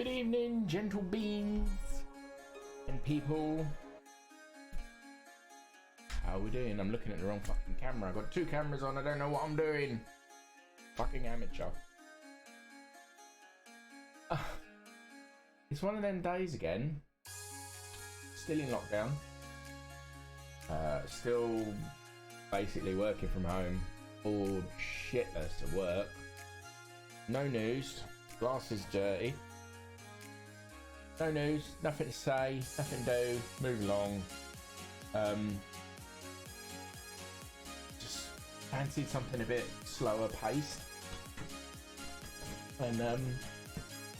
Good evening, gentle beings and people. How we doing? I'm looking at the wrong fucking camera. I've got two cameras on. I don't know what I'm doing. Fucking amateur. It's one of them days again. Still in lockdown. Still basically working from home. Bored shitless of work. No news. Glass is dirty. No news. Nothing to say. Nothing to do. Move along. Just fancied something a bit slower paced. And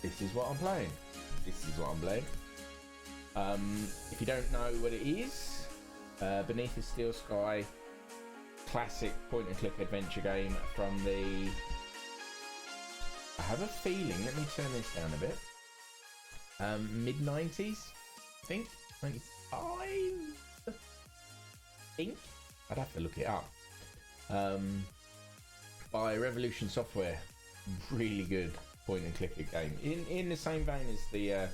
this is what I'm playing. If you don't know what it is, Beneath the Steel Sky, classic point and click adventure game from the, I have a feeling, let me turn this down a bit, mid-90s, I think, 95, I think, I'd have to look it up, by Revolution Software. Really good point and click game, in the same vein as the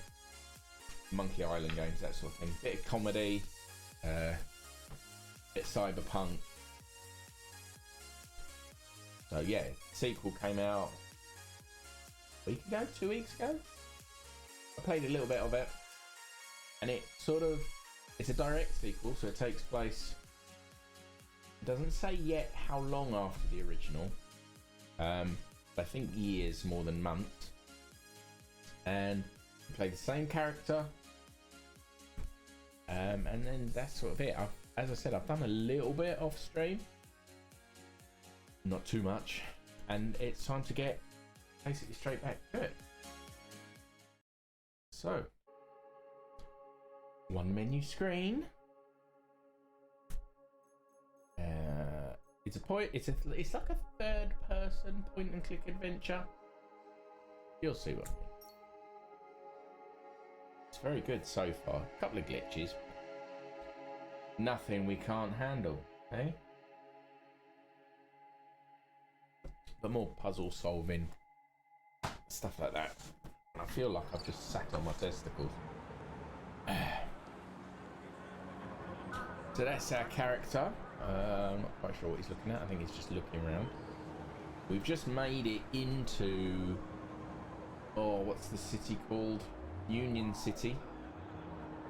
Monkey Island games, that sort of thing. Bit of comedy, bit cyberpunk. So yeah, sequel came out a week ago, 2 weeks ago. I played a little bit of it, and it's a direct sequel, so it takes place. It doesn't say yet how long after the original. I think years more than months, and you play the same character, and then that's sort of it. As I said, I've done a little bit off stream, not too much, and it's time to get basically straight back to it. So, one menu screen. It's like a third person point and click adventure. You'll see what I mean. It's very good so far. A couple of glitches. Nothing we can't handle, eh? But more puzzle solving, stuff like that. And I feel like I've just sat on my testicles. So that's our character. I'm not quite sure what he's looking at. I think he's just looking around. We've just made it into, what's the city called? Union City.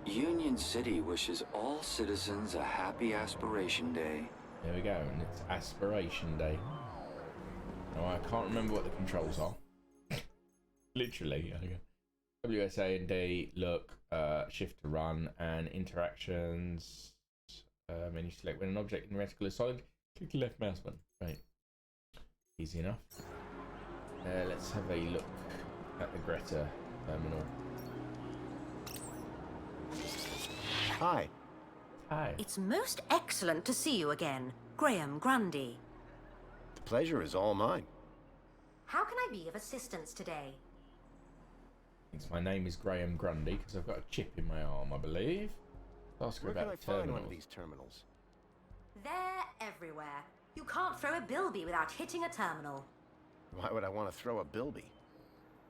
Union City wishes all citizens a happy Aspiration Day. There we go, and it's Aspiration Day. Now I can't remember what the controls are. Literally. WSA and D, look, shift to run, and interactions. Menu select when an object in reticle is solid. Click the left mouse button. Right. Easy enough. Let's have a look at the Greta terminal. Hi. Hi. It's most excellent to see you again, Graham Grundy. The pleasure is all mine. How can I be of assistance today? Thinks my name is Graham Grundy because I've got a chip in my arm, I believe. Ask her Where can I about find terminals. one of these terminals? They're everywhere. You can't throw a bilby without hitting a terminal. Why would I want to throw a bilby?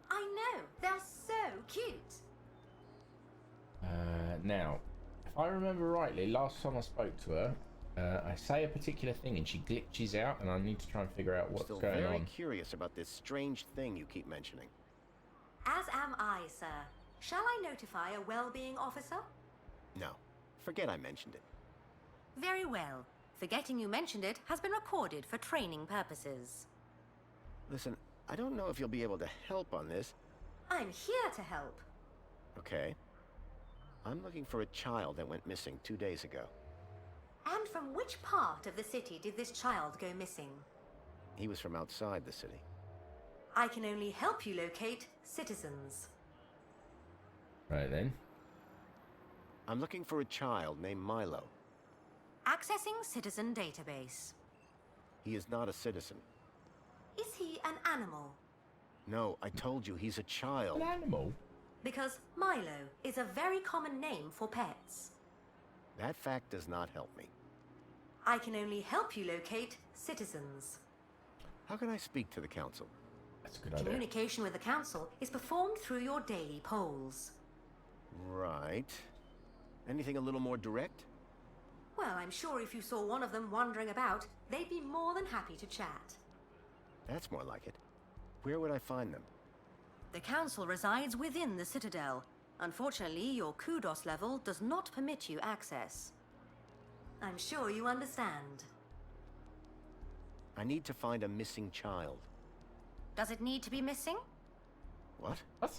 I know, they're so cute. Now, if I remember rightly, last time I spoke to her, I say a particular thing and she glitches out, and I need to try and figure out what's Still going very on. curious about this strange thing you keep mentioning. As am I, sir. Shall I notify a well-being officer? No, forget I mentioned it. Very well. Forgetting you mentioned it has been recorded for training purposes. Listen, I don't know if you'll be able to help on this. I'm here to help. Okay. I'm looking for a child that went missing 2 days ago. And from which part of the city did this child go missing? He was from outside the city. I can only help you locate citizens. Right then. I'm looking for a child named Milo. Accessing citizen database. He is not a citizen. Is he an animal? No, I told you he's a child. An animal? Because Milo is a very common name for pets. That fact does not help me. I can only help you locate citizens. How can I speak to the council? I That's a good idea. Communication with the council is performed through your daily polls. Right. Anything a little more direct? Well, I'm sure if you saw one of them wandering about, they'd be more than happy to chat. That's more like it. Where would I find them? The council resides within the Citadel. Unfortunately, your kudos level does not permit you access. I'm sure you understand. I need to find a missing child. Does it need to be missing? What? What?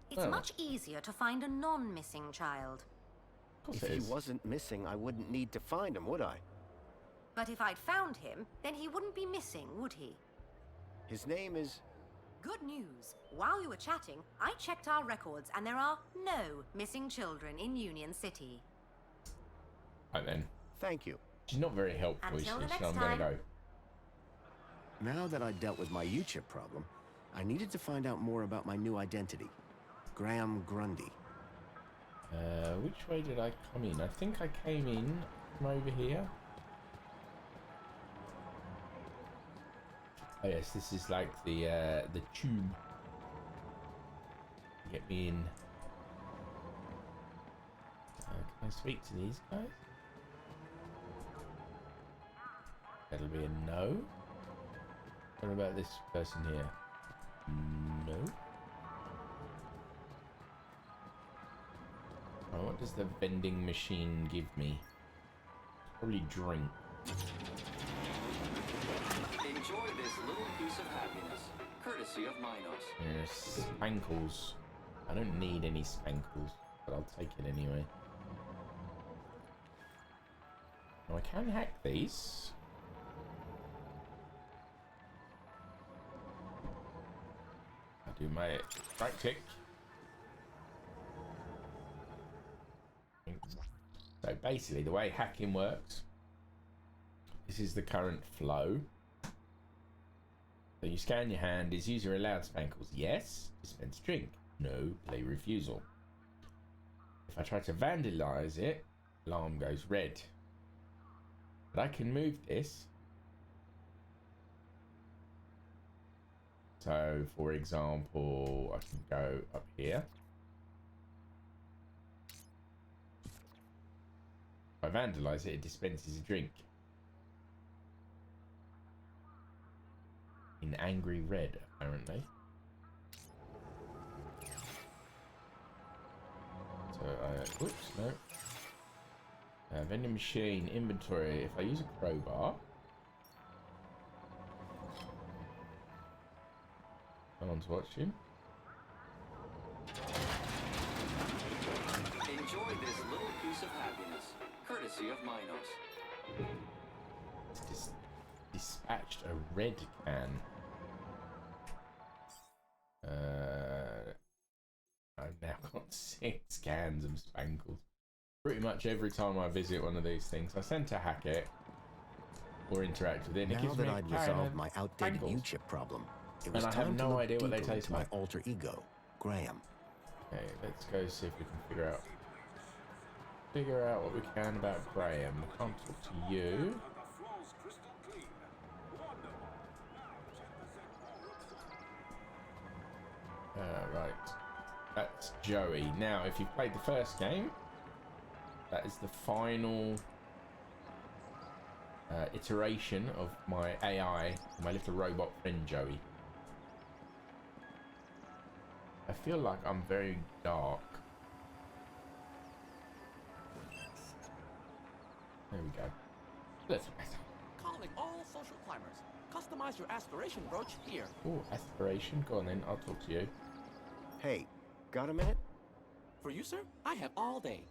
It's Oh. much easier to find a non-missing child. Of course If it he is. wasn't missing, I wouldn't need to find him, would I? But if I'd found him, then he wouldn't be missing, would he? His name is... Good news. While you were chatting, I checked our records and there are no missing children in Union City. Right then. Thank you. She's not very helpful, is she? Until the So next I'm going to time. go. Now that I dealt with my U-chip problem, I needed to find out more about my new identity. Graham Grundy. Which way did I come in? I think I came in from over here. Oh yes, this is like the tube. Get me in. Can I speak to these guys? That'll be a no. What about this person here? No. Oh, what does the vending machine give me? Probably drink. Enjoy this little piece of happiness, courtesy of Minos. There's spankles. I don't need any spankles, but I'll take it anyway. Now I can hack these. I'll do my right click. So basically the way hacking works, this is the current flow. So you scan your hand. Is user allowed spankles? Yes. Dispense drink? No. Play refusal. If I try to vandalize it, alarm goes red. But I can move this. So, for example, I can go up here. If I vandalize it, it dispenses a drink. In angry red, apparently. So, whoops, no. Vending machine, inventory. If I use a crowbar. Someone's watching. Enjoy this little piece of happiness, courtesy of Minos. It's dispatched a red can. I've now got 6 cans of spankles. Pretty much every time I visit one of these things, I tend to hack it or interact with it. And it Now gives that me a I'd can resolved of my outdated spankles. U-chip problem, it was And I have time to no look idea what they deeper taste into my like. alter ego, Graham. Okay, let's go see if we can figure out what we can about Graham. I can't talk to you. Right. That's Joey. Now, if you've played the first game, that is the final iteration of my AI, my little robot friend Joey. I feel like I'm very dark. There we go. That's better. Calling all social climbers. Customize your aspiration brooch here. Oh, aspiration. Go on then. I'll talk to you. Hey, got a minute? For you, sir, I have all day.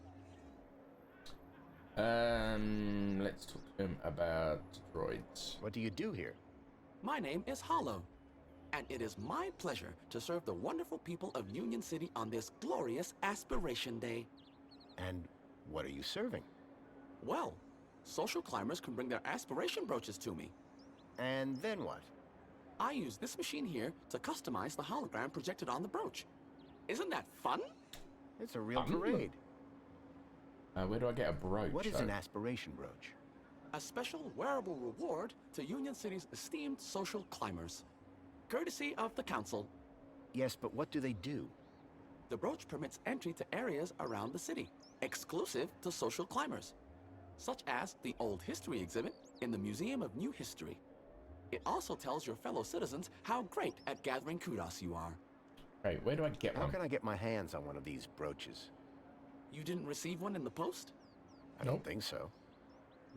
Let's talk to him about droids. What do you do here? My name is Hollow, and it is my pleasure to serve the wonderful people of Union City on this glorious Aspiration Day. And what are you serving? Well, social climbers can bring their aspiration brooches to me. And then what? I use this machine here to customize the hologram projected on the brooch. Isn't that fun? It's a real Fun. parade. Where do I get a brooch? What is an aspiration brooch? A special wearable reward to Union City's esteemed social climbers. courtesy of the council. Yes, but what do they do? The brooch permits entry to areas around the city, exclusive to social climbers, such as the Old History exhibit in the Museum of New History. It also tells your fellow citizens how great at gathering kudos you are. Right, where do I get How one? can I get my hands on one of these brooches? You didn't receive one in the post? I don't think so.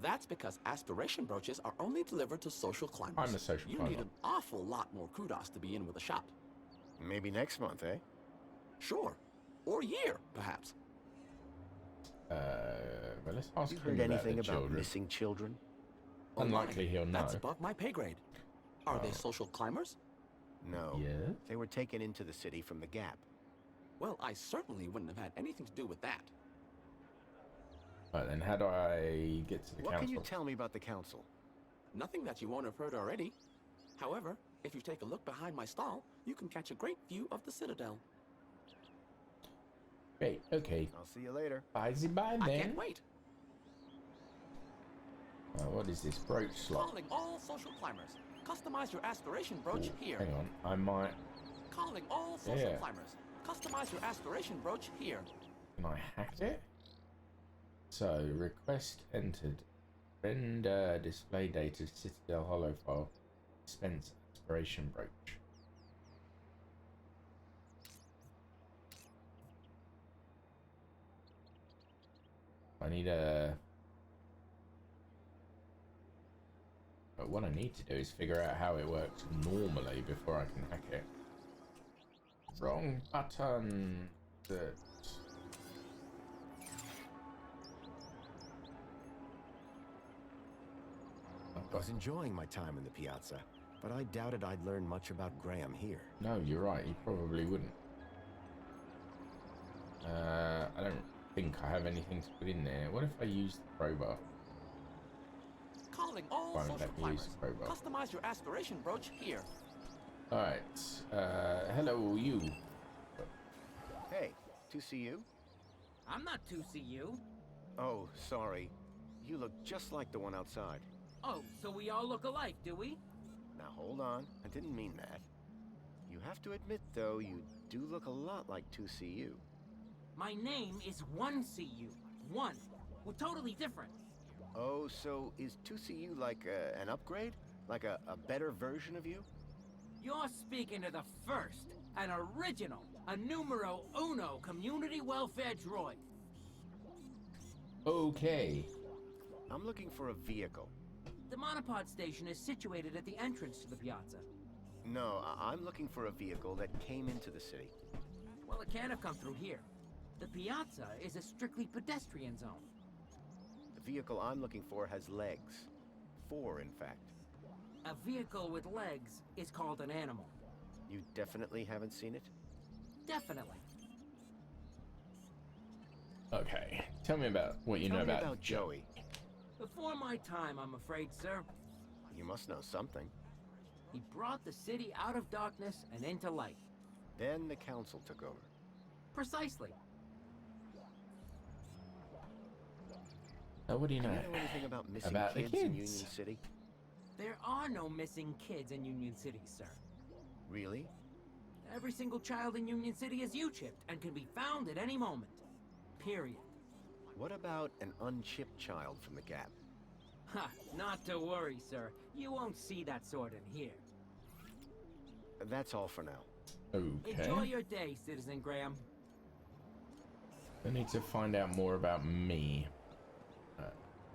That's because aspiration brooches are only delivered to social climbers. I'm a social You climber. need an awful lot more kudos to be in with a shop. Maybe next month, eh? Sure. Or year, perhaps. Well, let's ask You him heard about anything the about children. missing children? Unlikely he'll know. That's above my pay grade. Are they social climbers? No. Yeah. They were taken into the city from the Gap. Well, I certainly wouldn't have had anything to do with that. Right, then how do I get to the What council? can you tell me about the council? Nothing that you won't have heard already. However, if you take a look behind my stall, you can catch a great view of the Citadel. Great, okay. I'll see you later. Bye then. I can't wait. What is this? Brooch slot. Calling all social climbers. Customize your aspiration brooch Ooh, here. hang on, I might... Calling all social Yeah. climbers. Customize your aspiration brooch here. Can I hack it? So, request entered. Render display data Citadel hollow file. Dispense aspiration brooch. I need a... But what I need to do is figure out how it works normally before I can hack it. Wrong button. That. I was enjoying my time in the piazza, but I doubted I'd learn much about Graham here. No, you're right. You probably wouldn't. I don't think I have anything to put in there. What if I use the crowbar? Calling all Won't social let me use climbers. the crowbar. Customize your aspiration brooch here. Alright. Hello, you. Hey, to see you? I'm not 2CU. Oh, sorry. You look just like the one outside. Oh, so we all look alike, do we? Now hold on, I didn't mean that. You have to admit, though, you do look a lot like 2CU. My name is 1CU. 1. We're totally different. Oh, so is 2CU like an upgrade? Like a better version of you? You're speaking to the first, an original, a numero uno community welfare droid. Okay. I'm looking for a vehicle. The monopod station is situated at the entrance to the piazza. No, I'm looking for a vehicle that came into the city. Well, it can't have come through here. The piazza is a strictly pedestrian zone. The vehicle I'm looking for has legs. 4, in fact. A vehicle with legs is called an animal. You definitely haven't seen it? Definitely. Okay. Tell me about what you Tell know me about, about Joey. Before my time, I'm afraid, sir. You must know something. He brought the city out of darkness and into light. Then the council took over. Precisely. What do you Do know? you know anything about missing About the kids in Union kids. City? There are no missing kids in Union City, sir. Really? Every single child in Union City is U-chipped and can be found at any moment. Period. What about an unchipped child from the Gap? Ha! Not to worry, sir. You won't see that sort in here. That's all for now. Okay. Enjoy your day, Citizen Graham. I need to find out more about me.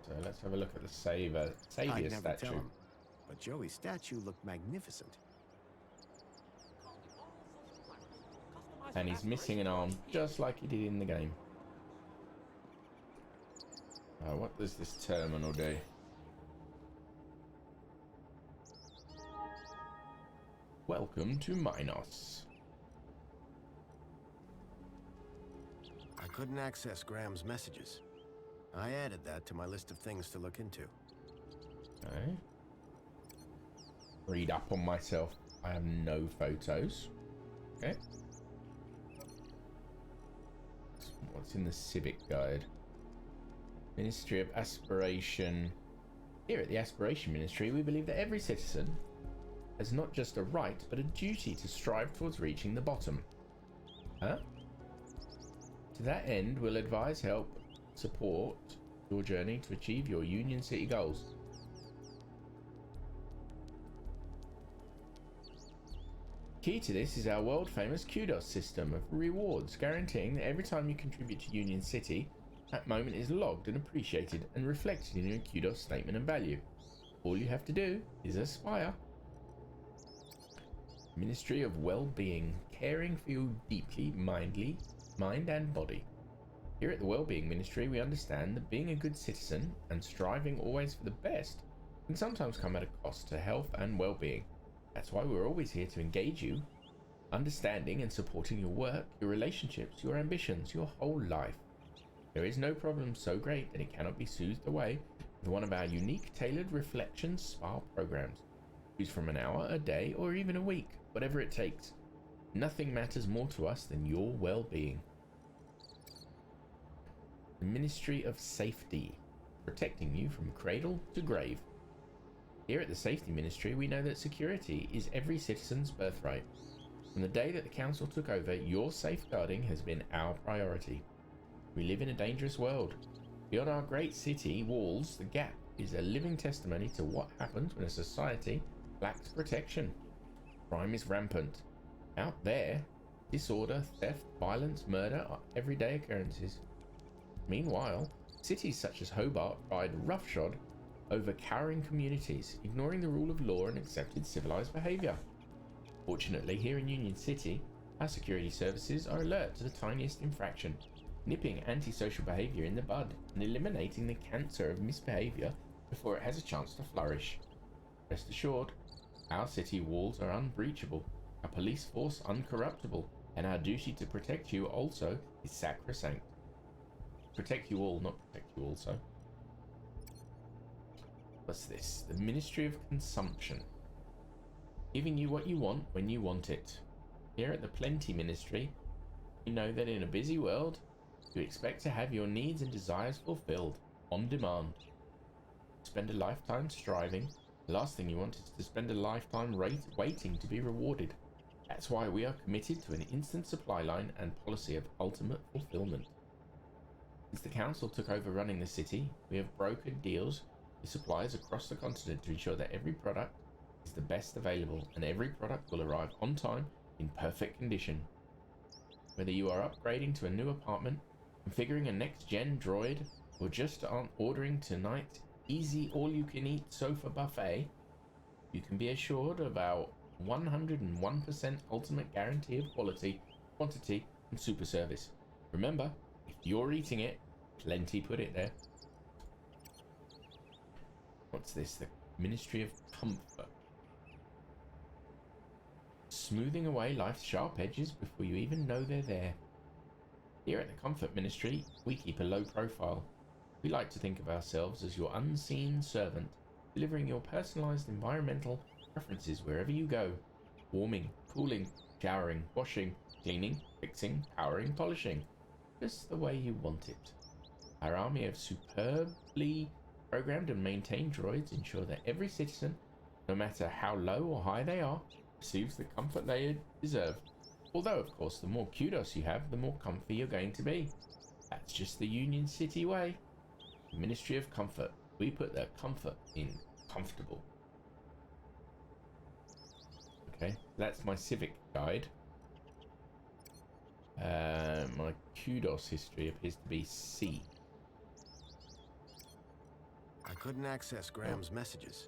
So let's have a look at the Savior I'd never statue. tell him, but Joey's statue looked magnificent. And he's missing an arm, just like he did in the game. What does this terminal do? Welcome to Minos. I couldn't access Graham's messages. I added that to my list of things to look into. Okay. Read up on myself. I have no photos. Okay. What's in the civic guide? Ministry of Aspiration. Here at the Aspiration Ministry, we believe that every citizen as not just a right, but a duty to strive towards reaching the bottom. Huh? To that end, we'll advise, help, support your journey to achieve your Union City goals. Key to this is our world-famous kudos system of rewards, guaranteeing that every time you contribute to Union City, that moment is logged and appreciated and reflected in your kudos statement and value. All you have to do is aspire. Ministry of Well-Being, caring for you deeply, mind and body. Here at the Wellbeing Ministry, we understand that being a good citizen and striving always for the best can sometimes come at a cost to health and well-being. That's why we're always here to engage you, understanding and supporting your work, your relationships, your ambitions, your whole life. There is no problem so great that it cannot be soothed away with one of our unique tailored reflection spa programs. Choose from an hour, a day, or even a week, whatever it takes. Nothing matters more to us than your well-being. The Ministry of Safety, protecting you from cradle to grave. Here at the Safety Ministry, we know that security is every citizen's birthright. From the day that the Council took over, your safeguarding has been our priority. We live in a dangerous world. Beyond our great city walls, the Gap is a living testimony to what happens when a society lacks protection. Crime is rampant. Out there, disorder, theft, violence, murder are everyday occurrences. Meanwhile, cities such as Hobart ride roughshod over cowering communities, ignoring the rule of law and accepted civilized behavior. Fortunately, here in Union City, our security services are alert to the tiniest infraction, nipping antisocial behavior in the bud and eliminating the cancer of misbehavior before it has a chance to flourish. Rest assured, our city walls are unbreachable, our police force uncorruptible, and our duty to protect you also is sacrosanct. Protect you all, not protect you also. What's this? The Ministry of Consumption. Giving you what you want when you want it. Here at the Plenty Ministry, we know that in a busy world, you expect to have your needs and desires fulfilled, on demand. Spend a lifetime striving. The last thing you want is to spend a lifetime waiting to be rewarded. That's why we are committed to an instant supply line and policy of ultimate fulfillment. Since the Council took over running the city, we have brokered deals with suppliers across the continent to ensure that every product is the best available and every product will arrive on time in perfect condition. Whether you are upgrading to a new apartment, configuring a next-gen droid, or just ordering tonight's easy all-you-can-eat sofa buffet, you can be assured of our 101% ultimate guarantee of quality, quantity, and super service. Remember, if you're eating it, Plenty put it there. What's this? The Ministry of Comfort. Smoothing away life's sharp edges before you even know they're there. Here at the Comfort Ministry, we keep a low profile. We like to think of ourselves as your unseen servant, delivering your personalized environmental preferences wherever you go. Warming, cooling, showering, washing, cleaning, fixing, powering, polishing. Just the way you want it. Our army of superbly programmed and maintained droids ensure that every citizen, no matter how low or high they are, receives the comfort they deserve. Although, of course, the more kudos you have, the more comfy you're going to be. That's just the Union City way. The Ministry of Comfort. We put the comfort in comfortable. Okay, that's my civic guide. My kudos history appears to be C. I couldn't access Graham's messages.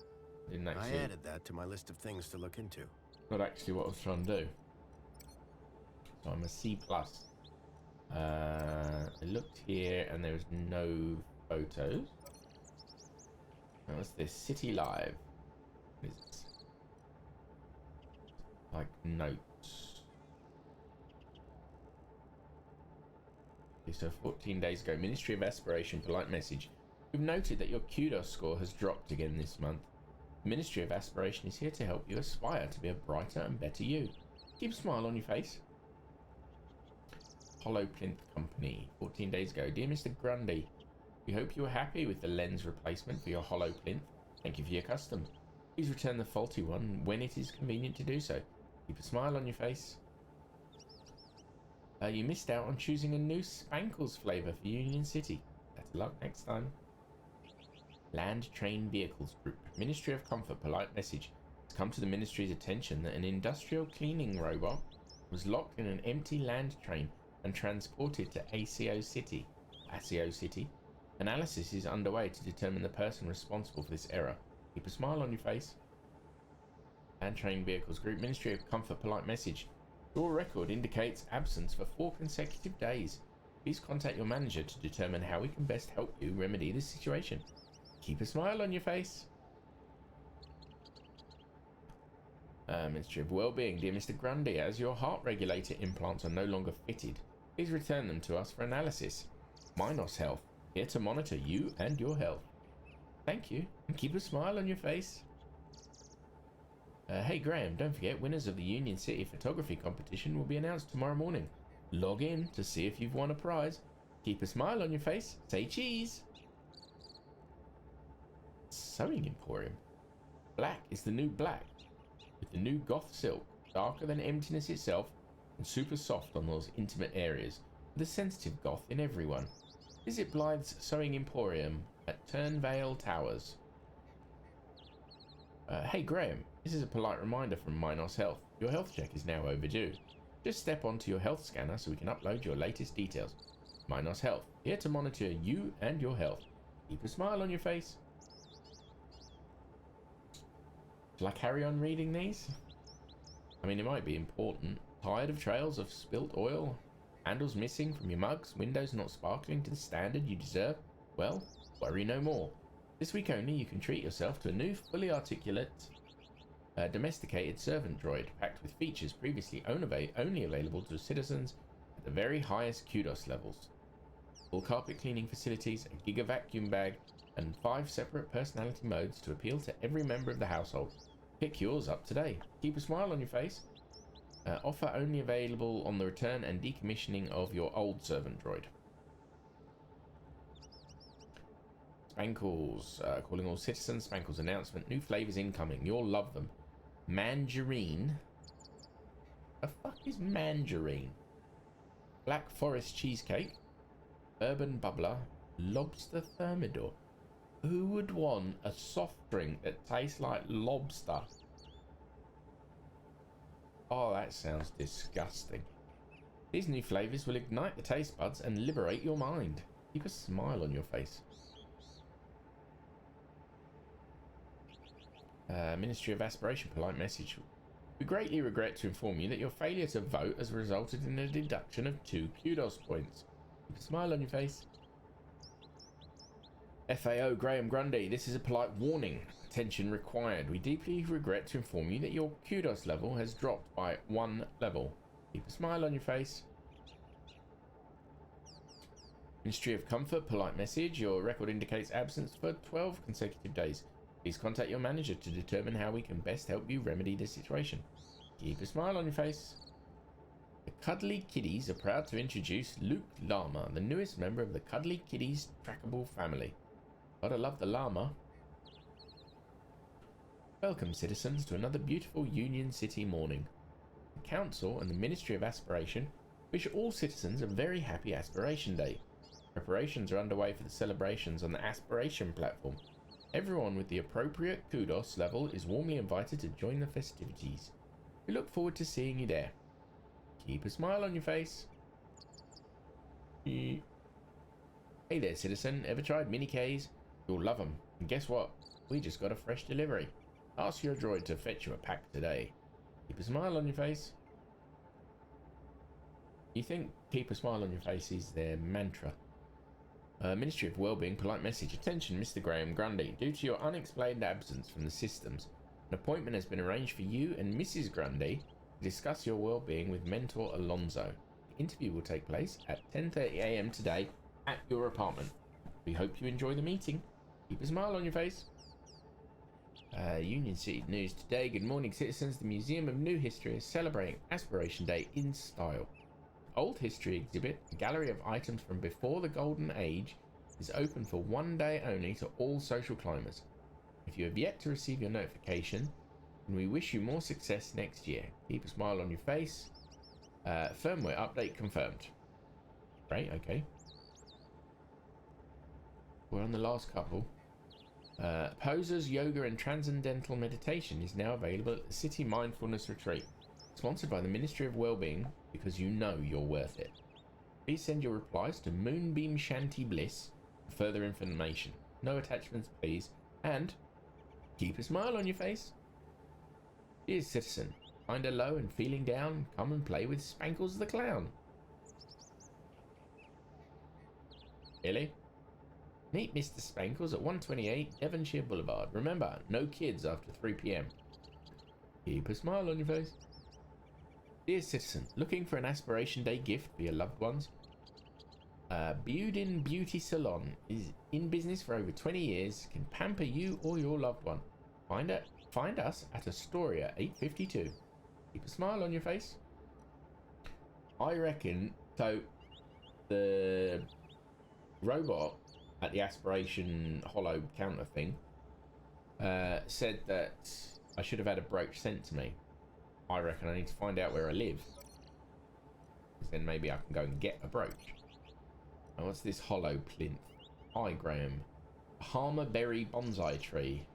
I added that to my list of things to look into. Not actually what I was trying to do. So I'm a C+. I looked here and there was no photos. What's this? City Live. What is this? Like notes. Okay, so 14 days ago, Ministry of Aspiration, polite message. We've noted that your kudos score has dropped again this month. The Ministry of Aspiration is here to help you aspire to be a brighter and better you. Keep a smile on your face. Hollow Plinth Company, 14 days ago. Dear Mr. Grundy, we hope you are happy with the lens replacement for your Hollow Plinth. Thank you for your custom. Please return the faulty one when it is convenient to do so. Keep a smile on your face. You missed out on choosing a new Spankles flavour for Union City. Better luck next time. Land Train Vehicles Group. Ministry of Comfort polite message. It's come to the Ministry's attention that an industrial cleaning robot was locked in an empty land train and transported to ACO City. ACO City. Analysis is underway to determine the person responsible for this error. Keep a smile on your face. Land Train Vehicles Group. Ministry of Comfort polite message. Your record indicates absence for 4 consecutive days. Please contact your manager to determine how we can best help you remedy this situation. Keep a smile on your face. Ministry of Wellbeing. Dear Mr. Grundy, as your heart regulator implants are no longer fitted, please return them to us for analysis. Minos Health, here to monitor you and your health. Thank you, and keep a smile on your face. Hey Graham, don't forget, winners of the Union City photography competition will be announced tomorrow morning. Log in to see if you've won a prize. Keep a smile on your face. Say cheese. Sewing Emporium. Black is the new black, with the new goth silk, darker than emptiness itself and super soft on those intimate areas, with a sensitive goth in everyone. Visit Blythe's Sewing Emporium at Turnvale Towers. Hey Graham, this is a polite reminder from Minos Health. Your health check is now overdue. Just step onto your health scanner so we can upload your latest details. Minos Health, here to monitor you and your health. Keep a smile on your face. Shall I carry on reading these? I mean, it might be important. Tired of trails of spilt oil? Handles missing from your mugs? Windows not sparkling to the standard you deserve? Well, worry no more. This week only, you can treat yourself to a new, fully articulate, domesticated servant droid, packed with features previously only available to citizens at the very highest kudos levels. Full carpet cleaning facilities, a giga vacuum bag, and 5 separate personality modes to appeal to every member of the household. Pick yours up today. Keep a smile on your face. Offer only available on the return and decommissioning of your old servant droid. Spankles, calling all citizens. Spankles announcement. New flavors incoming. You'll love them. Mandarine. The fuck is mandarine? Black Forest cheesecake. Urban bubbler. Lobster thermidor. Who would want a soft drink that tastes like lobster? Oh, that sounds disgusting. These new flavors will ignite the taste buds and liberate your mind. Keep a smile on your face. Ministry of Aspiration polite message. We greatly regret to inform you that your failure to vote has resulted in a deduction of 2 kudos points. Keep a smile on your face. FAO Graham Grundy, this is a polite warning. Attention required. We deeply regret to inform you that your kudos level has dropped by 1 level. Keep a smile on your face. Ministry of Comfort polite message. Your record indicates absence for 12 consecutive days. Please contact your manager to determine how we can best help you remedy this situation. Keep a smile on your face. The Cuddly Kiddies are proud to introduce Luke Llama, the newest member of the Cuddly Kiddies trackable family. Gotta love the llama. Welcome, citizens, to another beautiful Union City morning. The Council and the Ministry of Aspiration wish all citizens a very happy Aspiration Day. Preparations are underway for the celebrations on the Aspiration platform. Everyone with the appropriate kudos level is warmly invited to join the festivities. We look forward to seeing you there. Keep a smile on your face. Hey there, citizen. Ever tried mini Ks? You'll love them. And guess what? We just got a fresh delivery. Ask your droid to fetch you a pack today. Keep a smile on your face. You think keep a smile on your face is their mantra? Ministry of Wellbeing polite message. Attention, Mr. Graham Grundy. Due to your unexplained absence from the systems, an appointment has been arranged for you and Mrs. Grundy to discuss your well-being with mentor Alonso. The interview will take place at 10:30 AM today at your apartment. We hope you enjoy the meeting. Keep a smile on your face. Union City News today. Good morning, citizens. The Museum of New History is celebrating Aspiration Day in style. Old History exhibit, a gallery of items from before the Golden Age, is open for 1 day only to all social climbers. If you have yet to receive your notification, then we wish you more success next year. Keep a smile on your face. Firmware update confirmed. Great, okay. We're on the last couple. Posers, Yoga and Transcendental Meditation is now available at the City Mindfulness Retreat. Sponsored by the Ministry of Wellbeing, because you know you're worth it. Please send your replies to Moonbeam Shanty Bliss for further information. No attachments, please. And keep a smile on your face. Dear citizen, kinda low and feeling down, come and play with Spankles the Clown. Really? Meet Mr. Spankles at 128 Devonshire Boulevard. Remember, no kids after 3 p.m. Keep a smile on your face. Dear citizen, looking for an Aspiration Day gift for your loved ones? Budin Beauty Salon is in business for over 20 years, can pamper you or your loved one. Find us at Astoria 852. Keep a smile on your face. I reckon, so the robot at the Aspiration Hollow counter thing said that I should have had a brooch sent to me. I reckon I need to find out where I live. Because then maybe I can go and get a brooch. Now what's this hollow plinth? Hi Graham. Bahama berry bonsai tree.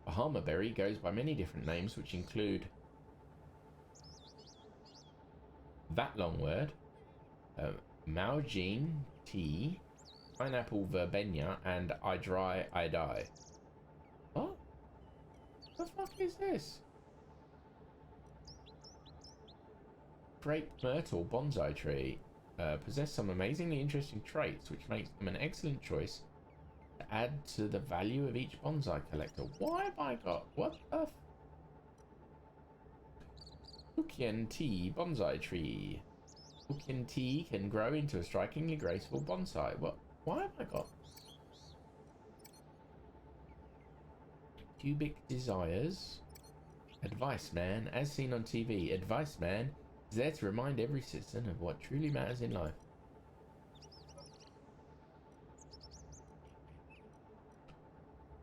Bahama berry goes by many different names, which include that long word, Maojin tea, pineapple verbena, and I dry I die. What? The fuck is this? Grape myrtle bonsai tree possess some amazingly interesting traits, which makes them an excellent choice to add to the value of each bonsai collector. Why have I got what the? Hokkien tea bonsai tree. Hokkien tea can grow into a strikingly graceful bonsai. What? Why have I got? Cubic desires. Advice man, as seen on TV. Advice man is there to remind every citizen of what truly matters in life.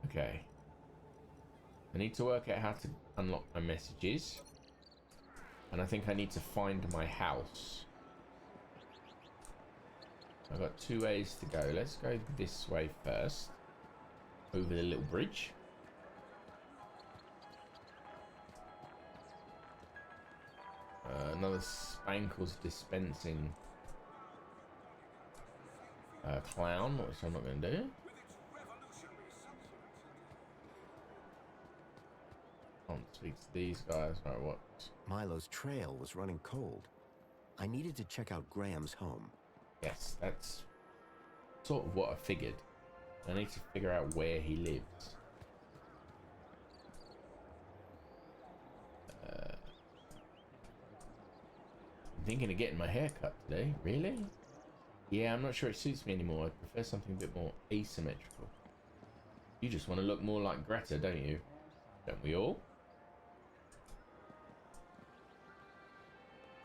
Okay. I need to work out how to unlock my messages. And I think I need to find my house. I've got 2 ways to go. Let's go this way first. Over the little bridge. Another Spankles dispensing clown, which I'm not going to do. Can't speak to these guys. Right, what? Milo's trail was running cold. I needed to check out Graham's home. Yes, that's sort of what I figured. I need to figure out where he lives. I'm thinking of getting my hair cut today. Really? Yeah, I'm not sure it suits me anymore. I prefer something a bit more asymmetrical. You just want to look more like Greta, don't you? Don't we all?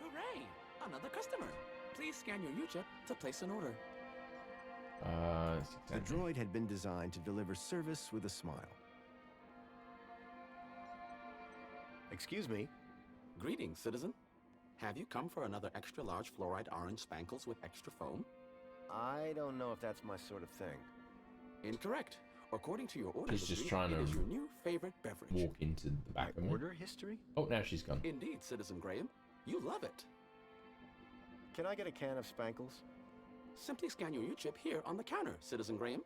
Hooray! Another customer. Please scan your U-chip to place an order. The droid had been designed to deliver service with a smile. Excuse me. Greetings, citizen. Have you come for another extra large fluoride orange Spankles with extra foam? I don't know if that's my sort of thing. Incorrect. According to your order She's history, just trying it to is your new favorite beverage. walk into the back of me. Order history? Oh, now she's gone. Indeed, Citizen Graham. You love it. Can I get a can of Spankles? Simply scan your U-chip here on the counter, Citizen Graham.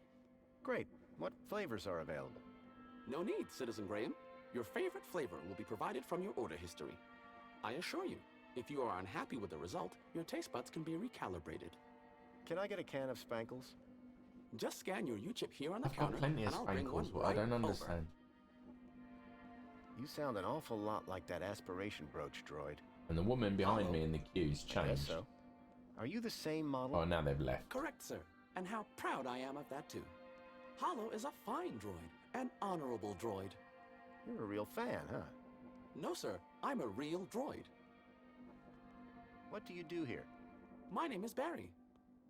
Great. What flavors are available? No need, Citizen Graham. Your favorite flavor will be provided from your order history. I assure you, if you are unhappy with the result, your taste buds can be recalibrated. Can I get a can of Spankles? Just scan your U-chip here on the I've counter, got plenty of and I'll bring one Spankles, but I right don't over. understand. You sound an awful lot like that aspiration brooch droid. And the woman behind Hello. me in the queue's I guess changed. so. Are you the same model? Oh, now they've left. Correct, sir. And how proud I am of that, too. Hollow is a fine droid, an honorable droid. You're a real fan, huh? No, sir. I'm a real droid. What do you do here? My name is Barry,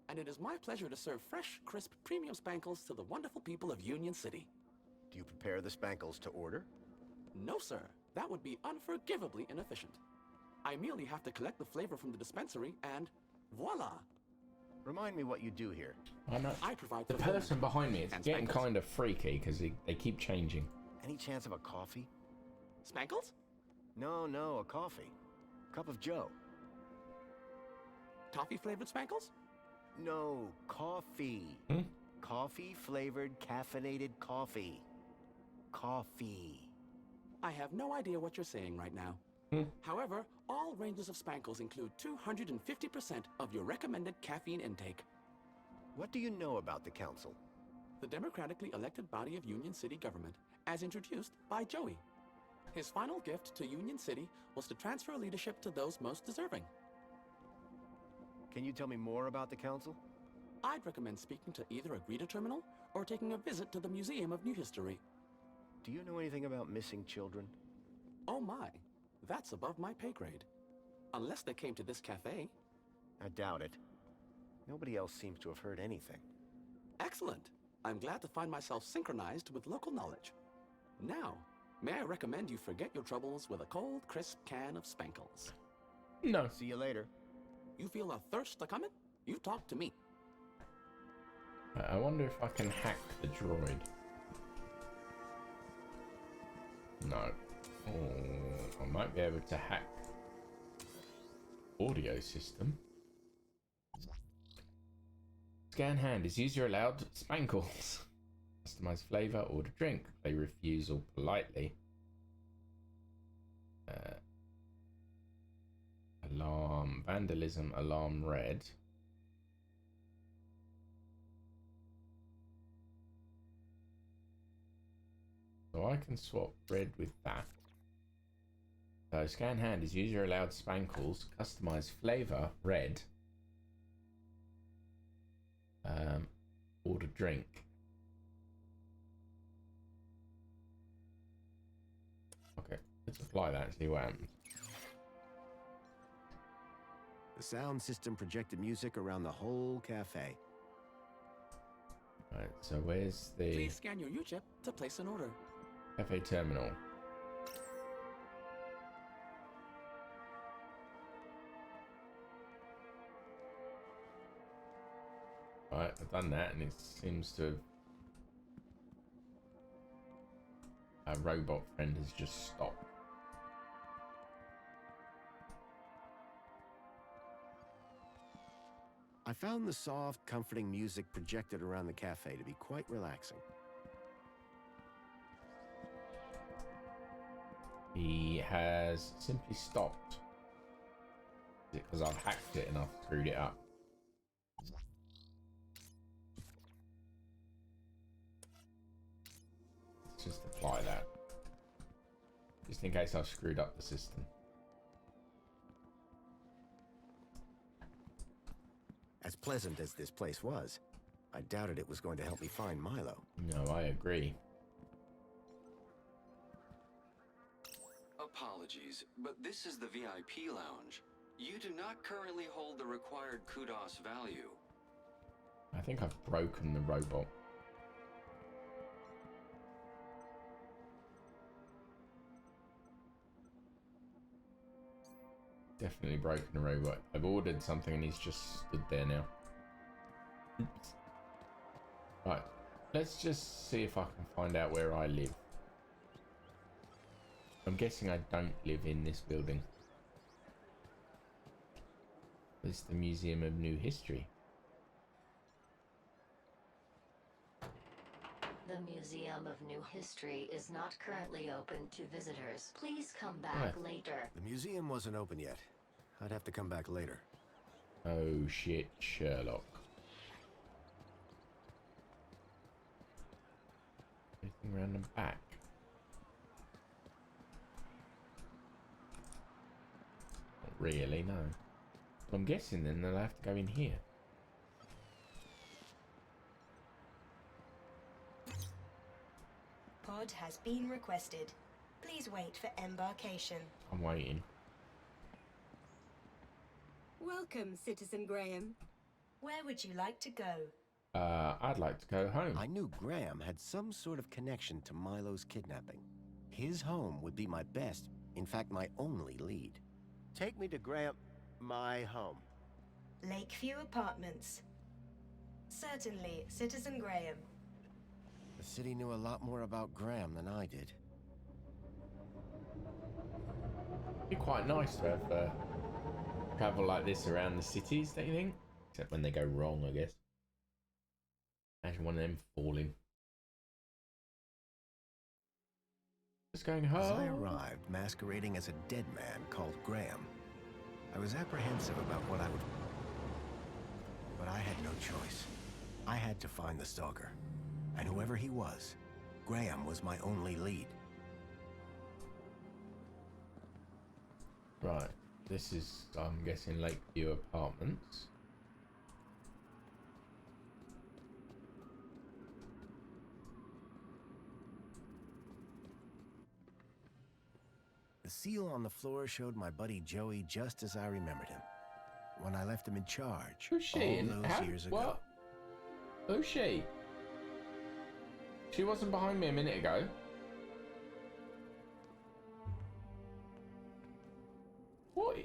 and it is my pleasure to serve fresh, crisp, premium Spankles to the wonderful people of Union City. Do you prepare the spankles to order? No, sir. That would be unforgivably inefficient. I merely have to collect the flavor from the dispensary and voila! Remind me what you do here. I know. I provide The fulfillment person behind me is and getting spankles. kind of freaky because they keep changing. Any chance of a coffee? Spankles? No, a coffee. Cup of joe. Toffee-flavored spankles? No, coffee. Hmm? Coffee-flavored caffeinated coffee. Coffee. I have no idea what you're saying right now. However, all ranges of spankles include 250% of your recommended caffeine intake. What do you know about the council? The democratically elected body of Union City government, as introduced by Joey. His final gift to Union City was to transfer leadership to those most deserving. Can you tell me more about the council? I'd recommend speaking to either a greeter terminal or taking a visit to the Museum of New History. Do you know anything about missing children? Oh my, that's above my pay grade. Unless they came to this cafe. I doubt it. Nobody else seems to have heard anything. Excellent. I'm glad to find myself synchronized with local knowledge. Now, may I recommend you forget your troubles with a cold, crisp can of spankles? No. See you later. You feel a thirst a coming? You talk to me. I wonder if I can hack the droid. No. Oh, I might be able to hack audio system. Scan hand. Is user allowed spankles? Customize flavor, order drink. They refusal politely. Alarm. Vandalism. Alarm red. So I can swap red with that. So scan hand. Is user allowed spankles? Customize flavor red. Order drink. Okay, let's apply that and see what happens. The sound system projected music around the whole cafe. Right, so where's the Please scan your U-chip to place an order. cafe terminal? Right, I've done that and it seems to have... Our robot friend has just stopped. I found the soft, comforting music projected around the cafe to be quite relaxing. He has simply stopped. Is it because I've hacked it and I've screwed it up? Let's just apply that. Just in case I've screwed up the system. As pleasant as this place was, I doubted it was going to help me find Milo. No, I agree. Apologies, but this is the VIP lounge. You do not currently hold the required kudos value. I think I've broken the robot. Definitely broken the robot. I've ordered something and he's just stood there now. Oops. Right, let's just see if I can find out where I live. I'm guessing I don't live in this building. This is the Museum of New History. The Museum of New History is not currently open to visitors. Please come back later. The museum wasn't open yet. I'd have to come back later. Oh shit, Sherlock. Anything around the back? Not really, no. I'm guessing then they'll have to go in here. Pod has been requested. Please wait for embarkation. I'm waiting. Welcome, Citizen Graham. Where would you like to go? I'd like to go home. I knew Graham had some sort of connection to Milo's kidnapping. His home would be my best, in fact, my only lead. Take me to Graham... my home. Lakeview Apartments. Certainly, Citizen Graham. The city knew a lot more about Graham than I did. It'd be quite nice to have travel like this around the cities, don't you think? Except when they go wrong, I guess. Imagine one of them falling. Just going home. As I arrived, masquerading as a dead man called Graham, I was apprehensive about what I would... But I had no choice. I had to find the stalker. And whoever he was, Graham was my only lead. Right. This is, I'm guessing, Lakeview Apartments. The seal on the floor showed my buddy Joey just as I remembered him. When I left him in charge Who's she? all those years ago. What? Who's she? She wasn't behind me a minute ago. What?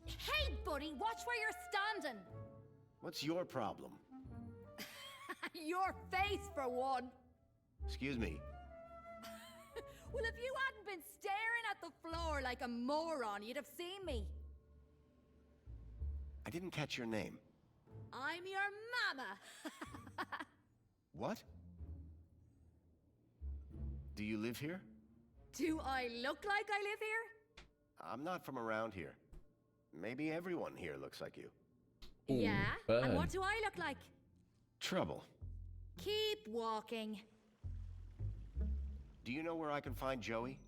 Hey, buddy, watch where you're standing. What's your problem? Your face, for one. Excuse me. Well, if you hadn't been staring at the floor like a moron, you'd have seen me. I didn't catch your name. I'm your mama. What? Do you live here? Do I look like I live here? I'm not from around here. Maybe everyone here looks like you. Ooh, Yeah? burn. And what do I look like? Trouble. Keep walking. Do you know where I can find Joey?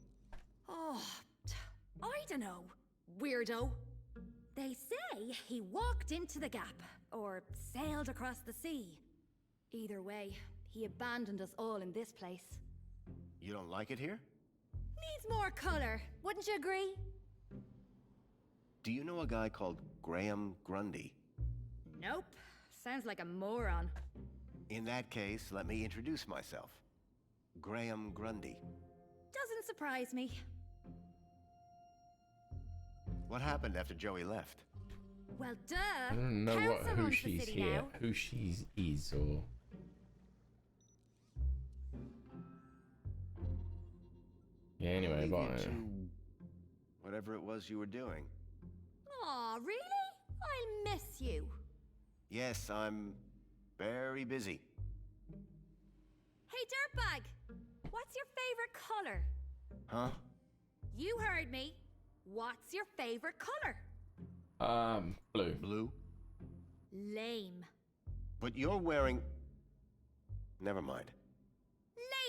Oh, I don't know, weirdo. They say he walked into the gap, or sailed across the sea. Either way, he abandoned us all in this place. You don't like it here? Needs more color, wouldn't you agree? Do you know a guy called Graham Grundy? Nope. Sounds like a moron. In that case, let me introduce myself. Graham Grundy. Doesn't surprise me. What happened after Joey left? Well, duh. I don't know Council who owns the she's city here, now. who she's is, or... Yeah, anyway, Leave but... you to whatever it was you were doing. Aw, really? I'll miss you. Yes, I'm very busy. Hey, dirtbag. What's your favorite color? Huh? You heard me. What's your favorite color? Blue. Blue? Lame. But you're wearing... Never mind.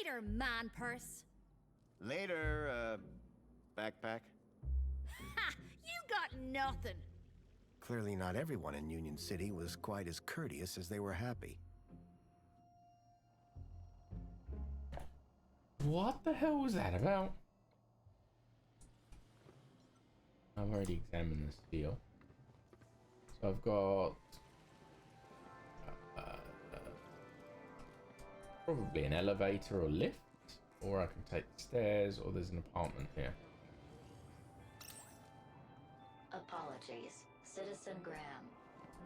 Later, man purse. Later, backpack. Ha! You got nothing. Clearly not everyone in Union City was quite as courteous as they were happy. What the hell was that about? I've already examined this deal. So I've got... probably an elevator or lift. Or I can take the stairs, or there's an apartment here. Apologies, Citizen Graham.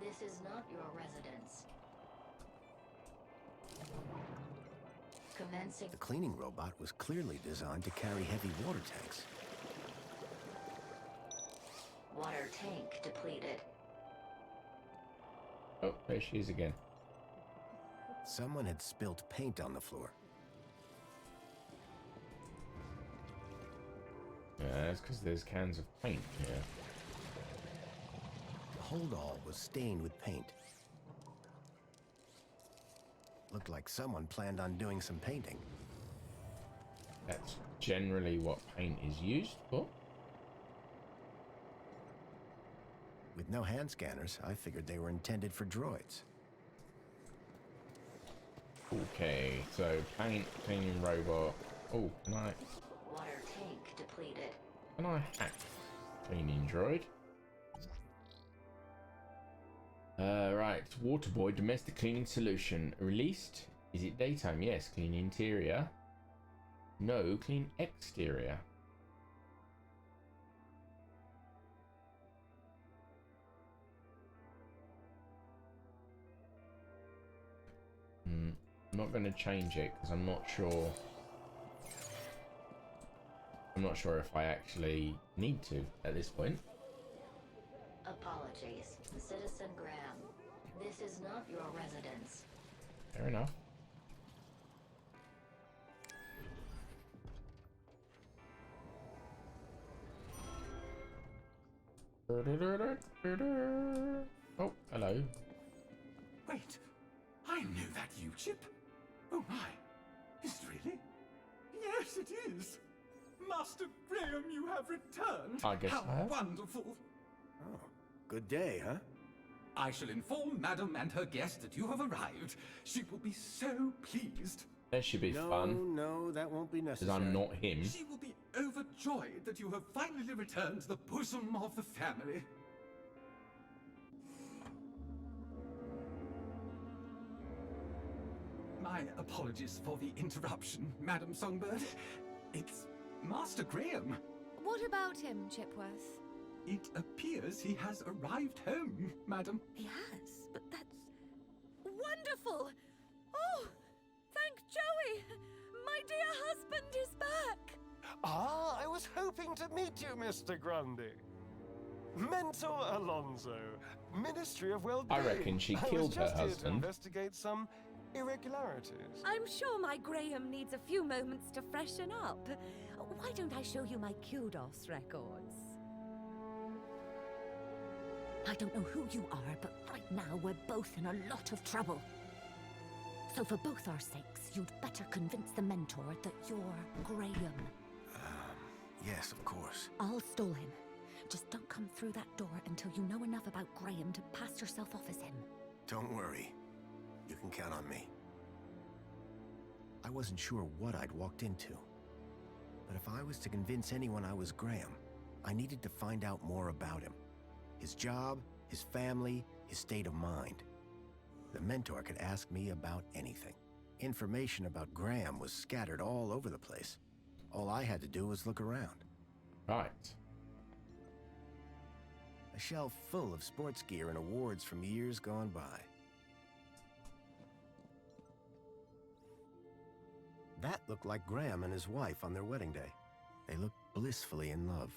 This is not your residence. Commencing. The cleaning robot was clearly designed to carry heavy water tanks. Water tank depleted. Oh, there she is again. Someone had spilt paint on the floor. Yeah, that's because there's cans of paint here. The holdall was stained with paint. Looked like someone planned on doing some painting. That's generally what paint is used for. With no hand scanners, I figured they were intended for droids. Okay, so paint, cleaning robot. Oh, can I Water tank depleted. hack? Cleaning droid. Right, water boy, domestic cleaning solution. Released. Is it daytime? Yes. Clean interior. No, clean exterior. I'm not going to change it because I'm not sure. I'm not sure if I actually need to at this point. Apologies, Citizen Graham. This is not your residence. Fair enough. Oh, hello. Wait, I know that you, Chip. Oh my, is it really? Yes, it is. Master Graham, you have returned. I guess How I have. wonderful. Oh, good day, huh? I shall inform Madam and her guest that you have arrived. She will be so pleased. That should be fun. No, that won't be Because necessary. I'm not him. She will be overjoyed that you have finally returned to the bosom of the family. My apologies for the interruption, Madam Songbird. It's Master Graham. What about him, Chipworth? It appears he has arrived home, Madam. He has, but that's wonderful! Oh, thank Joey! My dear husband is back! Ah, I was hoping to meet you, Mr. Grundy. Mentor Alonso, Ministry of Well-Being. I reckon she killed her I was just here to husband. investigate some irregularities. I'm sure my Graham needs a few moments to freshen up. Why don't I show you my kudos records? I don't know who you are, but right now we're both in a lot of trouble. So for both our sakes, you'd better convince the mentor that you're Graham. Yes, of course. I'll stall him. Just don't come through that door until you know enough about Graham to pass yourself off as him. Don't worry. You can count on me. I wasn't sure what I'd walked into. But if I was to convince anyone I was Graham, I needed to find out more about him. His job, his family, his state of mind. The mentor could ask me about anything. Information about Graham was scattered all over the place. All I had to do was look around. Right. A shelf full of sports gear and awards from years gone by. That looked like Graham and his wife on their wedding day. They looked blissfully in love.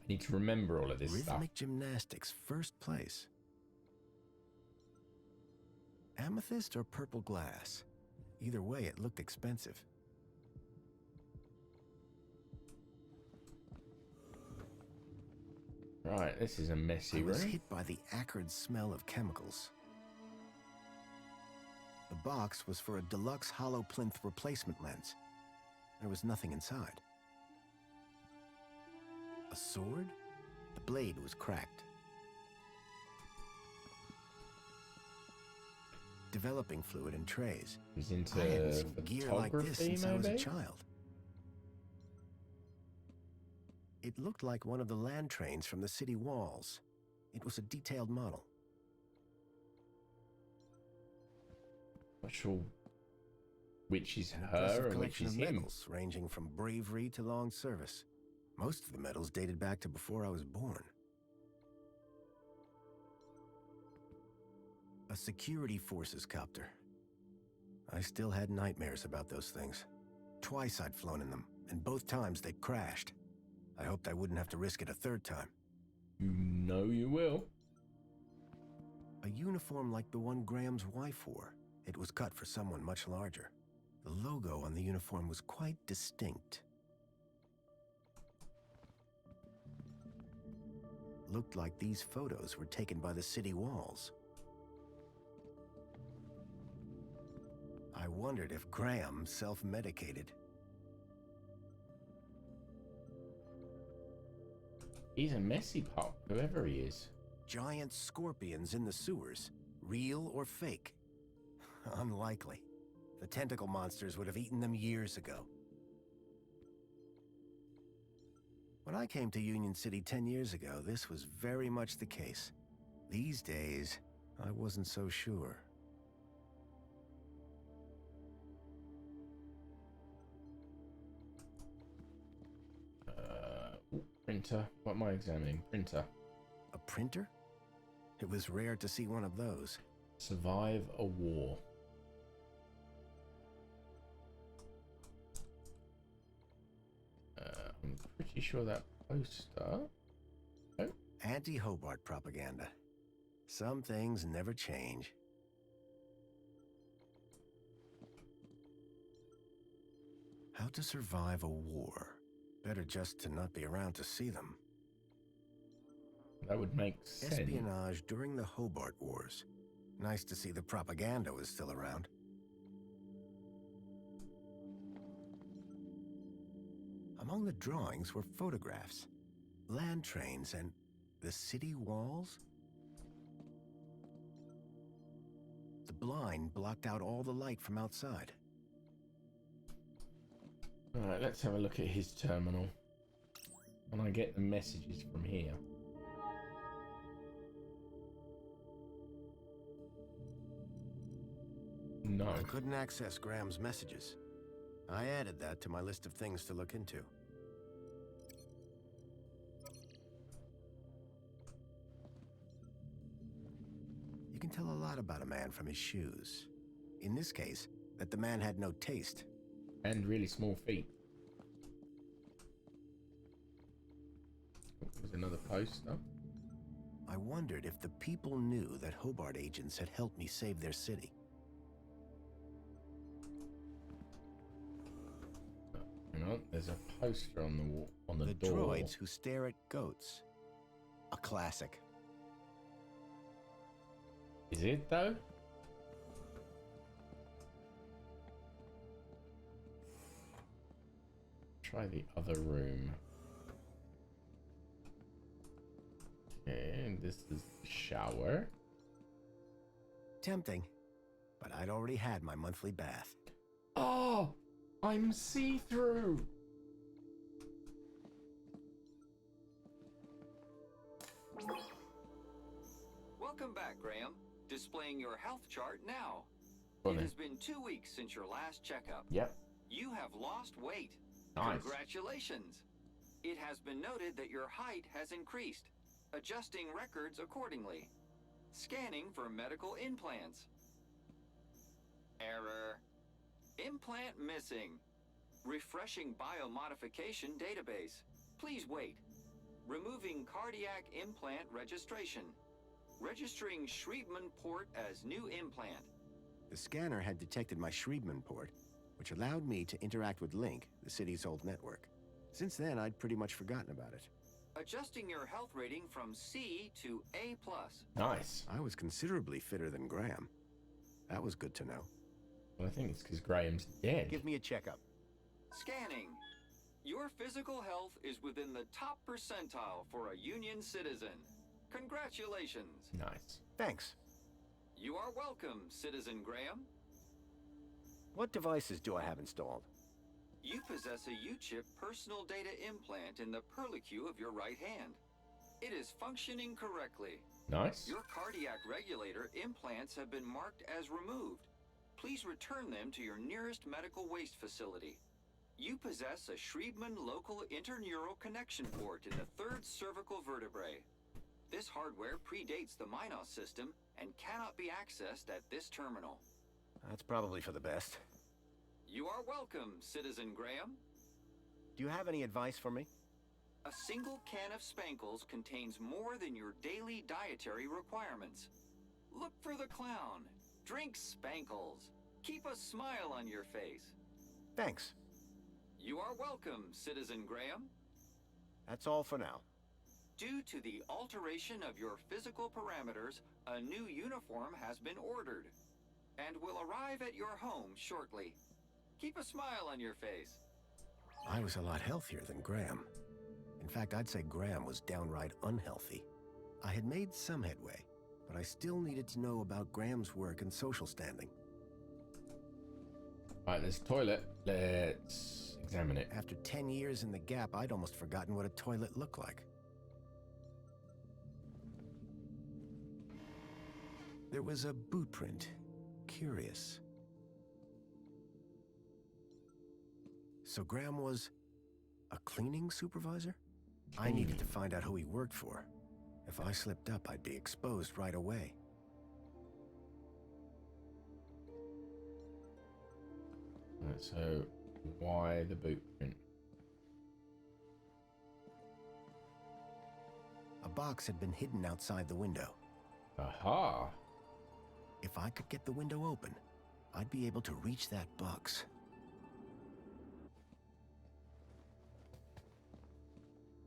I need to remember all of this stuff. Rhythmic gymnastics, first place. Amethyst or purple glass? Either way, it looked expensive. Right, this is a messy I room. was hit by the acrid smell of chemicals. The box was for a deluxe hollow plinth replacement lens. There was nothing inside. A sword? The blade was cracked. Developing fluid in trays. He's into I hadn't seen gear like this photography, since I was a maybe? child. It looked like one of the land trains from the city walls. It was a detailed model. Not sure which is An her impressive and which collection is of him. medals, ranging from bravery to long service. Most of the medals dated back to before I was born. A security forces copter. I still had nightmares about those things. Twice I'd flown in them, and both times they crashed. I hoped I wouldn't have to risk it a third time. You know you will. A uniform like the one Graham's wife wore. It was cut for someone much larger. The logo on the uniform was quite distinct. Looked like these photos were taken by the city walls. I wondered if Graham self-medicated. He's a messy pup, whoever he is. Giant scorpions in the sewers. Real or fake? Unlikely. The tentacle monsters would have eaten them years ago. When I came to Union City 10 years ago, this was very much the case. These days, I wasn't so sure. Printer. What am I examining? Printer. A printer? It was rare to see one of those. Survive a war. I'm pretty sure that poster. Oh. Anti-Hobart propaganda. Some things never change. How to survive a war. Better just to not be around to see them. That would make sense. Espionage during the Hobart Wars. Nice to see the propaganda was still around. Among the drawings were photographs, land trains, and the city walls. The blind blocked out all the light from outside. Alright, let's have a look at his terminal. When I get the messages from here. No. I couldn't access Graham's messages. I added that to my list of things to look into. You can tell a lot about a man from his shoes. In this case, that the man had no taste. And really small feet. There's another poster. I wondered if the people knew that Hobart agents had helped me save their city. Hang on, there's a poster on the wall, on the door. The droids who stare at goats. A classic. Is it though? Try the other room. Okay, this is the shower. Tempting, but I'd already had my monthly bath. Oh, I'm see-through. Welcome back, Graham. Displaying your health chart now. Well, it has been 2 weeks since your last checkup. Yep. You have lost weight. Nice. Congratulations. It has been noted that your height has increased. Adjusting records accordingly. Scanning for medical implants. Error. Implant missing. Refreshing biomodification database. Please wait. Removing cardiac implant registration. Registering Schriebman port as new implant. The scanner had detected my Schriebman port, which allowed me to interact with Link, the city's old network. Since then, I'd pretty much forgotten about it. Adjusting your health rating from C to A+. Nice. I was considerably fitter than Graham. That was good to know. Well, I think it's because Graham's dead. Give me a checkup. Scanning. Your physical health is within the top percentile for a Union citizen. Congratulations. Nice. Thanks. You are welcome, Citizen Graham. What devices do I have installed? You possess a U-chip personal data implant in the perlicue of your right hand. It is functioning correctly. Nice. Your cardiac regulator implants have been marked as removed. Please return them to your nearest medical waste facility. You possess a Schriebman local interneural connection port in the 3rd cervical vertebrae. This hardware predates the Minos system and cannot be accessed at this terminal. That's probably for the best. You are welcome, Citizen Graham. Do you have any advice for me? A single can of Spankles contains more than your daily dietary requirements. Look for the clown. Drink Spankles. Keep a smile on your face. Thanks. You are welcome, Citizen Graham. That's all for now. Due to the alteration of your physical parameters, a new uniform has been ordered and will arrive at your home shortly. Keep a smile on your face. I was a lot healthier than Graham. In fact, I'd say Graham was downright unhealthy. I had made some headway, but I still needed to know about Graham's work and social standing. Right, there's a toilet. Let's examine it. After 10 years in the Gap, I'd almost forgotten what a toilet looked like. There was a boot print. Curious. So Graham was a cleaning supervisor? I needed to find out who he worked for. If I slipped up, I'd be exposed right away. Right, so why the boot print? A box had been hidden outside the window. Aha! If I could get the window open, I'd be able to reach that box.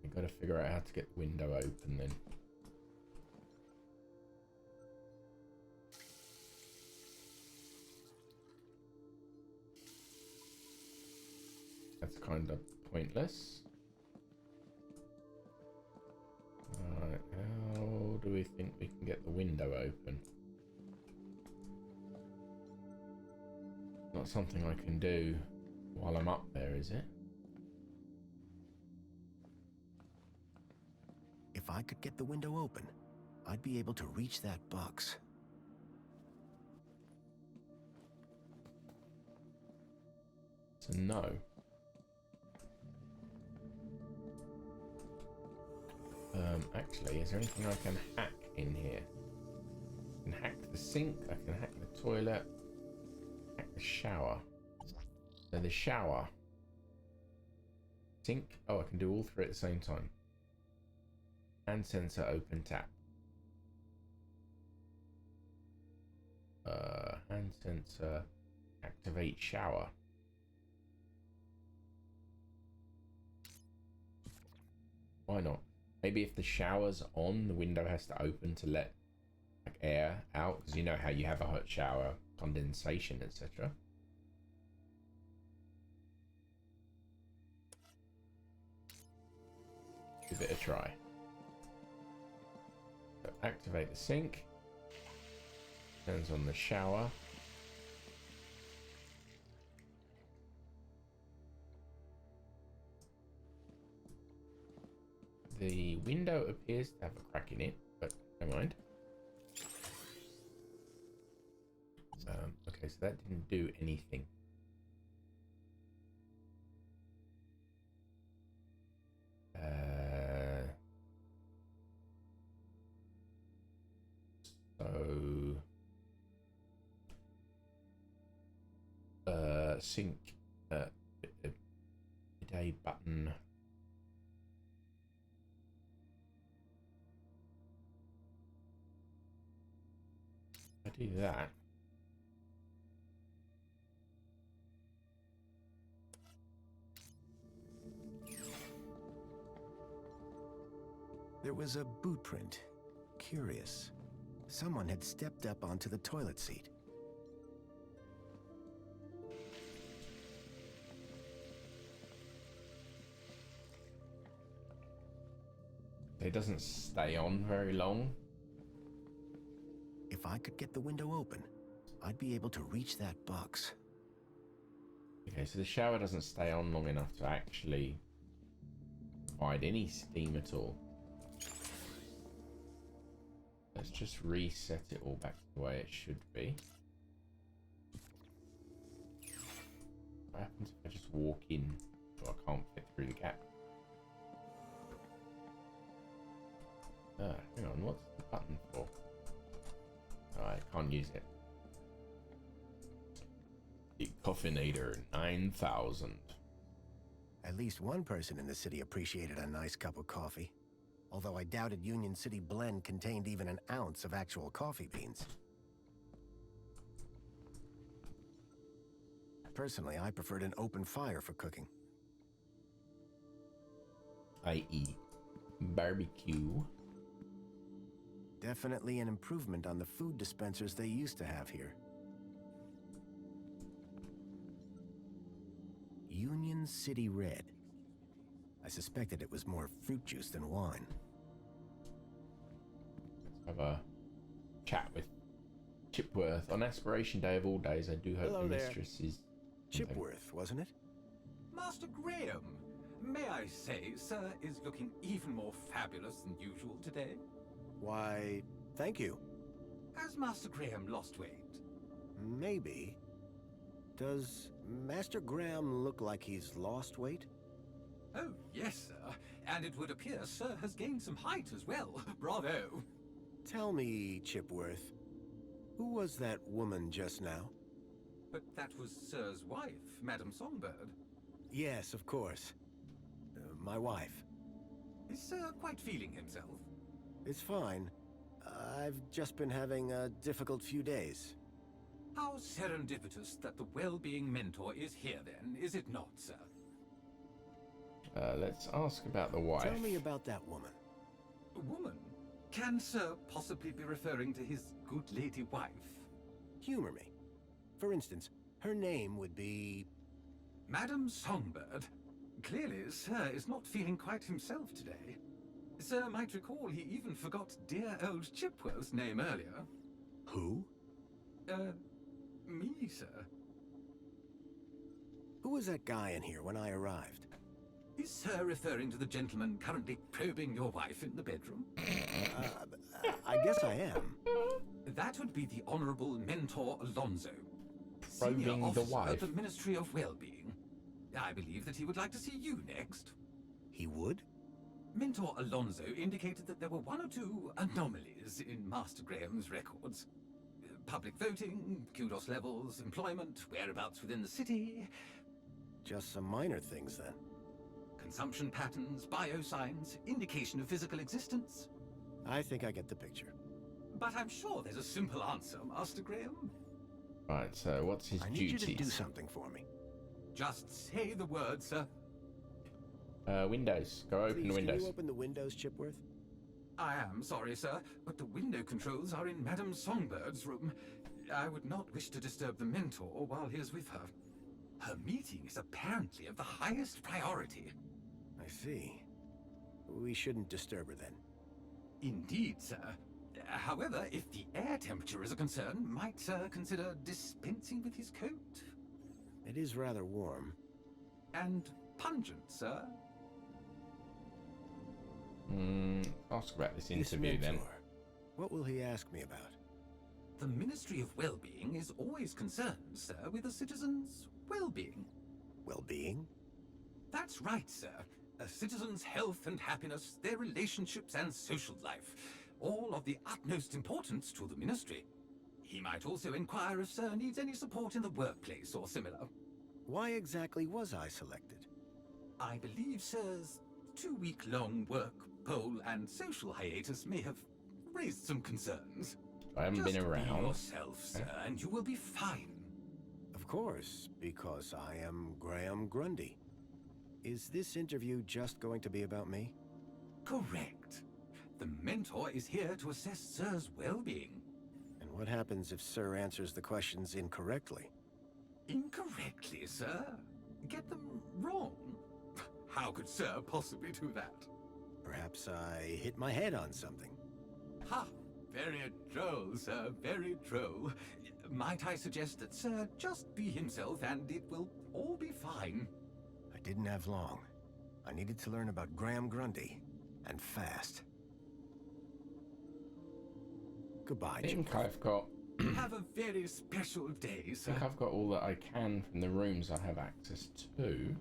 You've got to figure out how to get the window open then. That's kind of pointless. Alright, how do we think we can get the window open? Not something I can do while I'm up there, is it? If I could get the window open, I'd be able to reach that box. So no. Actually, is there anything I can hack in here? I can hack the sink, I can hack the toilet, hack the shower. So the shower, sink, oh, I can do all three at the same time. Hand sensor, open tap. Hand sensor, activate shower. Why not? Maybe if the shower's on, the window has to open to let like air out, because you know how you have a hot shower, condensation, etc. Give it a try. So activate the sink. Turns on the shower. The window appears to have a crack in it, but never mind. Okay, so that didn't do anything. Sync bidet button. I do that. There was a boot print. Curious. Someone had stepped up onto the toilet seat. It doesn't stay on very long. If I could get the window open, I'd be able to reach that box. Okay, so the shower doesn't stay on long enough to actually provide any steam at all. Let's just reset it all back to the way it should be. What happens if I just walk in so I can't fit through the gap? Hang on, what's the button for? I can't use it. The Coffinator 9000. At least one person in the city appreciated a nice cup of coffee. Although I doubted Union City Blend contained even an ounce of actual coffee beans. Personally, I preferred an open fire for cooking. i.e. barbecue. Definitely an improvement on the food dispensers they used to have here. Union City Red. I suspected it was more fruit juice than wine. Let's have a chat with Chipworth. On Aspiration Day of all days, I do hope Hello the there. mistress is Chipworth, wasn't it? Master Graham, may I say, sir is looking even more fabulous than usual today. Why, thank you. Has Master Graham lost weight? Maybe. Does Master Graham look like he's lost weight? Oh, yes, sir. And it would appear sir has gained some height as well. Bravo. Tell me, Chipworth, who was that woman just now? But that was sir's wife, Madame Songbird. Yes, of course. My wife. Is sir quite feeling himself? It's fine. I've just been having a difficult few days. How serendipitous that the well-being mentor is here then, is it not, sir? Let's ask about the wife. Tell me about that woman. A woman? Can sir possibly be referring to his good lady wife? Humor me. For instance, her name would be... Madame Songbird. Clearly, sir is not feeling quite himself today. Sir might recall he even forgot dear old Chipworth's name earlier. Who? Me, sir. Who was that guy in here when I arrived? Is sir referring to the gentleman currently probing your wife in the bedroom? I guess I am. That would be the Honorable Mentor Alonso, Probing Senior the Officer wife. at the Ministry of Well-Being. I believe that he would like to see you next. He would? Mentor Alonso indicated that there were one or two anomalies in Master Graham's records. Public voting, kudos levels, employment, whereabouts within the city. Just some minor things, then. Consumption patterns, biosigns, indication of physical existence. I think I get the picture. But I'm sure there's a simple answer, Master Graham. Right, so what's his I need duties? you to do something for me. Just say the word, sir. Windows. Go open Please, the windows. Can you open the windows, Chipworth? I am sorry, sir, but the window controls are in Madame Songbird's room. I would not wish to disturb the mentor while he is with her. Her meeting is apparently of the highest priority. I see. We shouldn't disturb her then. Indeed, sir. However, if the air temperature is a concern, might sir consider dispensing with his coat? It is rather warm. And pungent, sir? Ask about this This interview then. mentor, what will he ask me about? The Ministry of Well-Being is always concerned, sir, with a citizen's well-being. Well-being? That's right, sir. A citizen's health and happiness, their relationships and social life, all of the utmost importance to the Ministry. He might also inquire if sir needs any support in the workplace or similar. Why exactly was I selected? I believe sir's 2-week-long work, poll and social hiatus may have raised some concerns. I haven't been Just around. Be yourself, sir, and you will be fine. Of course, because I am Graham Grundy. Is this interview just going to be about me? Correct. The mentor is here to assess sir's well-being. And what happens if Sir answers the questions incorrectly? Incorrectly, sir? Get them wrong? How could sir possibly do that? Perhaps I hit my head on something. Ha! Very droll, sir, very droll. Might I suggest that sir just be himself and it will all be fine? I didn't have long. I needed to learn about Graham Grundy, and fast. Goodbye, I think Chipworth. I've got. Have a very special day, I sir. think I've got all that I can from the rooms I have access to.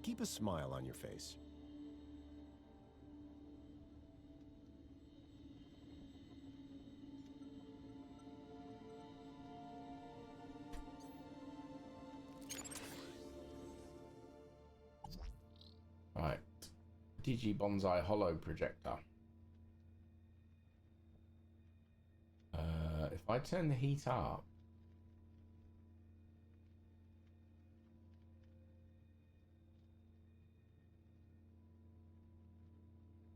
Keep a smile on your face. Right. Digi Bonsai Hollow Projector. If I turn the heat up,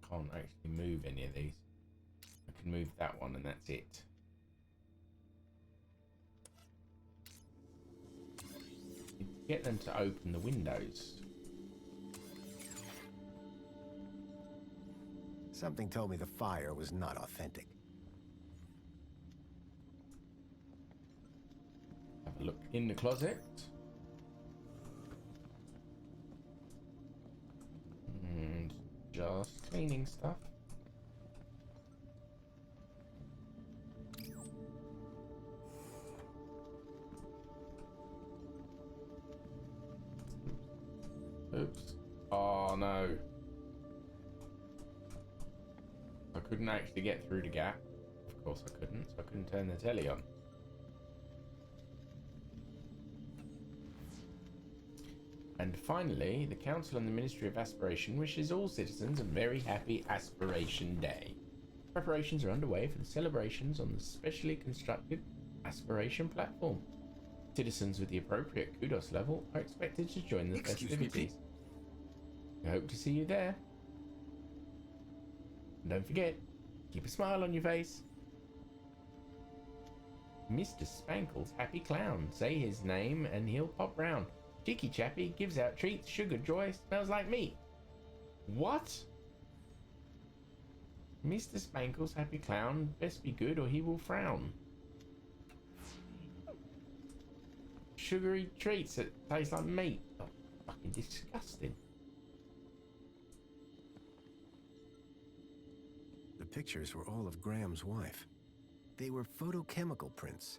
can't actually move any of these. I can move that one and that's it. Get them to open the windows. Something told me the fire was not authentic. in the closet. And just cleaning stuff. Oops. Oh no. I couldn't actually get through the gap. Of course I couldn't, so I couldn't turn the telly on. And finally, the Council and the Ministry of Aspiration wishes all citizens a very happy Aspiration Day. Preparations are underway for the celebrations on the specially constructed Aspiration platform. Citizens with the appropriate kudos level are expected to join the festivities. I hope to see you there. And don't forget, keep a smile on your face. Mr. Spankle's Happy Clown. Say his name and he'll pop round. Cheeky chappy, gives out treats, sugar joy, smells like meat. What? Mr. Spankle's Happy Clown, best be good or he will frown. Sugary treats that taste like meat. Oh, fucking disgusting. The pictures were all of Graham's wife. They were photochemical prints,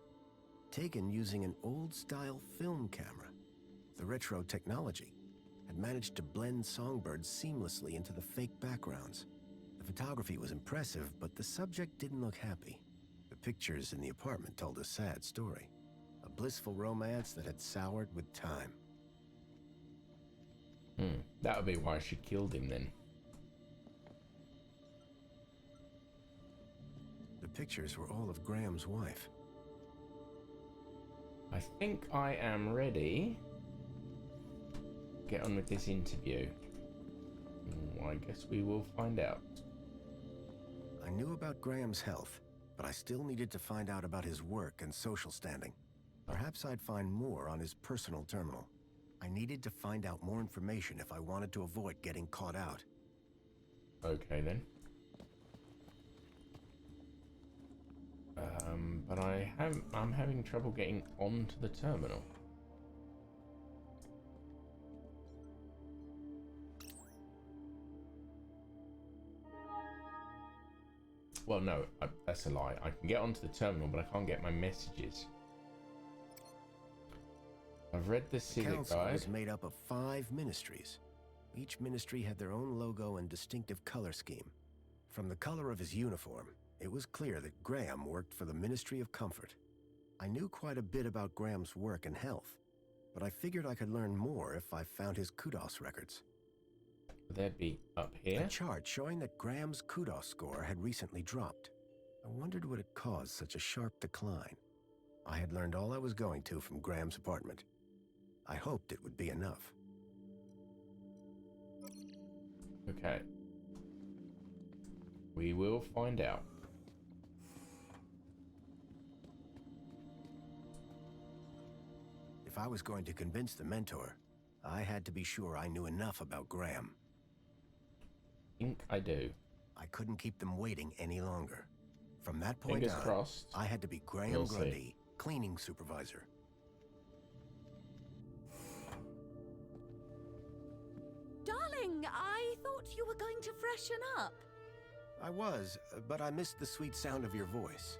taken using an old-style film camera. The retro technology had managed to blend songbirds seamlessly into the fake backgrounds. The photography was impressive, but the subject didn't look happy. The pictures in the apartment told a sad story. A blissful romance that had soured with time. That would be why she killed him then. The pictures were all of Graham's wife. I think I am ready. Get on with this interview. I guess we will find out. I knew about Graham's health, but I still needed to find out about his work and social standing. Perhaps I'd find more on his personal terminal. I needed to find out more information if I wanted to avoid getting caught out. Okay then. But I'm having trouble getting onto the terminal. Well, no, that's a lie. I can get onto the terminal, but I can't get my messages. I've read the civic Council guide. was made up of 5 ministries. Each ministry had their own logo and distinctive color scheme. From the color of his uniform, it was clear that Graham worked for the Ministry of Comfort. I knew quite a bit about Graham's work and health, but I figured I could learn more if I found his kudos records. They'd be up here. A chart showing that Graham's kudos score had recently dropped. I wondered what had caused such a sharp decline. I had learned all I was going to from Graham's apartment. I hoped it would be enough. Okay. We will find out. If I was going to convince the mentor, I had to be sure I knew enough about Graham. I think I do. I couldn't keep them waiting any longer. From that point Fingers on, crossed. I had to be Graham We'll Grundy, cleaning supervisor. Darling, I thought you were going to freshen up. I was, but I missed the sweet sound of your voice.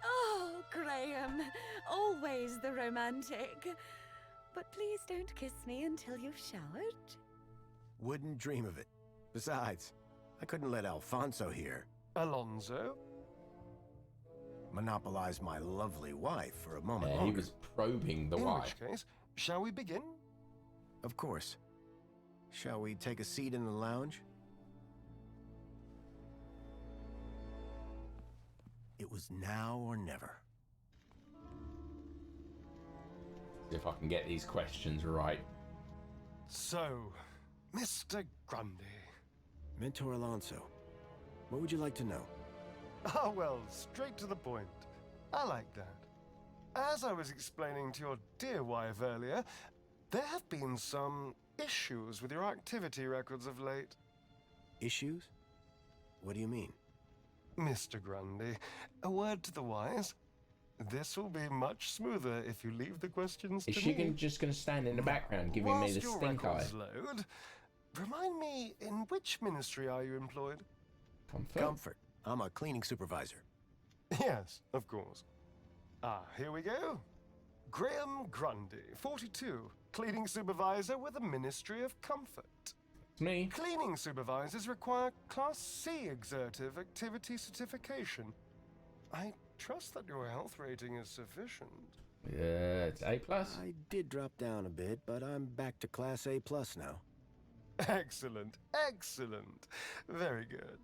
Oh, Graham, always the romantic. But please don't kiss me until you've showered. Wouldn't dream of it. Besides, I couldn't let Alfonso here. Alonso? Monopolize my lovely wife for a moment He longer. was probing the In wife. which case, shall we begin? Of course. Shall we take a seat in the lounge? It was now or never. See if I can get these questions right. So, Mr. Grundy. Mentor Alonso, what would you like to know? Ah, well, straight to the point. I like that. As I was explaining to your dear wife earlier, there have been some issues with your activity records of late. Issues? What do you mean? Mr. Grundy, a word to the wise. This will be much smoother if you leave the questions Is to she me. just going to stand in the background giving me Whilst the your stink eye? records load, remind me, in which ministry are you employed? Comfort. I'm a cleaning supervisor. Yes, of course. Here we go. Graham Grundy, 42, cleaning supervisor with the Ministry of Comfort. It's me. Cleaning supervisors require Class C exertive activity certification. I trust that your health rating is sufficient. Yeah, it's A+. I did drop down a bit, but I'm back to Class A+ now. Excellent, excellent. Very good.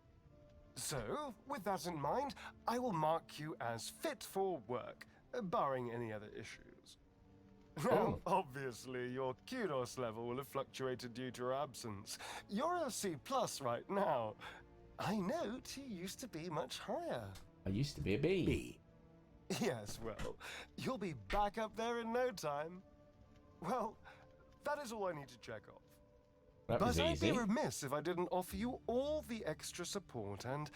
So, with that in mind, I will mark you as fit for work, barring any other issues. Now, obviously, your kudos level will have fluctuated due to your absence. You're a C+ right now. I note you used to be much higher. I used to be a B. B. Yes, well, you'll be back up there in no time. Well, that is all I need to check off. That was But easy. I'd be remiss if I didn't offer you all the extra support and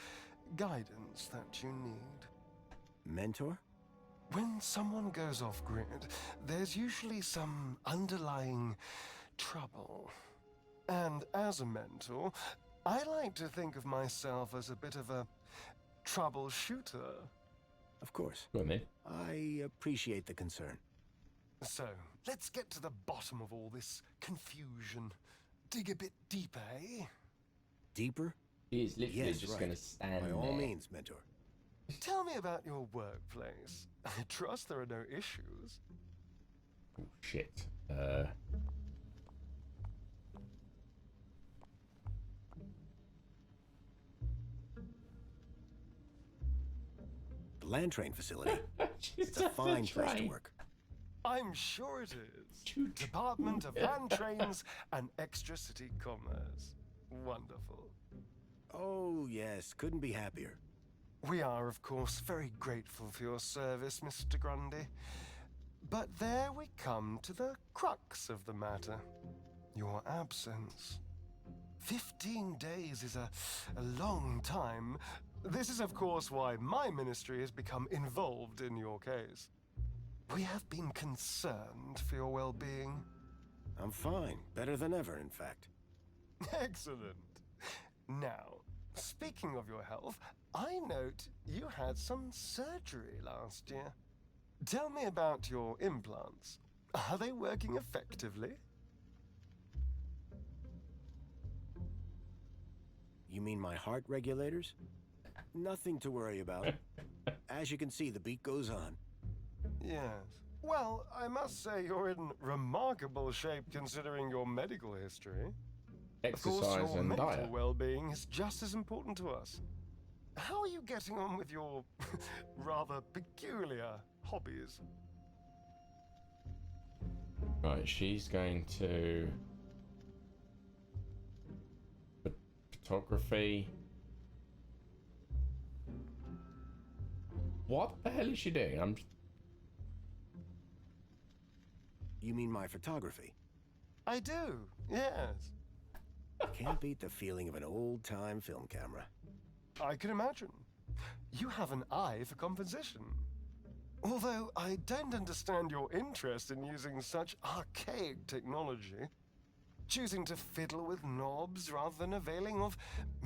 guidance that you need. Mentor? When someone goes off-grid, there's usually some underlying trouble. And as a mentor, I like to think of myself as a bit of a troubleshooter. Of course. Go on then. I appreciate the concern. So, let's get to the bottom of all this confusion. Dig a bit deeper, eh? Deeper? He is literally Yes, just right. going to stand By all there. means, mentor. Tell me about your workplace. I trust there are no issues. Oh, shit. The land train facility. She's It's a off the fine place to train. work. I'm sure it is. Department of Land Trains and Extra City Commerce. Wonderful. Oh, yes. Couldn't be happier. We are, of course, very grateful for your service, Mr. Grundy. But there we come to the crux of the matter. Your absence. 15 days is a long time. This is, of course, why my ministry has become involved in your case. We have been concerned for your well-being. I'm fine. Better than ever, in fact. Excellent. Now, speaking of your health, I note you had some surgery last year. Tell me about your implants. Are they working effectively? You mean my heart regulators? Nothing to worry about. As you can see, the beat goes on. Yes. Well, I must say you're in remarkable shape considering your medical history. Of course, Exercise your and mental diet. well-being is just as important to us. How are you getting on with your rather peculiar hobbies? Right, she's going to... Photography. What the hell is she doing? You mean my photography? I do, yes. Can't beat the feeling of an old-time film camera. I can imagine. You have an eye for composition. Although I don't understand your interest in using such archaic technology. Choosing to fiddle with knobs rather than availing of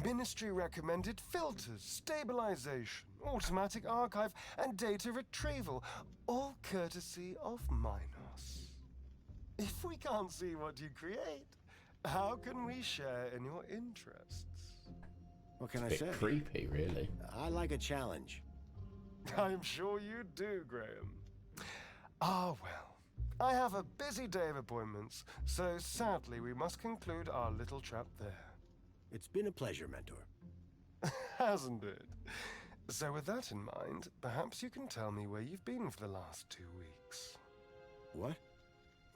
ministry-recommended filters, stabilization, automatic archive, and data retrieval, all courtesy of Minos. If we can't see what you create, how can we share in your interests? What can I It's a say? bit creepy, really. I like a challenge. I'm sure you do, Graham. Ah, well. I have a busy day of appointments, so sadly we must conclude our little chat there. It's been a pleasure, Mentor. Hasn't it? So with that in mind, perhaps you can tell me where you've been for the last 2 weeks. What?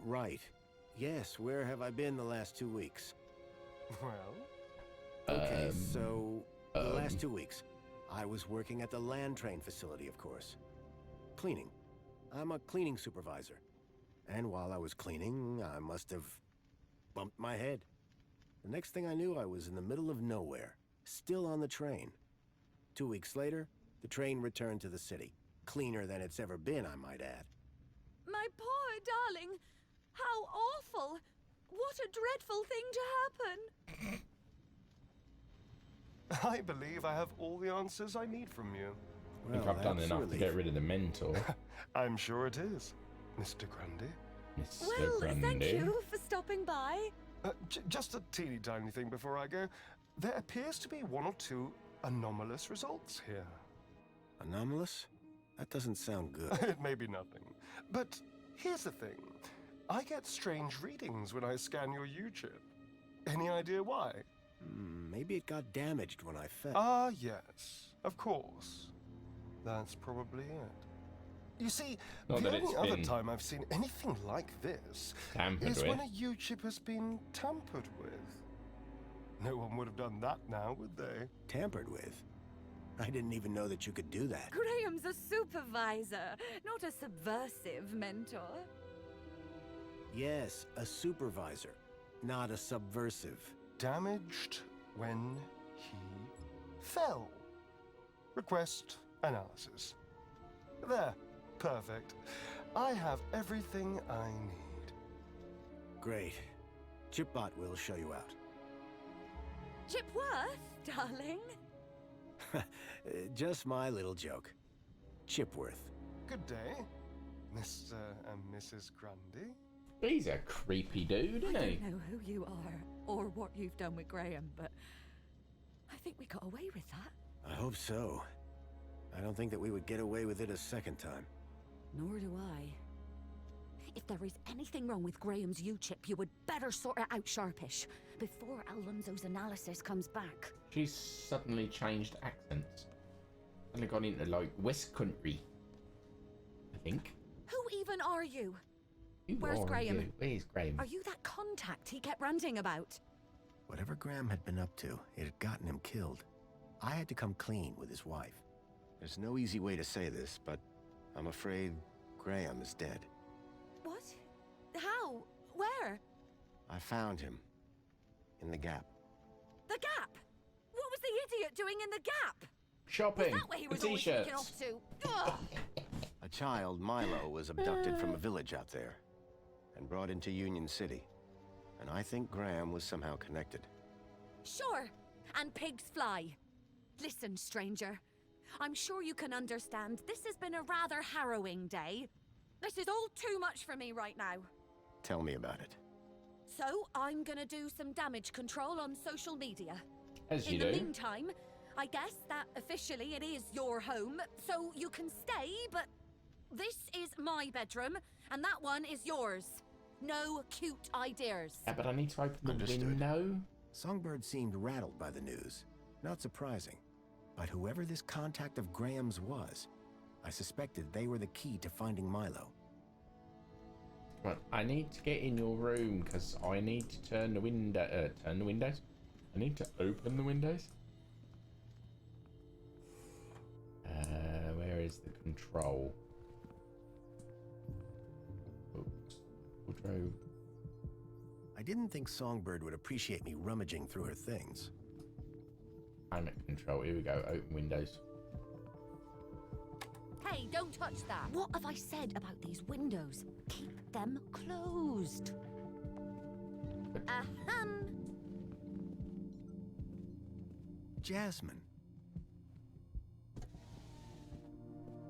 Right. Yes, where have I been the last 2 weeks? Well? Okay, so the last 2 weeks, I was working at the land train facility, of course. Cleaning. I'm a cleaning supervisor. And while I was cleaning, I must have bumped my head. The next thing I knew, I was in the middle of nowhere, still on the train. 2 weeks later, the train returned to the city, Cleaner than it's ever been, I might add. My poor darling! How awful! What a dreadful thing to happen! I believe I have all the answers I need from you. I think I've done enough to get rid of the mentor. I'm sure it is, Mr. Grundy. Mr. Well, Grundy. thank you for stopping by. Just a teeny tiny thing before I go. There appears to be one or two anomalous results here. Anomalous? That doesn't sound good. It may be nothing. But here's the thing. I get strange readings when I scan your U-chip. Any idea why? Maybe it got damaged when I fell. Ah, yes. Of course. That's probably it. You see, Not the that only it's other been time I've seen anything like this tampered is with. when a U-chip has been tampered with. No one would have done that now, would they? Tampered with? I didn't even know that you could do that. Graham's a supervisor, not a subversive mentor. Yes, a supervisor, not a subversive. Damaged when he fell. Request analysis. There. Perfect. I have everything I need. Great. Chipbot will show you out. Chipworth, darling? Just my little joke. Chipworth. Good day, Mr. and Mrs. Grundy. He's a creepy dude, isn't I he? don't know who you are or what you've done with Graham, but I think we got away with that. I hope so. I don't think that we would get away with it a second time. Nor do I. If there is anything wrong with Graham's U-chip, you would better sort it out sharpish before Alonso's analysis comes back. She's suddenly changed accents. Suddenly gone into like West Country. I think. Who even are you? Who Where's are Graham? you? Where's Graham? Are you that contact he kept ranting about? Whatever Graham had been up to, it had gotten him killed. I had to come clean with his wife. There's no easy way to say this, but I'm afraid Graham is dead. What? How? Where? I found him. In the Gap. The Gap? What was the idiot doing in the Gap? Shopping. Was that where he was for always t-shirts. sneaking off to? Ugh. A child, Milo, was abducted from a village out there and brought into Union City. And I think Graham was somehow connected. Sure, and pigs fly. Listen, stranger. I'm sure you can understand this has been a rather harrowing day. This is all too much for me right now. Tell me about it. So, I'm gonna do some damage control on social media. As you In the do. meantime, I guess that officially it is your home, so you can stay, but this is my bedroom, and that one is yours. No cute ideas. Yeah, but I need to open the Understood. window. Songbird seemed rattled by the news. Not surprising. But whoever this contact of Graham's was, I suspected they were the key to finding Milo. But I need to get in your room because I need to turn the window. Turn the windows. I need to open the windows. Where is the control? Oops. Wardrobe. I didn't think Songbird would appreciate me rummaging through her things. Climate control. Here we go. Open windows. Hey, don't touch that. What have I said about these windows? Keep them closed. Ahem. Jasmine.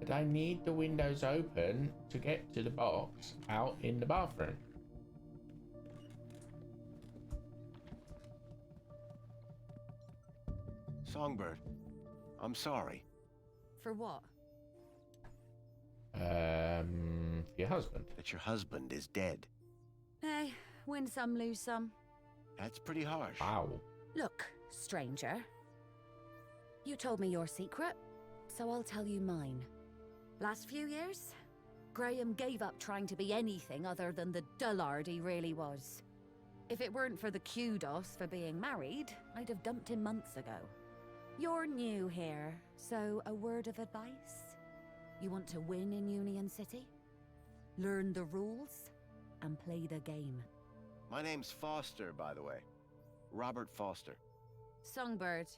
But I need the windows open to get to the box out in the bathroom. Songbird, I'm sorry. For what? For your husband. That your husband is dead. Hey, win some, lose some. That's pretty harsh. Wow. Look, stranger. You told me your secret, so I'll tell you mine. Last few years, Graham gave up trying to be anything other than the dullard he really was. If it weren't for the kudos for being married, I'd have dumped him months ago. You're new here, so a word of advice? You want to win in Union City? Learn the rules and play the game. My name's Foster, by the way. Robert Foster. Songbird.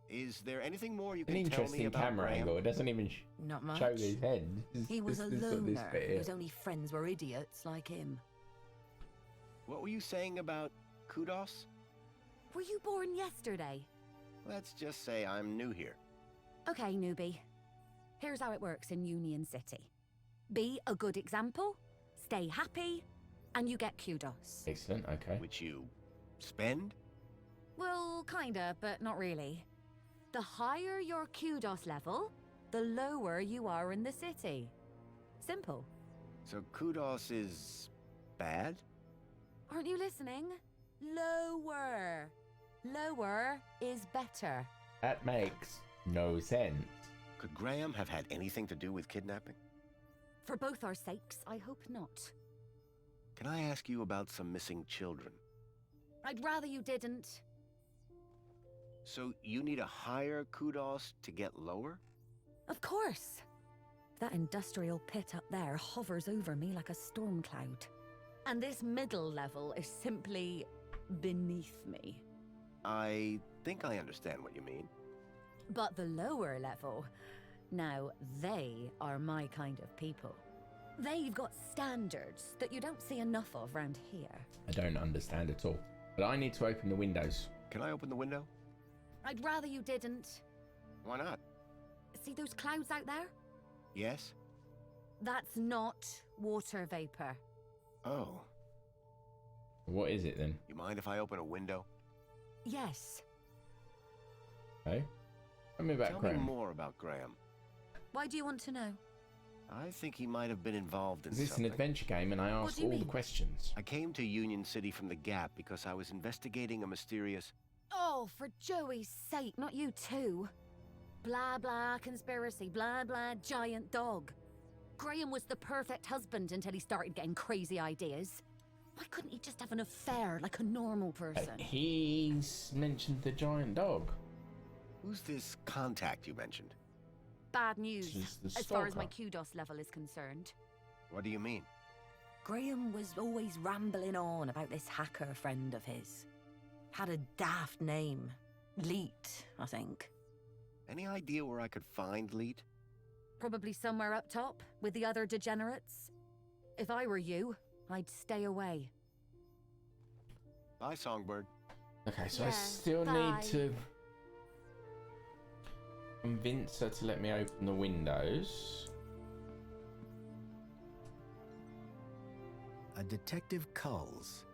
Is there anything more you An can tell me interesting about camera Graham? angle. It doesn't even Not much. show his head. He was a This sort of this loner bit here. whose only friends were idiots like him. What were you saying about kudos? Were you born yesterday? Let's just say I'm new here. Okay, newbie. Here's how it works in Union City. Be a good example, stay happy, and you get kudos. Excellent, okay. Which you spend? Well, kinda, but not really. The higher your kudos level, the lower you are in the city. Simple. So kudos is bad? Aren't you listening? Lower. Lower is better. That makes no sense. Could Graham have had anything to do with kidnapping? For both our sakes, I hope not. Can I ask you about some missing children? I'd rather you didn't. So you need a higher kudos to get lower? Of course. That industrial pit up there hovers over me like a storm cloud. And this middle level is simply beneath me. I think I understand what you mean. But the lower level, now they are my kind of people. They've got standards that you don't see enough of round here. I don't understand at all. But I need to open the windows. Can I open the window? I'd rather you didn't. Why not? See those clouds out there? Yes? That's not water vapor. Oh. What is it then? You mind if I open a window? Yes. Hey? Tell me about Tell Graham. me more about Graham. Why do you want to know? I think he might have been involved in Is this something. an adventure game and I ask do you all the mean? questions? I came to Union City from the Gap because I was investigating a mysterious... Oh, for Joey's sake, not you too. Blah blah conspiracy, blah blah giant dog. Graham was the perfect husband until he started getting crazy ideas. Why couldn't he just have an affair like a normal person? He's mentioned the giant dog. Who's this contact you mentioned? Bad news, She's the as far as my stalker. kudos level is concerned. What do you mean? Graham was always rambling on about this hacker friend of his. Had a daft name. Leet, I think. Any idea where I could find Leet? Probably somewhere up top, with the other degenerates. If I were you, I'd stay away. Bye, Songbird. Okay, so I Yeah, still bye. need to convince her to let me open the windows. A Detective Culls.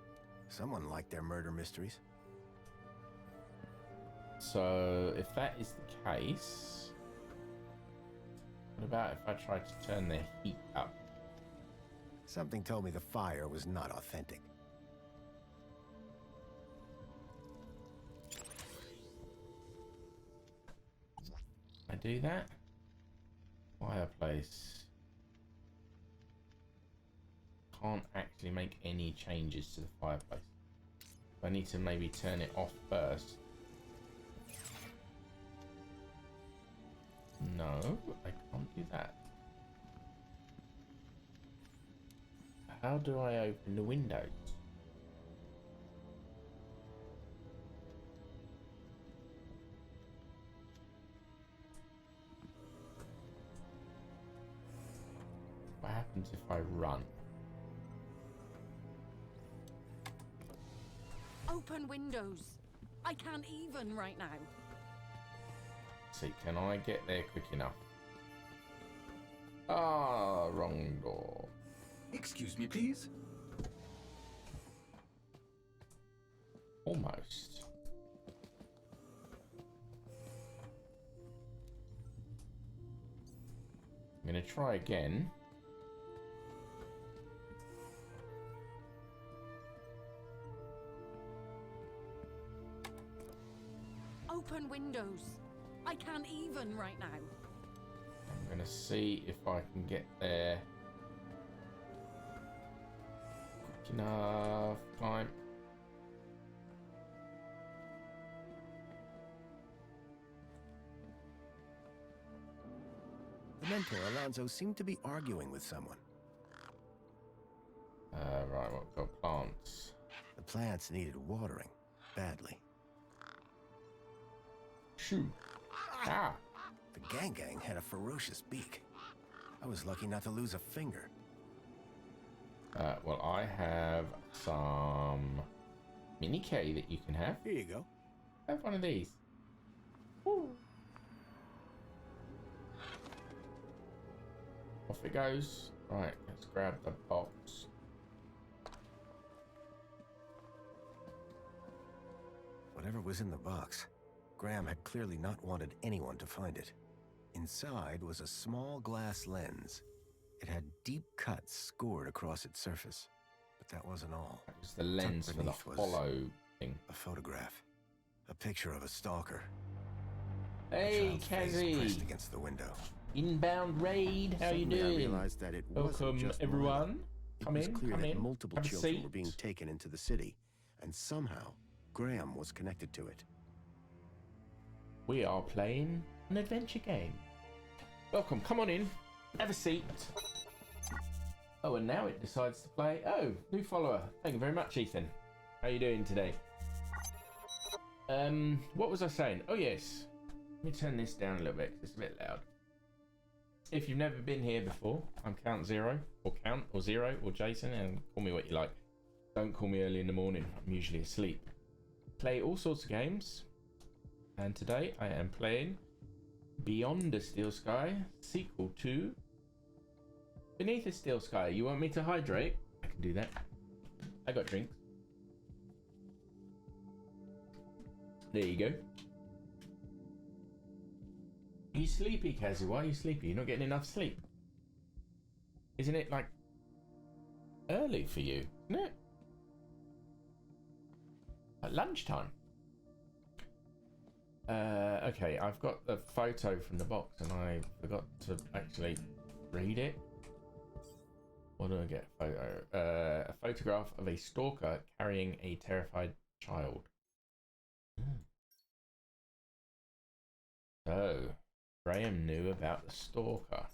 Someone liked their murder mysteries. So if that is the case, what about if I try to turn the heat up? Something told me the fire was not authentic. I do that? Fireplace. Can't actually make any changes to the fireplace. I need to maybe turn it off first. No, I can't do that. How do I open the windows? What happens if I run? Open windows. I can't even right now. See, can I get there quick enough? Ah, wrong door. Excuse me, please. Almost. I'm gonna try again. Open windows. I can't even right now. I'm gonna see if I can get there quick enough time. The mentor, Alonzo, seemed to be arguing with someone. Right, what got plants? The plants needed watering, badly. shoo. Ah. The gang had a ferocious beak. I was lucky not to lose a finger. Well, I have some mini K that you can have. Here you go. Have one of these. Woo. Off it goes. Right, let's grab the box. Whatever was in the box, Graham had clearly not wanted anyone to find it. Inside was a small glass lens. It had deep cuts scored across its surface. But that wasn't all. That was the lens for the Beneath was hollow thing. a photograph. A picture of a stalker. Hey, Pressed Kazzy. against the window. Inbound raid. How you Suddenly I doing? realized that it wasn't Welcome, just everyone. Lila. Come It was in, clear come that in. multiple Have a children seat. were being taken into the city, and somehow Graham was connected to it. We are playing an adventure game. Welcome, come on in. Have a seat. Oh, and now it decides to play. Oh, new follower. Thank you very much, Ethan. How you doing today? What was I saying? Oh, yes. Let me turn this down a little bit, 'cause it's a bit loud. If you've never been here before, I'm Count Zero, or Count, or Zero, or Jason, and call me what you like. Don't call me early in the morning. I'm usually asleep. Play all sorts of games. And today I am playing Beyond the Steel Sky, sequel to Beneath the Steel Sky. You want me to hydrate? I can do that. I got drinks. There you go. Are you sleepy, Kazu? Why are you sleepy? You're not getting enough sleep. Isn't it like early for you? Isn't it? At lunchtime. Okay, I've got a photo from the box and I forgot to actually read it. What do I get? Photo. A photograph of a stalker carrying a terrified child. So, Graham knew about the stalker.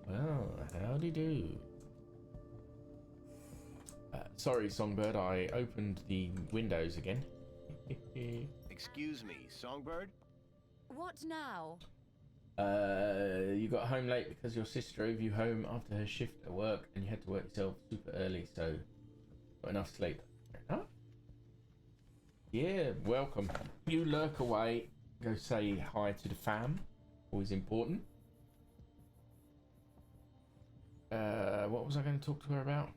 Well, howdy do. Sorry, Songbird, I opened the windows again. Excuse me, Songbird? What now? You got home late because your sister drove you home after her shift at work and you had to work yourself super early, so got enough sleep. Fair enough. Yeah, welcome. You lurk away, go say hi to the fam. Always important. What was I going to talk to her about?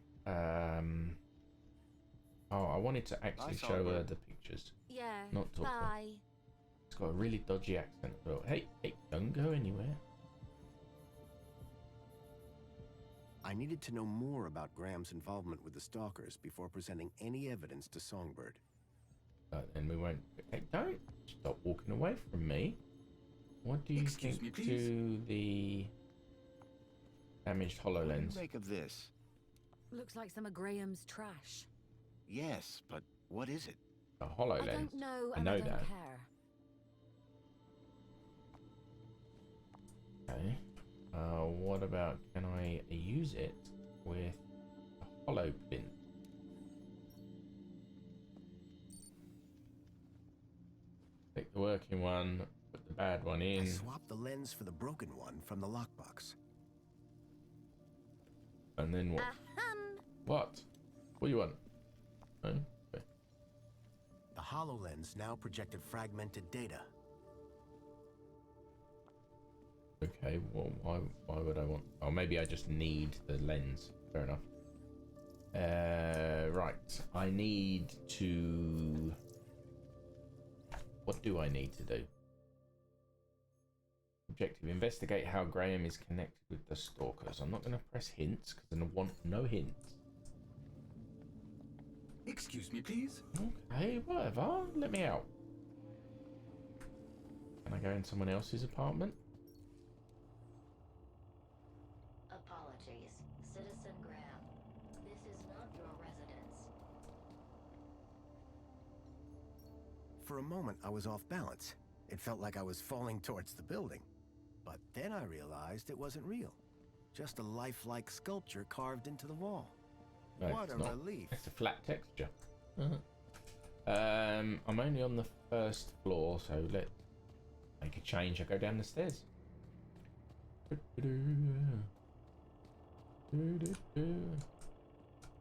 Oh, I wanted to actually show her the pictures. Yeah, not talk to her. bye. It's got a really dodgy accent. So, hey, don't go anywhere. I needed to know more about Graham's involvement with the stalkers before presenting any evidence to Songbird. And we won't. Hey, don't stop walking away from me. What do you Excuse think me, to the damaged HoloLens? What do you make of this? Looks like some of Graham's trash. Yes, but what is it? A HoloLens. I don't know, I and know I don't that. care. Okay. What about, can I use it with a hollow pin? Take the working one, put the bad one in. I swapped the lens for the broken one from the lockbox. And then what? What? What do you want? Oh, okay. The HoloLens now projected fragmented data. Okay, well, why would I want... Oh, maybe I just need the lens. Fair enough. Right. I need to... What do I need to do? Objective. Investigate how Graham is connected with the stalkers. I'm not going to press hints, because I want no hints. Excuse me, please. Okay, whatever. Let me out. Can I go in someone else's apartment? Apologies, Citizen Graham. This is not your residence. For a moment, I was off balance. It felt like I was falling towards the building. But then I realized it wasn't real. Just a lifelike sculpture carved into the wall. No, What it's a not. relief. It's a flat texture. I'm only on the first floor, so let's make a change. I go down the stairs.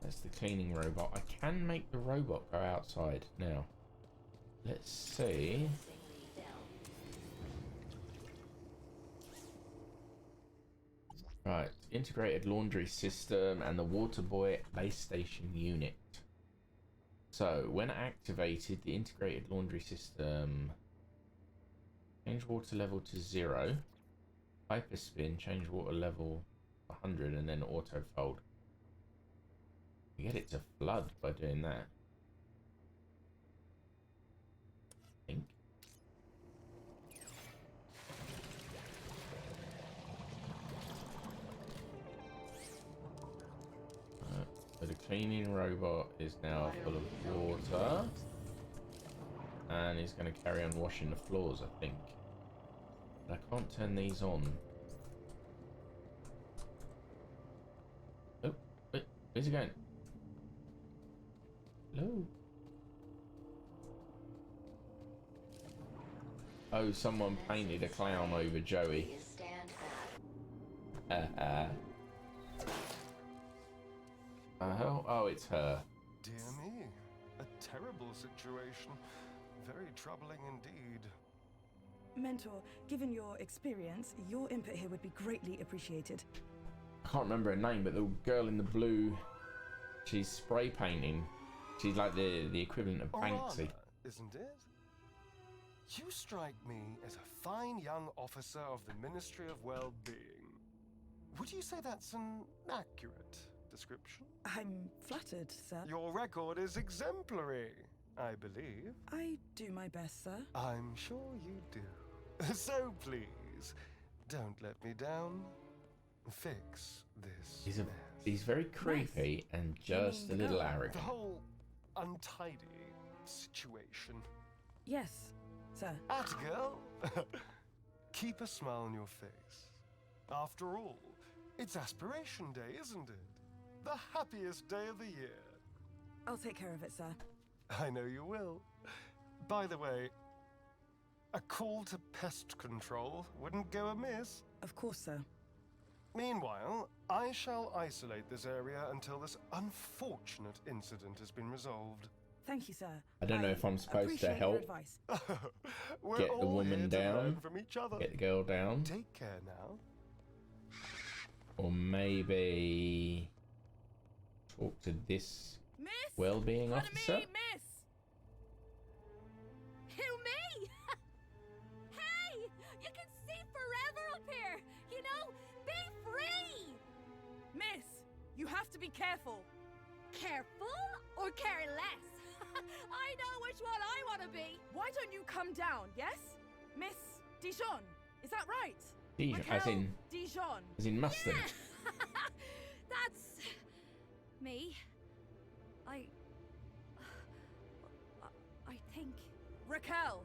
That's the cleaning robot. I can make the robot go outside now. Let's see. Right, integrated laundry system and the water boy base station unit. So, when activated, the integrated laundry system change water level to 0, hyper spin, change water level 100, and then auto fold. You get it to flood by doing that. I think. So the cleaning robot is now full of water. And he's going to carry on washing the floors, I think. But I can't turn these on. Oh, wait, where's he going? Hello? Oh, someone painted a clown over Joey. Oh, it's her. Dear me, a terrible situation. Very troubling indeed. Mentor, given your experience, your input here would be greatly appreciated. I can't remember her name, but the girl in the blue, she's spray painting. She's like the equivalent of Banksy. Isn't it? You strike me as a fine young officer of the Ministry of Well-Being. Would you say that's an accurate description? I'm flattered, sir. Your record is exemplary, I believe. I do my best, sir. I'm sure you do. So please, don't let me down. Fix this mess. He's very creepy and just a little arrogant. The whole untidy situation. Yes, sir. At girl. Keep a smile on your face. After all, it's Aspiration Day, isn't it? The happiest day of the year. I'll take care of it, sir. I know you will. By the way, a call to pest control wouldn't go amiss. Of course, sir. Meanwhile, I shall isolate this area until this unfortunate incident has been resolved. Thank you, sir. I don't know if I'm supposed to help get the woman down, from each other. get the girl down, Take care now. or maybe talk to this well-being officer. Miss! Who, me? Hey! You can see forever up here! You know, be free! Miss, you have to be careful. Careful or careless? I know which one I want to be. Why don't you come down, yes? Miss Dijon, is that right? Dijon, Dijon. as in mustard. Yeah. That's me. I think. Raquel!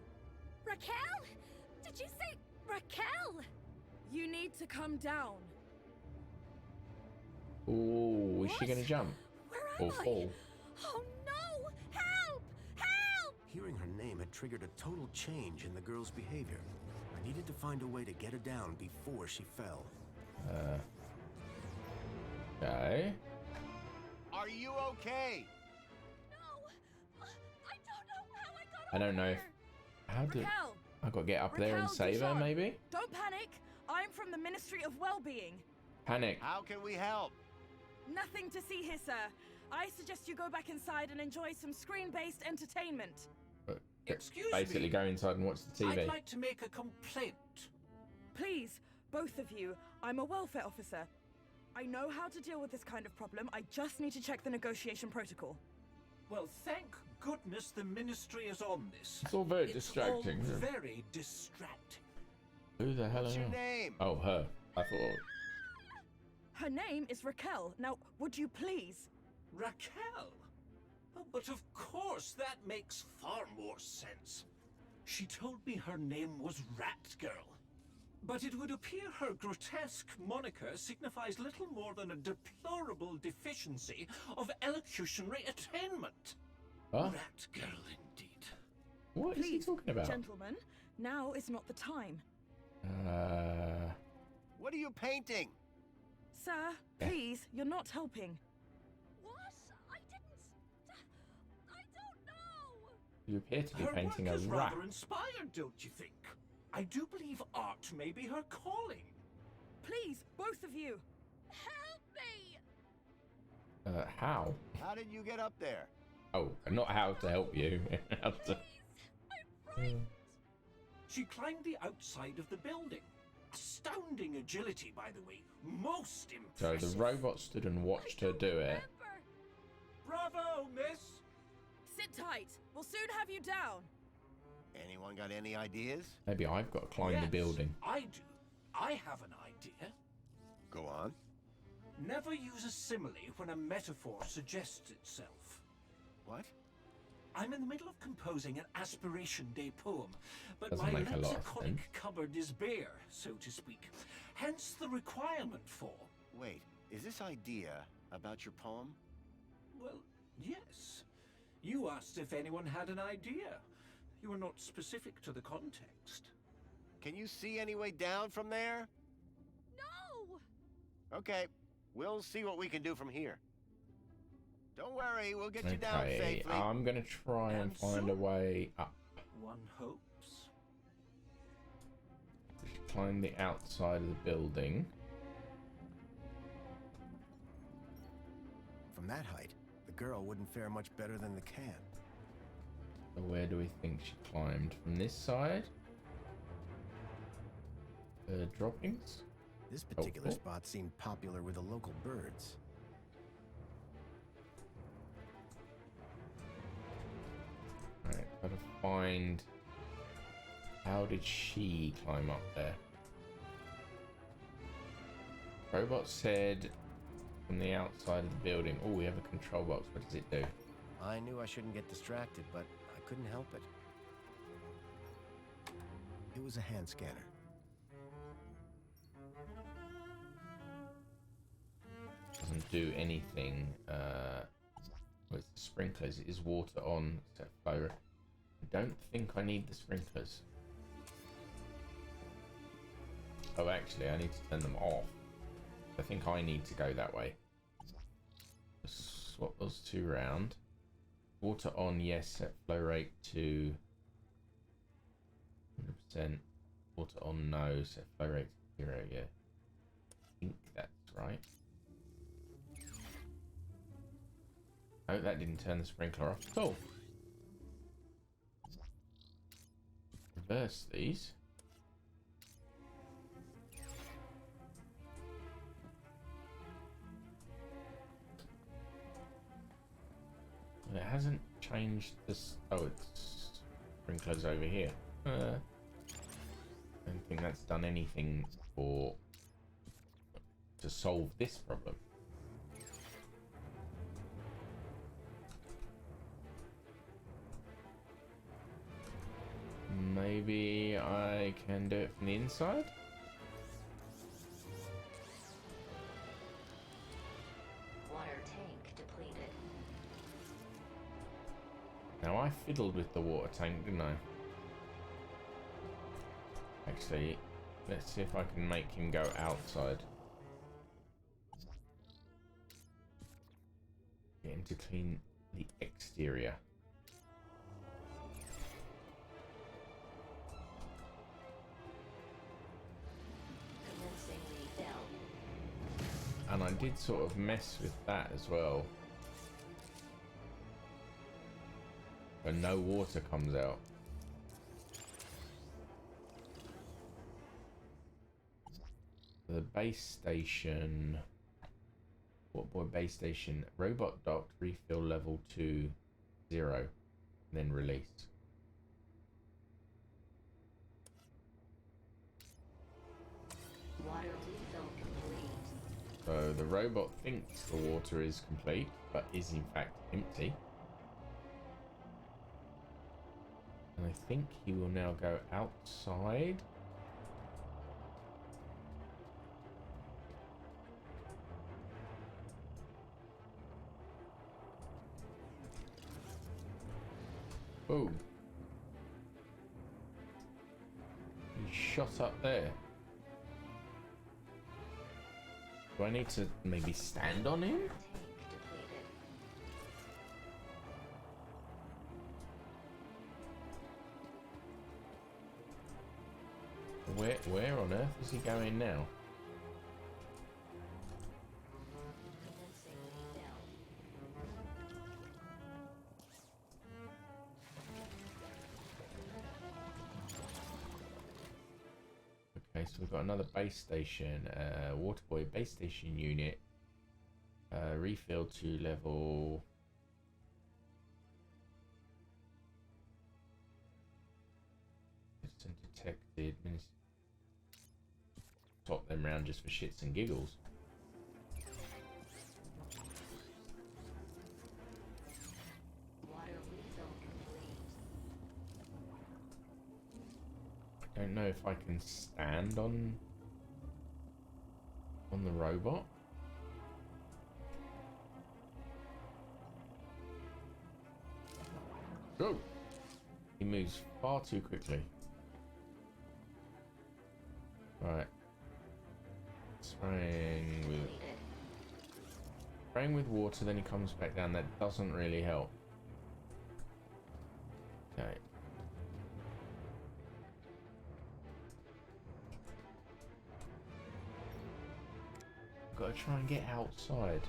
Raquel? Did you say Raquel? You need to come down. Oh, is she gonna jump? Where am or fall? Oh no! Help! Help! Hearing her name had triggered a total change in the girl's behavior. I needed to find a way to get her down before she fell. Okay. Are you okay? No! I don't know how I got I don't know if... How do... Raquel! I gotta get up there and Raquel save her, Dijon. maybe? Don't panic. I'm from the Ministry of Well-Being. Panic. How can we help? Nothing to see here, sir. I suggest you go back inside and enjoy some screen-based entertainment. Excuse Basically me. go inside and watch the TV. I'd like to make a complaint. Please, both of you, I'm a welfare officer. I know how to deal with this kind of problem. I just need to check the negotiation protocol. Well, thank goodness the ministry is on this. It's all very distracting. All very distracting. Who the hell What's are your you? name? Oh, her. I thought... Her name is Raquel. Now, would you please? Raquel? Oh, but of course, that makes far more sense. She told me her name was Rat Girl. But it would appear her grotesque moniker signifies little more than a deplorable deficiency of elocutionary attainment. Huh? Rat Girl, What is he Please, talking about? gentlemen, now is not the time. What are you painting? Sir, please, you're not helping. What? I didn't. I don't know. You appear to be Her painting work a is rat. rather inspired, don't you think? I do believe art may be her calling. Please, both of you. Help me! How? How did you get up there? Oh, not how to help you. How to... She climbed the outside of the building. Astounding agility, by the way. Most So impressive. the robot stood and watched her do it. Bravo, miss! Sit tight. We'll soon have you down. Anyone got any ideas? Maybe I've got to climb the Yes, building. I do. I have an idea. Go on. Never use a simile when a metaphor suggests itself. What? I'm in the middle of composing an Aspiration Day poem, but Doesn't my make a lot of lexiconic sense. cupboard is bare, so to speak. Hence the requirement for... Wait, is this idea about your poem? Well, yes. You asked if anyone had an idea. You were not specific to the context. Can you see any way down from there? No! Okay, we'll see what we can do from here. Don't worry, we'll get you down Okay, safely. I'm gonna try and find a way up. One hopes. Climb the outside of the building. From that height, the girl wouldn't fare much better than the can. So where do we think she climbed? From this side? Droppings? This particular Oh. spot seemed popular with the local birds. Alright, gotta find... How did she climb up there? Robot said from the outside of the building. Oh, we have a control box. What does it do? I knew I shouldn't get distracted, but I couldn't help it. It was a hand scanner. Doesn't do anything. With the sprinklers, it is water on, set flow rate. I don't think I need the sprinklers. Oh, actually, I need to turn them off. I think I need to go that way. Just swap those two around. Water on, yes. Set flow rate to 100%. Water on, no. Set flow rate to 0, yeah. I think that's right. Oh, that didn't turn the sprinkler off at all. Reverse these. It hasn't changed this. Oh, it's sprinklers over here. I don't think that's done anything for to solve this problem. Maybe I can do it from the inside? Water tank depleted. Now I fiddled with the water tank, didn't I? Actually, let's see if I can make him go outside. Get him to clean the exterior. Commencing refill. And I did sort of mess with that as well. But no water comes out. The base station... What boy base station? Robot docked, refill level to 0. Then released. Water refill complete. So the robot thinks the water is complete, but is in fact empty. And I think he will now go outside. Boom. shot up there. Do I need to maybe stand on him? Where on earth is he going now? Okay, so we've got another base station, Waterboy base station unit, refill to level. Detected. Swap them round just for shits and giggles. I don't know if I can stand on the robot. Go! He moves far too quickly. Right. Spraying with water, then he comes back down. That doesn't really help. Okay. Gotta try and get outside.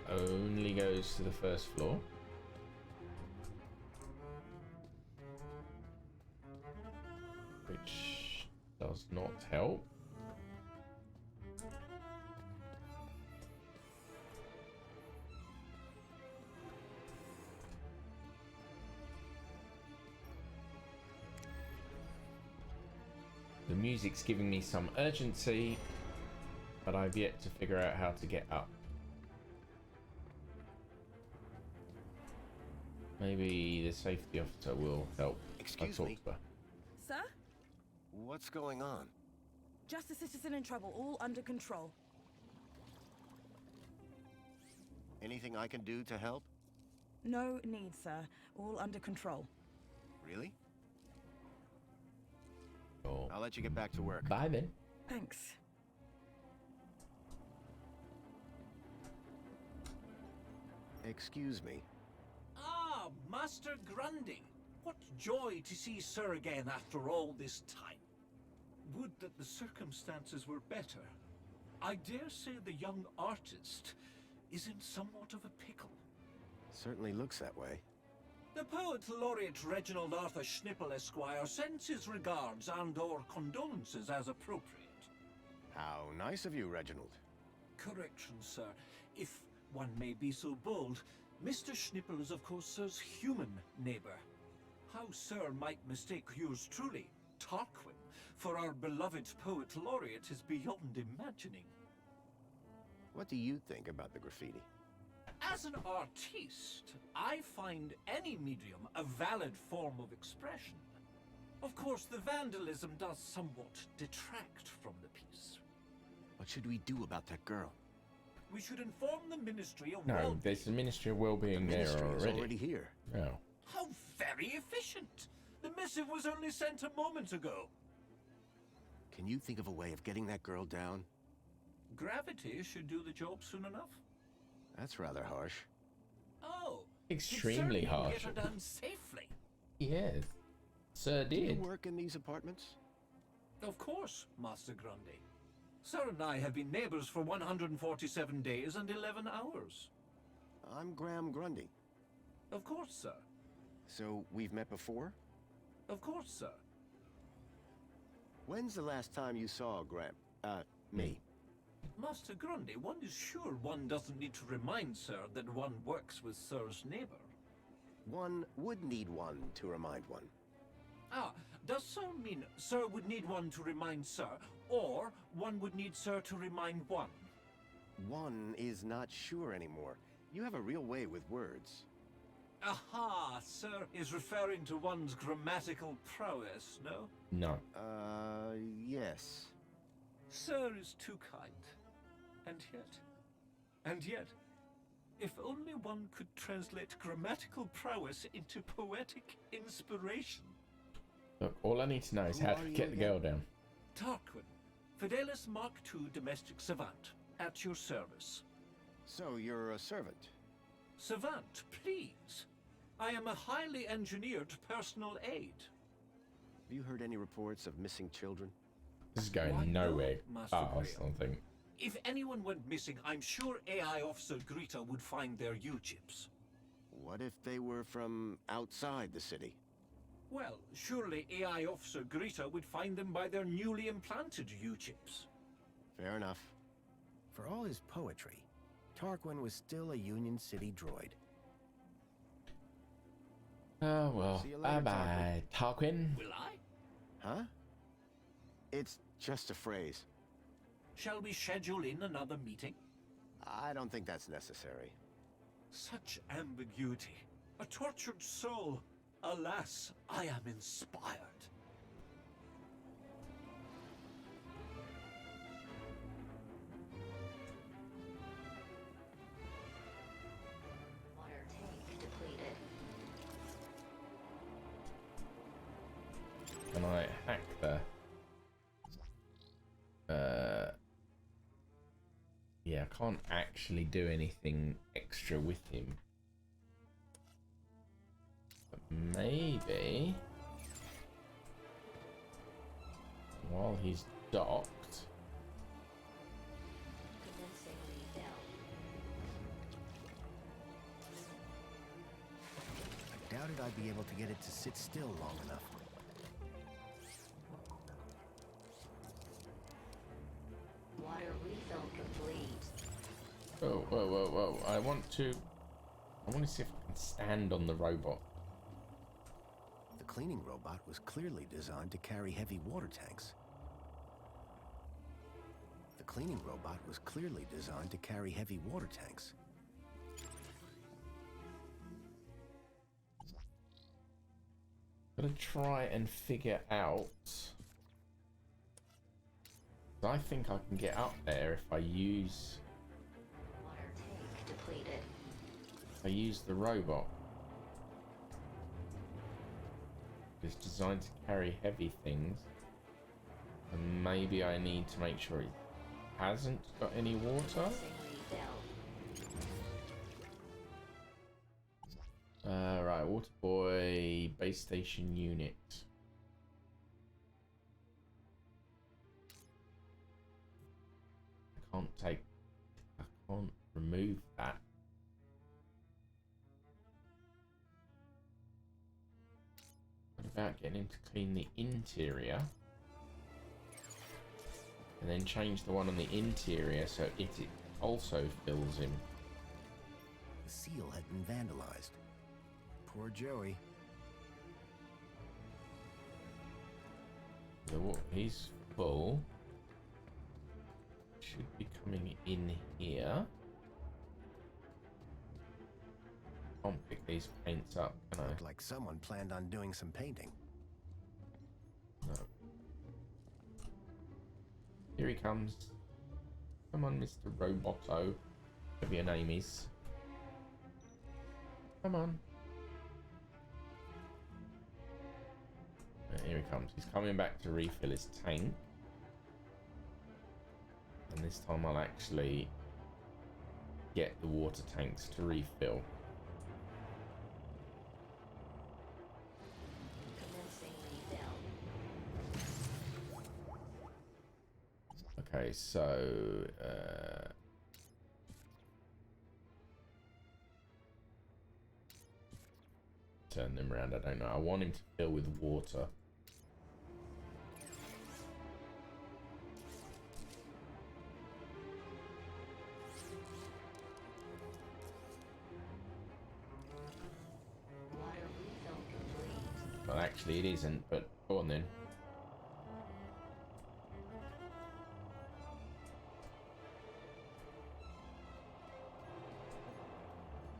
Only goes to the first floor. Which does not help. The music's giving me some urgency, but I've yet to figure out how to get up. Maybe the safety officer will help. Excuse me. Sir? What's going on? Just a citizen in trouble, all under control. Anything I can do to help? No need, sir. All under control. Really? Oh. I'll let you get back to work. Bye then. Thanks. Excuse me. Ah, Master Grundy. What joy to see Sir again after all this time. Would that the circumstances were better. I dare say the young artist is in somewhat of a pickle. Certainly looks that way. The poet laureate Reginald Arthur Schnipple Esquire sends his regards and/or condolences as appropriate. How nice of you, Reginald. Correction, sir. If one may be so bold, Mr. Schnipple is of course Sir's human neighbor. How Sir might mistake yours truly, Tarquin, for our beloved poet laureate is beyond imagining. What do you think about the graffiti? As an artiste, I find any medium a valid form of expression. Of course, the vandalism does somewhat detract from the piece. What should we do about that girl? We should inform the Ministry of No, Wellbeing. there's the Ministry of Wellbeing there already. Here. No. How very efficient! The missive was only sent a moment ago. Can you think of a way of getting that girl down? Gravity should do the job soon enough. That's rather harsh. Oh, extremely you harsh. Get her done safely. Yes, Sir did. Do you work in these apartments? Of course, Master Grundy. Sir and I have been neighbors for 147 days and 11 hours. I'm Graham Grundy. Of course, sir. So we've met before? Of course, sir. When's the last time you saw Graham? Me. Master Grundy, one is sure one doesn't need to remind Sir that one works with Sir's neighbor. One would need one to remind one. Ah, does Sir mean Sir would need one to remind Sir, or one would need Sir to remind one? One is not sure anymore. You have a real way with words. Aha, Sir is referring to one's grammatical prowess, no? No. Yes. Sir is too kind. And yet, if only one could translate grammatical prowess into poetic inspiration. Look, all I need to know is how to get the girl down. Tarquin, Fidelis Mark II domestic savant, at your service. So you're a servant? Savant, please. I am a highly engineered personal aid. Have you heard any reports of missing children? This is going nowhere. Master Oh, Graham. something. If anyone went missing, I'm sure AI Officer Greta would find their U-chips. What if they were from outside the city? Well, surely AI Officer Greta would find them by their newly implanted U-chips. Fair enough. For all his poetry, Tarquin was still a Union City droid. Oh, well. See you later, Bye-bye, Tarquin. Will I? Huh? It's just a phrase. Shall we schedule in another meeting? I don't think that's necessary. Such ambiguity. A tortured soul. Alas, I am inspired. Water tank depleted. Can I hack the... Yeah, I can't actually do anything extra with him. But maybe... while he's docked... Commencing refill. I doubted I'd be able to get it to sit still long enough. Water refill complete. Whoa, whoa, whoa, whoa. I want to see if I can stand on the robot. The cleaning robot was clearly designed to carry heavy water tanks. The cleaning robot was clearly designed to carry heavy water tanks. Gonna try and figure out... I think I can get up there if I use... Water tank depleted. If I use the robot. It's designed to carry heavy things. And maybe I need to make sure it hasn't got any water. Commencing refill. Right, Water Boy base station unit. I can't remove that. What about getting him to clean the interior? And then change the one on the interior so it also fills him. The seal had been vandalized. Poor Joey. He's full. Should be coming in here. Can't pick these paints up, can I? Looked like someone planned on doing some painting. No. Here he comes. Come on, Mr. Roboto. Whatever your name is. Come on. Here he comes. He's coming back to refill his tank. And this time I'll actually get the water tanks to refill. Commencing refill. Okay, so turn them around. I don't know. I want him to fill with water. Water refill complete. Well, actually, it isn't. But go on then.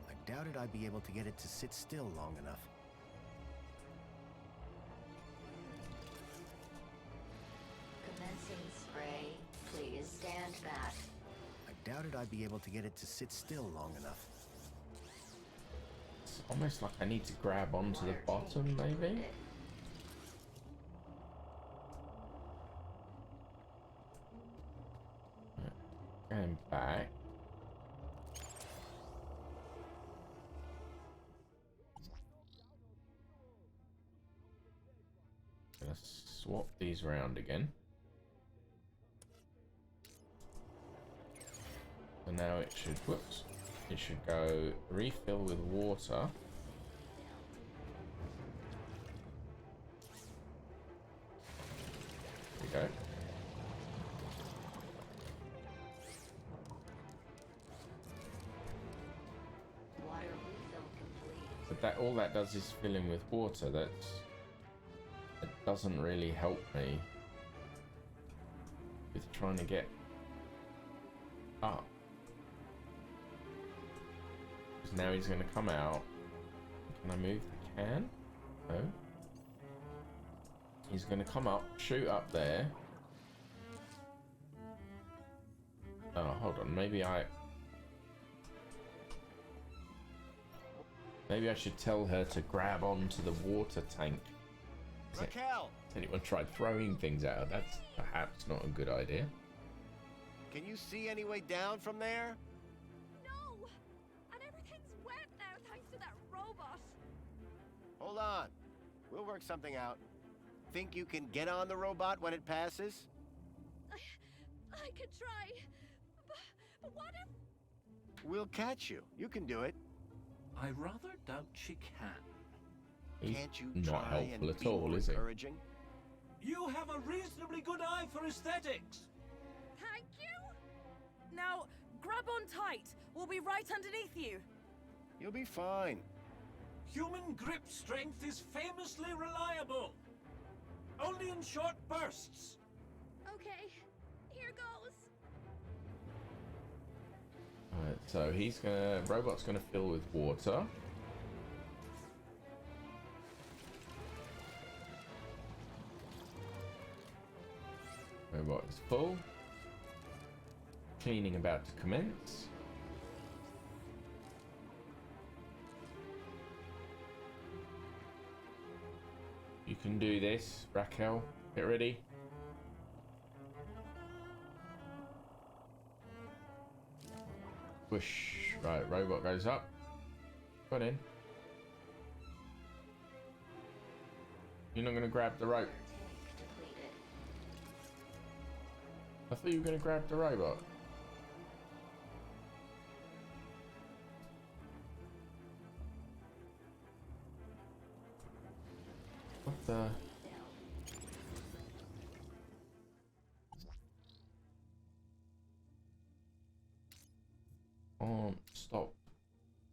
I doubted I'd be able to get it to sit still long enough. Commencing spray. that. I doubted I'd be able to get it to sit still long enough. It's almost like I need to grab onto the bottom, maybe? Going back. Gonna swap these around again. So now it should, whoops, it should go refill with water. There we go. Water refill complete. But that, all that does is fill in with water. That doesn't really help me with trying to get up. Because now he's going to come out. Can I move the can? No. He's going to come up, shoot up there. Oh, hold on. Maybe I should tell her to grab onto the water tank. Raquel! Has anyone tried throwing things at her? That's perhaps not a good idea. Can you see any way down from there? No! And everything's wet now thanks to that robot. Hold on. We'll work something out. Think you can get on the robot when it passes? I could try. But what if... We'll catch you. You can do it. I rather doubt she can. He's Can't you not try helpful and at be all, more is he? encouraging? You have a reasonably good eye for aesthetics. Thank you? Now, grab on tight. We'll be right underneath you. You'll be fine. Human grip strength is famously reliable. Only in short bursts. Okay, here goes. Alright, so robot's gonna fill with water. Robot is full. Cleaning about to commence. You can do this, Raquel. Get ready. Push. Right, robot goes up. Got in. You're not gonna grab the rope. I thought you were gonna grab the robot. What the? Stop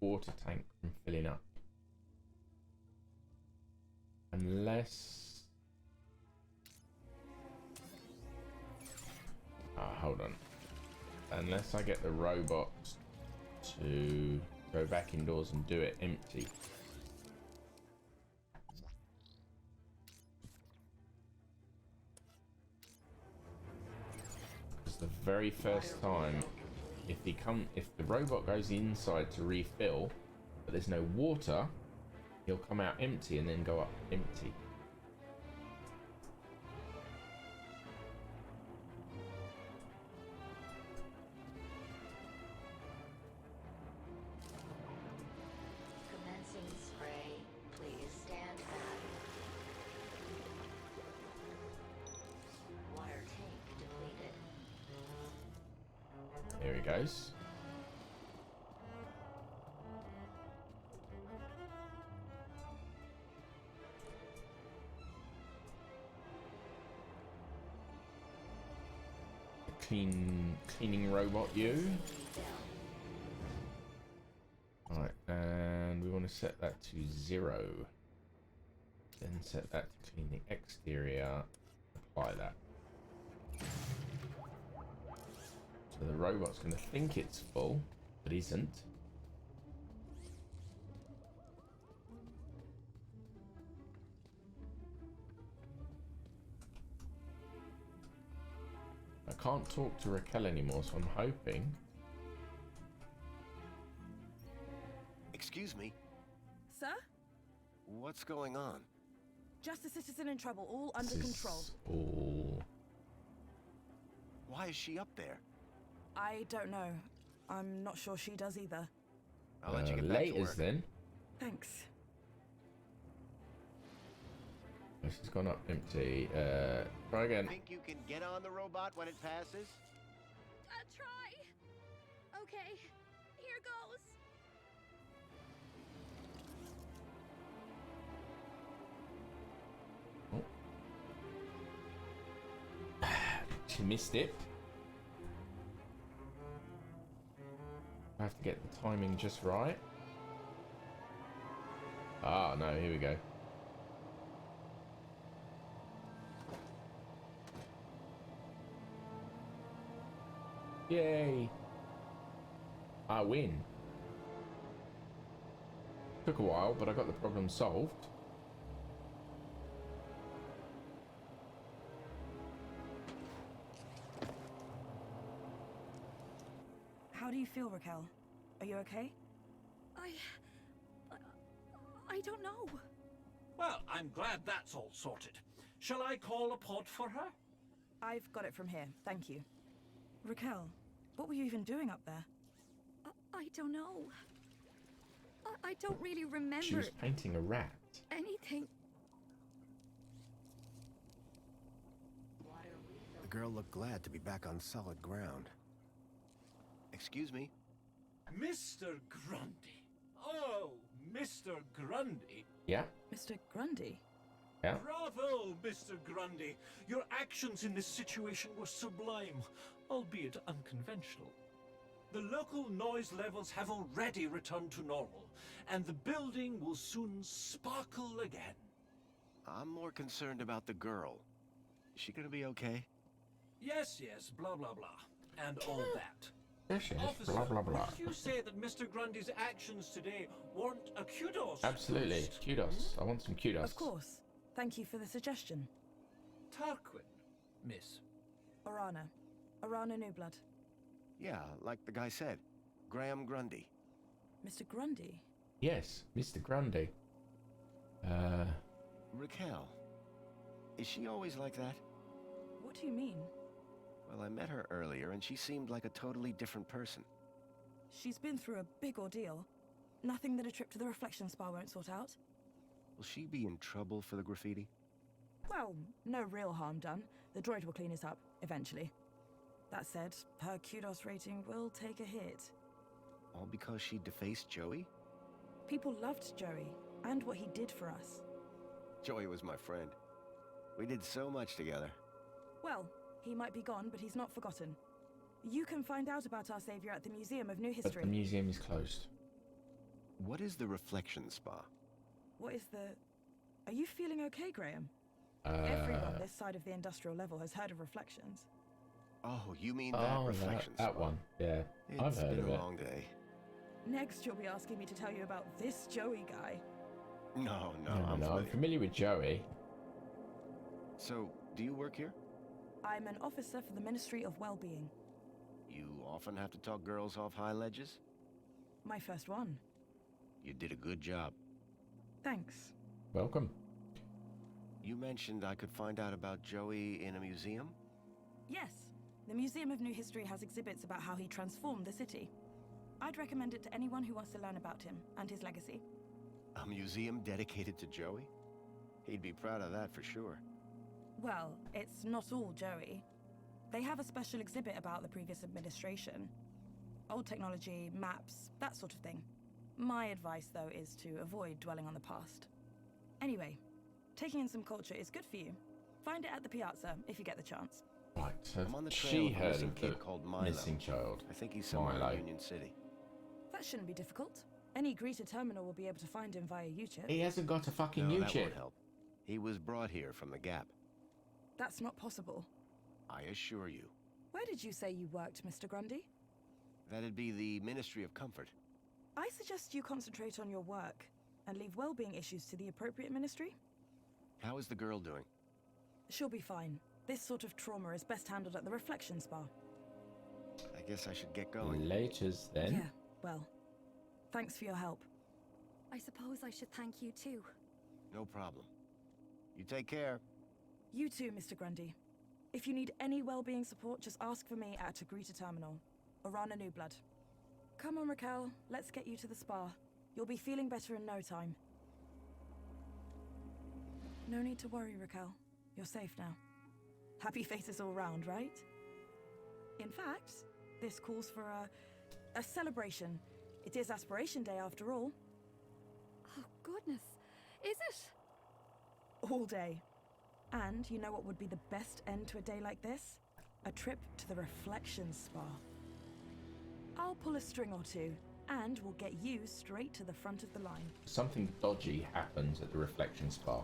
water tank from filling up. Unless... hold on. Unless I get the robot to go back indoors and do it empty. Because the very first time, if the robot goes inside to refill, but there's no water, he'll come out empty and then go up empty. Commencing spray. Please stand back. Water tank depleted. There he goes. Cleaning robot you. Alright, and we want to set that to 0. Then set that to clean the exterior. Apply that. So the robot's going to think it's full, but isn't. I can't talk to Raquel anymore, so I'm hoping. Excuse me. Sir? What's going on? Just a citizen in trouble, all under control. All. Why is she up there? I don't know. I'm not sure she does either. I'll let you get back to work. Then. Thanks. This has gone up empty. Try again. Think you can get on the robot when it passes? Try. Okay, here goes. She missed it. I have to get the timing just right. Ah, no, here we go. Yay! I win. Took a while, but I got the problem solved. How do you feel, Raquel? Are you okay? I don't know. Well, I'm glad that's all sorted. Shall I call a pod for her? I've got it from here, thank you. Raquel, what were you even doing up there? I don't know. I don't really remember. She was painting a rat. Anything. The girl looked glad to be back on solid ground. Excuse me? Mr. Grundy. Oh, Mr. Grundy. Yeah? Mr. Grundy? Yeah? Bravo, Mr. Grundy. Your actions in this situation were sublime, albeit unconventional. The local noise levels have already returned to normal, and the building will soon sparkle again. I'm more concerned about the girl. Is she gonna be okay? Yes, blah, blah, blah. And all that. Yes, Officer, blah, blah, blah. would you say that Mr. Grundy's actions today weren't a kudos? Absolutely. boost? Kudos. I want some kudos. Of course. Thank you for the suggestion. Tarquin, miss. Orana. Orana Newblood. Yeah, like the guy said. Graham Grundy. Mr. Grundy? Yes, Mr. Grundy. Raquel. Is she always like that? What do you mean? Well, I met her earlier, and she seemed like a totally different person. She's been through a big ordeal. Nothing that a trip to the reflection spa won't sort out. Will she be in trouble for the graffiti? Well, no real harm done. The droid will clean it up, eventually. That said, her kudos rating will take a hit. All because she defaced Joey? People loved Joey, and what he did for us. Joey was my friend. We did so much together. Well, he might be gone, but he's not forgotten. You can find out about our savior at the Museum of New But History. the museum is closed. What is the reflection spa? What is the... Are you feeling okay, Graham? Everyone this side of the industrial level has heard of reflections. Oh, you mean that reflection that spa? one. Yeah, I've heard It's of been it. a long day. Next, you'll be asking me to tell you about this Joey guy. No, I'm familiar with Joey. So, do you work here? I'm an officer for the Ministry of Well-Being. You often have to talk girls off high ledges? My first one. You did a good job. Thanks. Welcome. You mentioned I could find out about Joey in a museum? Yes. The Museum of New History has exhibits about how he transformed the city. I'd recommend it to anyone who wants to learn about him and his legacy. A museum dedicated to Joey? He'd be proud of that for sure. Well, it's not all Joey. They have a special exhibit about the previous administration. Old technology, maps, that sort of thing. My advice, though, is to avoid dwelling on the past. Anyway, taking in some culture is good for you. Find it at the piazza if you get the chance. Right, so I'm on the trail she of a heard missing of kid the called Milo. missing child. I think he's somewhere Milo. in Union City. That shouldn't be difficult. Any greeter terminal will be able to find him via U-chip. He hasn't got a fucking No, that U-chip. won't help. He was brought here from the Gap. That's not possible. I assure you. Where did you say you worked, Mr. Grundy? That'd be the Ministry of Comfort. I suggest you concentrate on your work and leave well-being issues to the appropriate ministry. How is the girl doing? She'll be fine. This sort of trauma is best handled at the reflection spa. I guess I should get going. Laters then. Yeah, well, thanks for your help. I suppose I should thank you too. No problem. You take care. You too, Mr. Grundy. If you need any well-being support, just ask for me at Agrita Terminal, or Rana New Blood. Come on, Raquel, let's get you to the spa. You'll be feeling better in no time. No need to worry, Raquel. You're safe now. Happy faces all round, right? In fact, this calls for a celebration. It is Aspiration Day after all. Oh, goodness. Is it? All day. And you know what would be the best end to a day like this? A trip to the Reflection Spa. I'll pull a string or two, and we'll get you straight to the front of the line. Something dodgy happens at the Reflection Spa.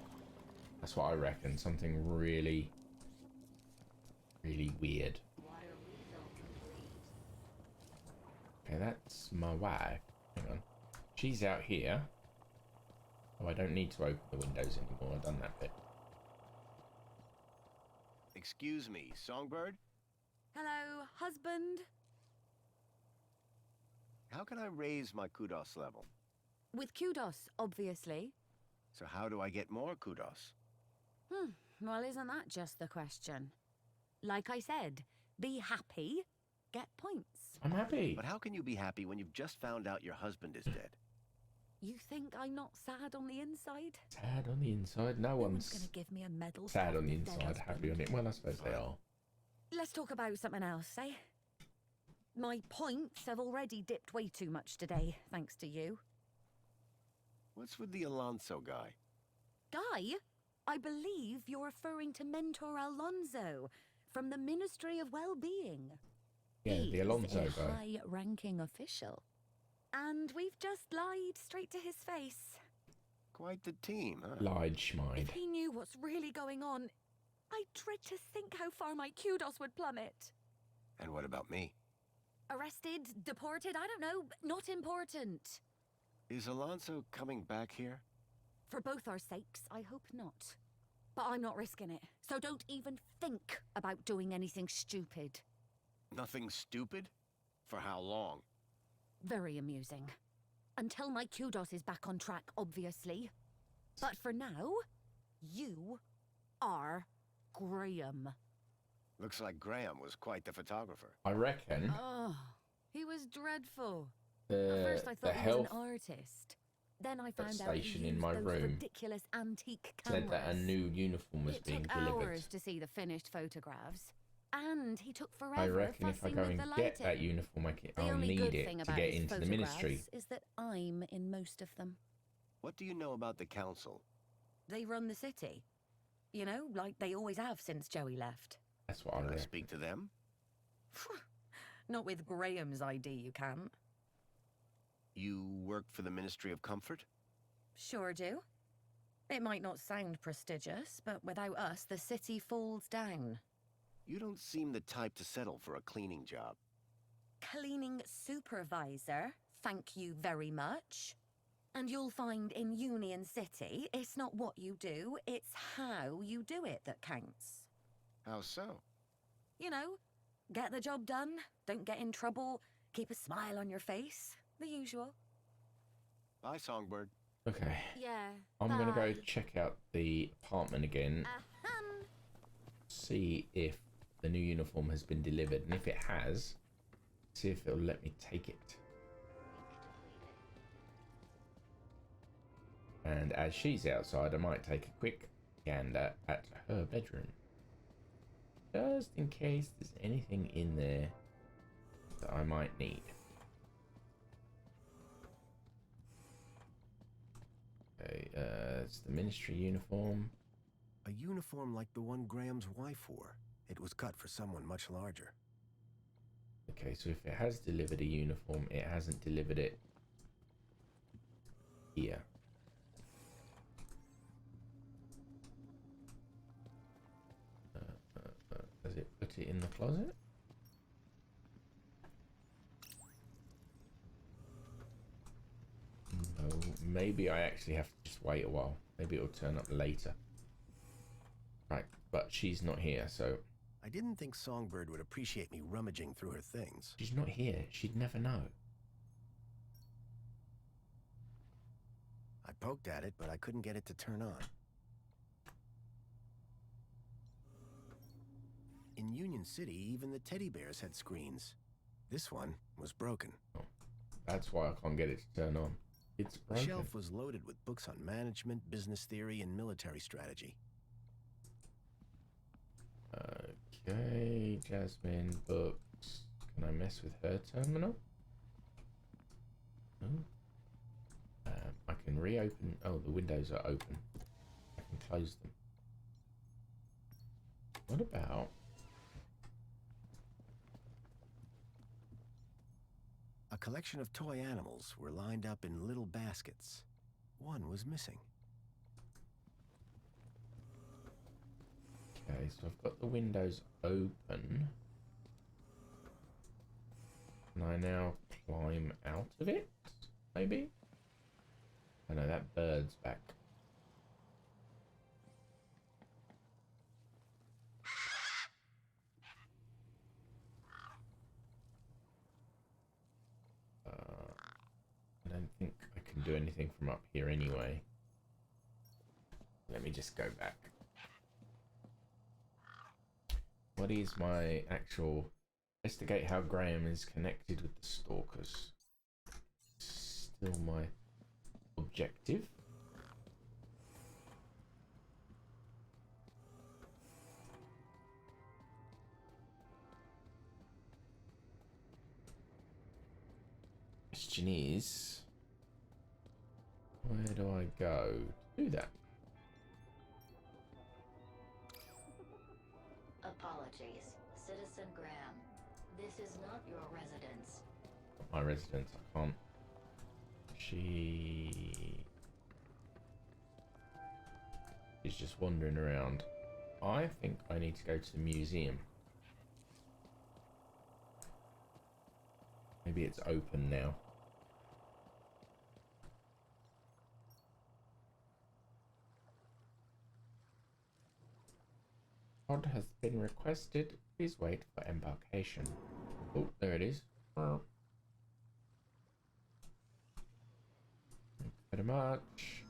That's what I reckon. Something really, really weird. Okay, that's my wife. Hang on. She's out here. Oh, I don't need to open the windows anymore. I've done that bit. Excuse me, Songbird? Hello, husband. How can I raise my kudos level? With kudos, obviously. So how do I get more kudos? Well, isn't that just the question? Like I said, be happy, get points. I'm happy. But how can you be happy when you've just found out your husband is dead? You think I'm not sad on the inside? Sad on the inside? No one's gonna give me a medal. sad on the for dead inside, husband. happy on it. Well, I suppose they are. Let's talk about something else, eh? My points have already dipped way too much today, thanks to you. What's with the Alonso guy? Guy? I believe you're referring to Mentor Alonso from the Ministry of Well-Being. Yeah, He the Alonso is a guy. high-ranking official. And we've just lied straight to his face. Quite the team, huh? Lied schmied. If he knew what's really going on, I dread to think how far my kudos would plummet. And what about me? Arrested, deported, I don't know, not important. Is Alonso coming back here? For both our sakes, I hope not. But I'm not risking it, so don't even think about doing anything stupid. Nothing stupid? For how long? Very amusing. Until my kudos is back on track, obviously. But for now, you are Graham. Looks like Graham was quite the photographer. I reckon Oh, he was dreadful. the, At first I the thought he was health an artist. Then I found out he station used in my those room ridiculous antique cameras. said that a new uniform was It being took delivered. hours to see the finished photographs. And he took forever I reckon if I fussing go with and the get lighting. that uniform, The I'll only need good it thing to about get his into the ministry. photographs is that I'm in most of them. What do you know about the council? They run the city. You know, like they always have since Joey left. That's what I Can I reckon. speak to them? Not with Graham's ID, you can't. You work for the Ministry of Comfort? Sure do. It might not sound prestigious, but without us, the city falls down. You don't seem the type to settle for a cleaning job. Cleaning supervisor, thank you very much. And you'll find in Union City, it's not what you do, it's how you do it that counts. How so? You know, get the job done, don't get in trouble, keep a smile on your face, the usual. Bye, Songbird. Okay. Yeah. I'm gonna go bye. check out the apartment again, Ahem. see if the new uniform has been delivered, and if it has, see if it'll let me take it. And as she's outside, I might take a quick gander at her bedroom, just in case there's anything in there that I might need. Okay, it's the ministry uniform. A uniform like the one Graham's wife wore. It was cut for someone much larger. Okay, so if it has delivered a uniform, it hasn't delivered it here. Does it put it in the closet? No, maybe I actually have to just wait a while. Maybe it'll turn up later. Right, but she's not here, so... I didn't think Songbird would appreciate me rummaging through her things. She's not here. She'd never know. I poked at it, but I couldn't get it to turn on. In Union City, even the teddy bears had screens. This one was broken. Oh, that's why I can't get it to turn on. It's broken. The shelf was loaded with books on management, business theory, and military strategy. Okay, Jasmine, books. Can I mess with her terminal? No. I can reopen. Oh, the windows are open. I can close them. What about... A collection of toy animals were lined up in little baskets. One was missing. Okay, so I've got the windows open. Can I now climb out of it? Maybe? I know that bird's back. I don't think I can do anything from up here anyway. Let me just go back. What is my actual... Investigate how Graham is connected with the stalkers. Still my objective. Question is, where do I go to do that? Apologies, Citizen Graham. This is not your residence. My residence, I can't. She's just wandering around. I think I need to go to the museum. Maybe it's open now. Pod has been requested. Please wait for embarkation. Oh, there it is. Oh. Thank you very much.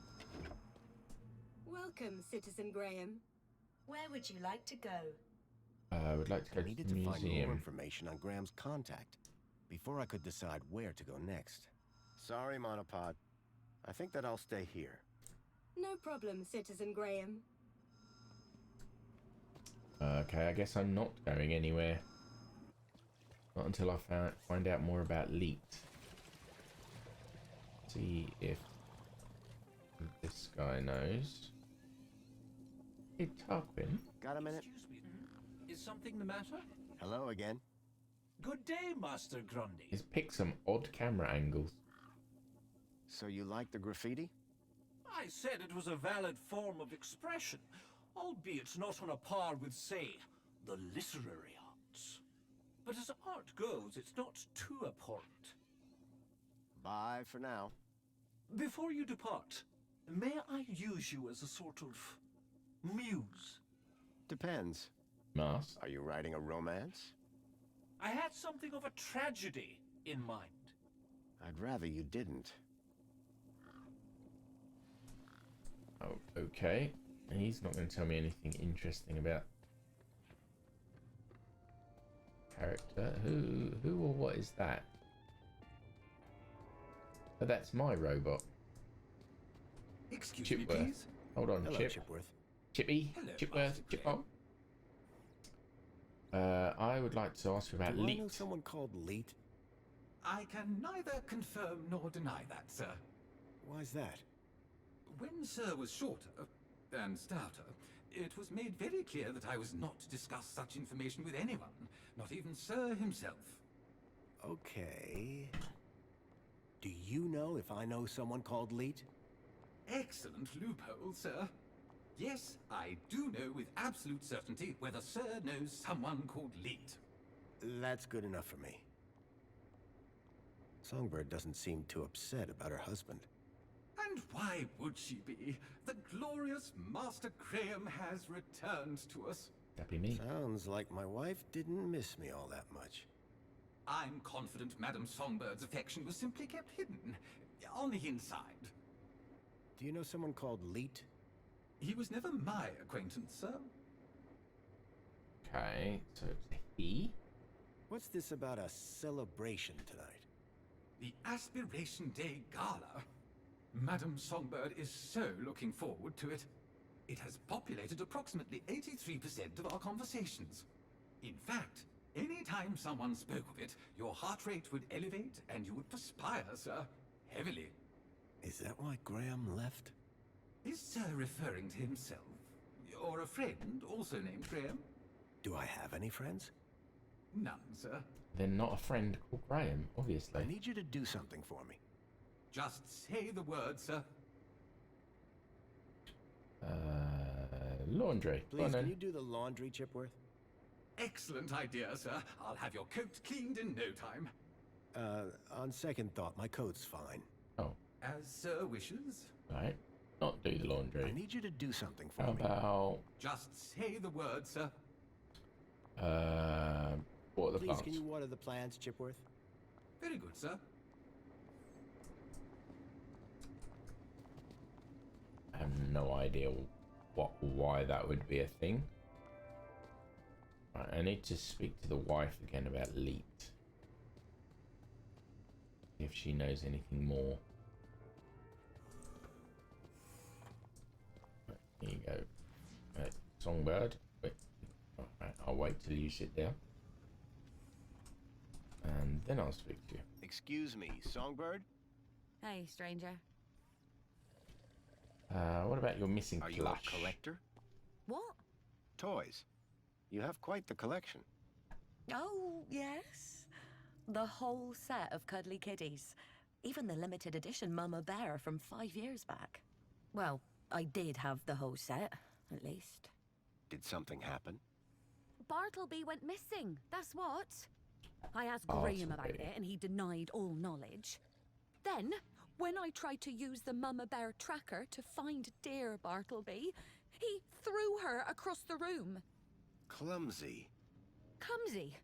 Welcome, Citizen Graham. Where would you like to go? I would like to go I to needed the to find more museum. information on Graham's contact before I could decide where to go next. Sorry, Monopod. I think that I'll stay here. No problem, Citizen Graham. Okay, I guess I'm not going anywhere. Not until I find out more about Leet. See if this guy knows. Hey, Tarquin. Got a minute? Excuse me. Is something the matter? Hello again. Good day, Master Grundy. He's picked some odd camera angles. So you like the graffiti? I said it was a valid form of expression, albeit not on a par with, say, the literary arts. But as art goes, it's not too abhorrent. Bye for now. Before you depart, may I use you as a sort of muse? Depends. Mast. Are you writing a romance? I had something of a tragedy in mind. I'd rather you didn't. Oh, okay. And he's not going to tell me anything interesting about character. Who or what is that? Oh, that's my robot. Excuse Chipworth. me, please. Hold on, Hello, Chip. Chipworth. Chippy. Hello, Chipworth. Master Chippo. I would like to ask you about Do I know Leet. someone called Leet? I can neither confirm nor deny that, sir. Why's that? When Sir was shorter and stouter, it was made very clear that I was not to discuss such information with anyone, not even Sir himself. Okay. Do you know if I know someone called Leet? Excellent loophole, sir. Yes, I do know with absolute certainty whether Sir knows someone called Leet. That's good enough for me. Songbird doesn't seem too upset about her husband. And why would she be? The glorious Master Graham has returned to us. That'd be me. Sounds like my wife didn't miss me all that much. I'm confident Madame Songbird's affection was simply kept hidden. On the inside. Do you know someone called Leet? He was never my acquaintance, sir. Okay, so it's a he. What's this about a celebration tonight? The Aspiration Day Gala. Madame Songbird is so looking forward to it. It has populated approximately 83% of our conversations. In fact, any time someone spoke of it, your heart rate would elevate and you would perspire, sir. Heavily. Is that why Graham left? Is Sir referring to himself? Or a friend, also named Graham? Do I have any friends? None, sir. They're not a friend called Graham, obviously. I need you to do something for me. Just say the word, sir. Laundry. Please, can you do the laundry, Chipworth? Excellent idea, sir. I'll have your coat cleaned in no time. On second thought, my coat's fine. Oh. As Sir wishes. Right. Not do the laundry. I need you to do something for How me. about... Just say the word, sir. Water the Please, plants. can you water the plants, Chipworth? Very good, sir. I have no idea why that would be a thing. Right, I need to speak to the wife again about Leet. If she knows anything more. Right, here you go. Right, Songbird. Wait. Right, I'll wait till you sit down. And then I'll speak to you. Excuse me, Songbird? Hey, stranger. What about your missing Are you plush? a collector? What? Toys. You have quite the collection. Oh, yes. The whole set of cuddly kitties. Even the limited edition Mama Bear from 5 years back. Well, I did have the whole set, at least. Did something happen? Bartleby went missing, that's what. I asked Graham about it and he denied all knowledge. Then, when I tried to use the Mama Bear tracker to find dear Bartleby, he threw her across the room. Clumsy. Clumsy?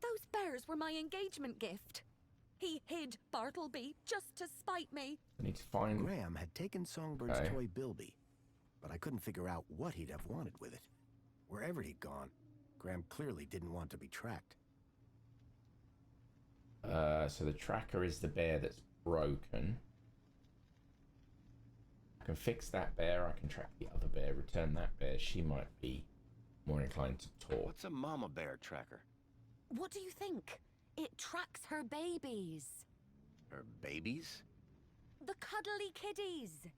Those bears were my engagement gift. He hid Bartleby just to spite me. I need to find... Graham had taken Songbird's toy Bilby, but I couldn't figure out what he'd have wanted with it. Wherever he'd gone, Graham clearly didn't want to be tracked. So the tracker is the bear that's broken. I can fix that bear, I can track the other bear, return that bear. She might be more inclined to talk. What's a mama bear tracker? What do you think? It tracks her babies. Her babies? The cuddly kiddies.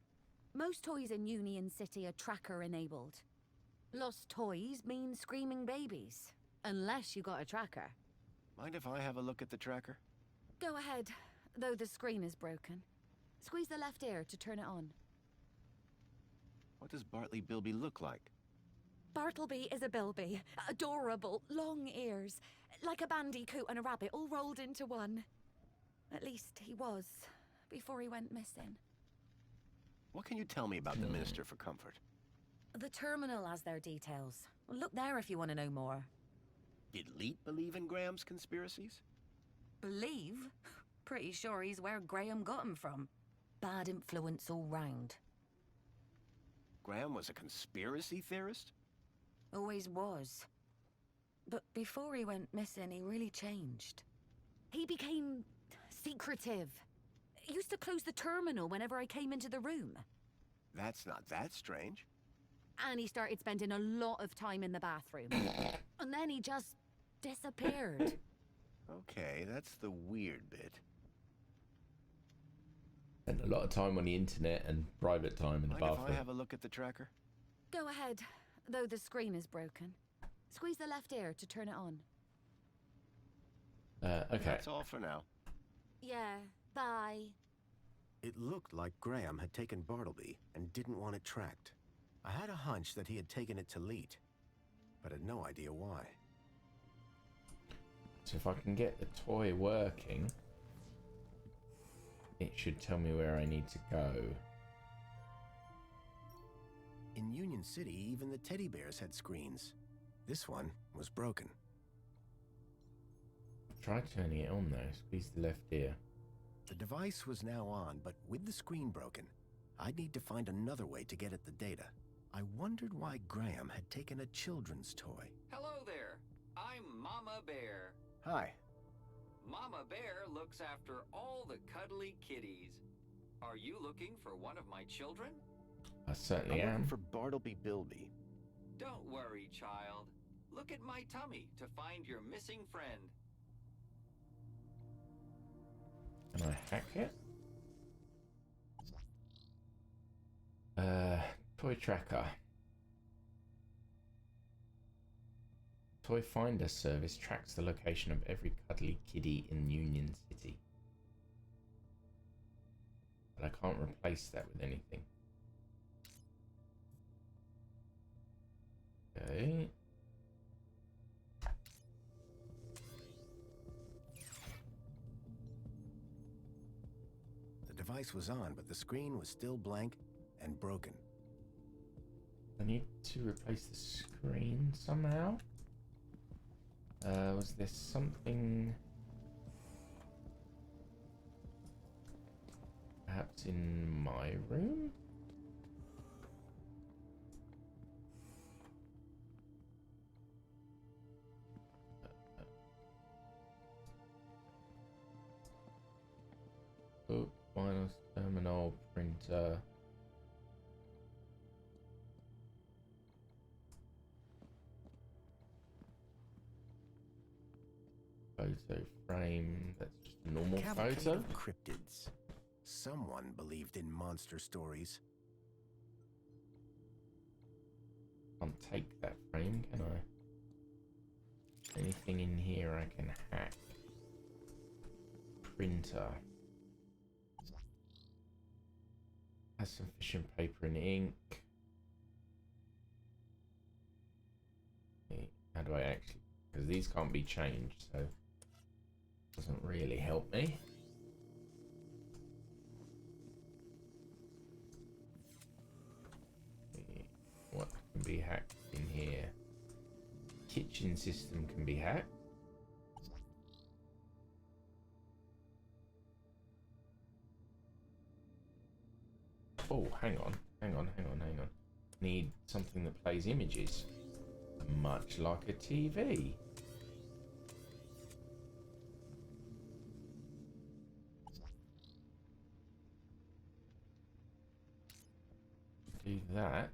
Most toys in Union City are tracker-enabled. Lost toys mean screaming babies. Unless you got a tracker. Mind if I have a look at the tracker? Go ahead, though the screen is broken. Squeeze the left ear to turn it on. What does Bartleby Bilby look like? Bartleby is a bilby. Adorable, long ears. Like a bandicoot and a rabbit all rolled into one. At least he was, before he went missing. What can you tell me about the Minister for Comfort? The terminal has their details. Look there if you want to know more. Did Leet believe in Graham's conspiracies? Believe? Pretty sure he's where Graham got him from. Bad influence all round. Graham was a conspiracy theorist? Always was. But before he went missing, he really changed. He became secretive. Used to close the terminal whenever I came into the room. That's not that strange. And he started spending a lot of time in the bathroom. And then he just disappeared. Okay, that's the weird bit. Spent a lot of time on the internet and private time in the Mind bathroom. if I have a look at the tracker? Go ahead, though the screen is broken. Squeeze the left ear to turn it on. Okay. That's all for now. Yeah, bye. It looked like Graham had taken Bartleby and didn't want it tracked. I had a hunch that he had taken it to Leet, but had no idea why. So if I can get the toy working, it should tell me where I need to go. In Union City, even the teddy bears had screens. This one was broken. Try turning it on though. Squeeze the left ear. The device was now on, but with the screen broken, I'd need to find another way to get at the data. I wondered why Graham had taken a children's toy. Hello there. I'm Mama Bear. Hi. Mama Bear looks after all the cuddly kitties. Are you looking for one of my children? I certainly I'm am. looking for Bartleby Bilby. Don't worry, child. Look at my tummy to find your missing friend. Can I hack it? Toy tracker. Toy Finder service tracks the location of every cuddly kitty in Union City. But I can't replace that with anything. Okay. The device was on, but the screen was still blank and broken. I need to replace the screen somehow. Was there something perhaps in my room? Oh, minus terminal printer. Photo frame. That's just a normal Cavalcade photo. of cryptids. Someone believed in monster stories. Can't take that frame, can I? Anything in here I can hack? Printer. Has sufficient paper and ink. Okay, how do I actually? Because these can't be changed, so it doesn't really help me. What can be hacked in here? Kitchen system can be hacked. Oh, hang on. Need something that plays images. Much like a TV. Do that.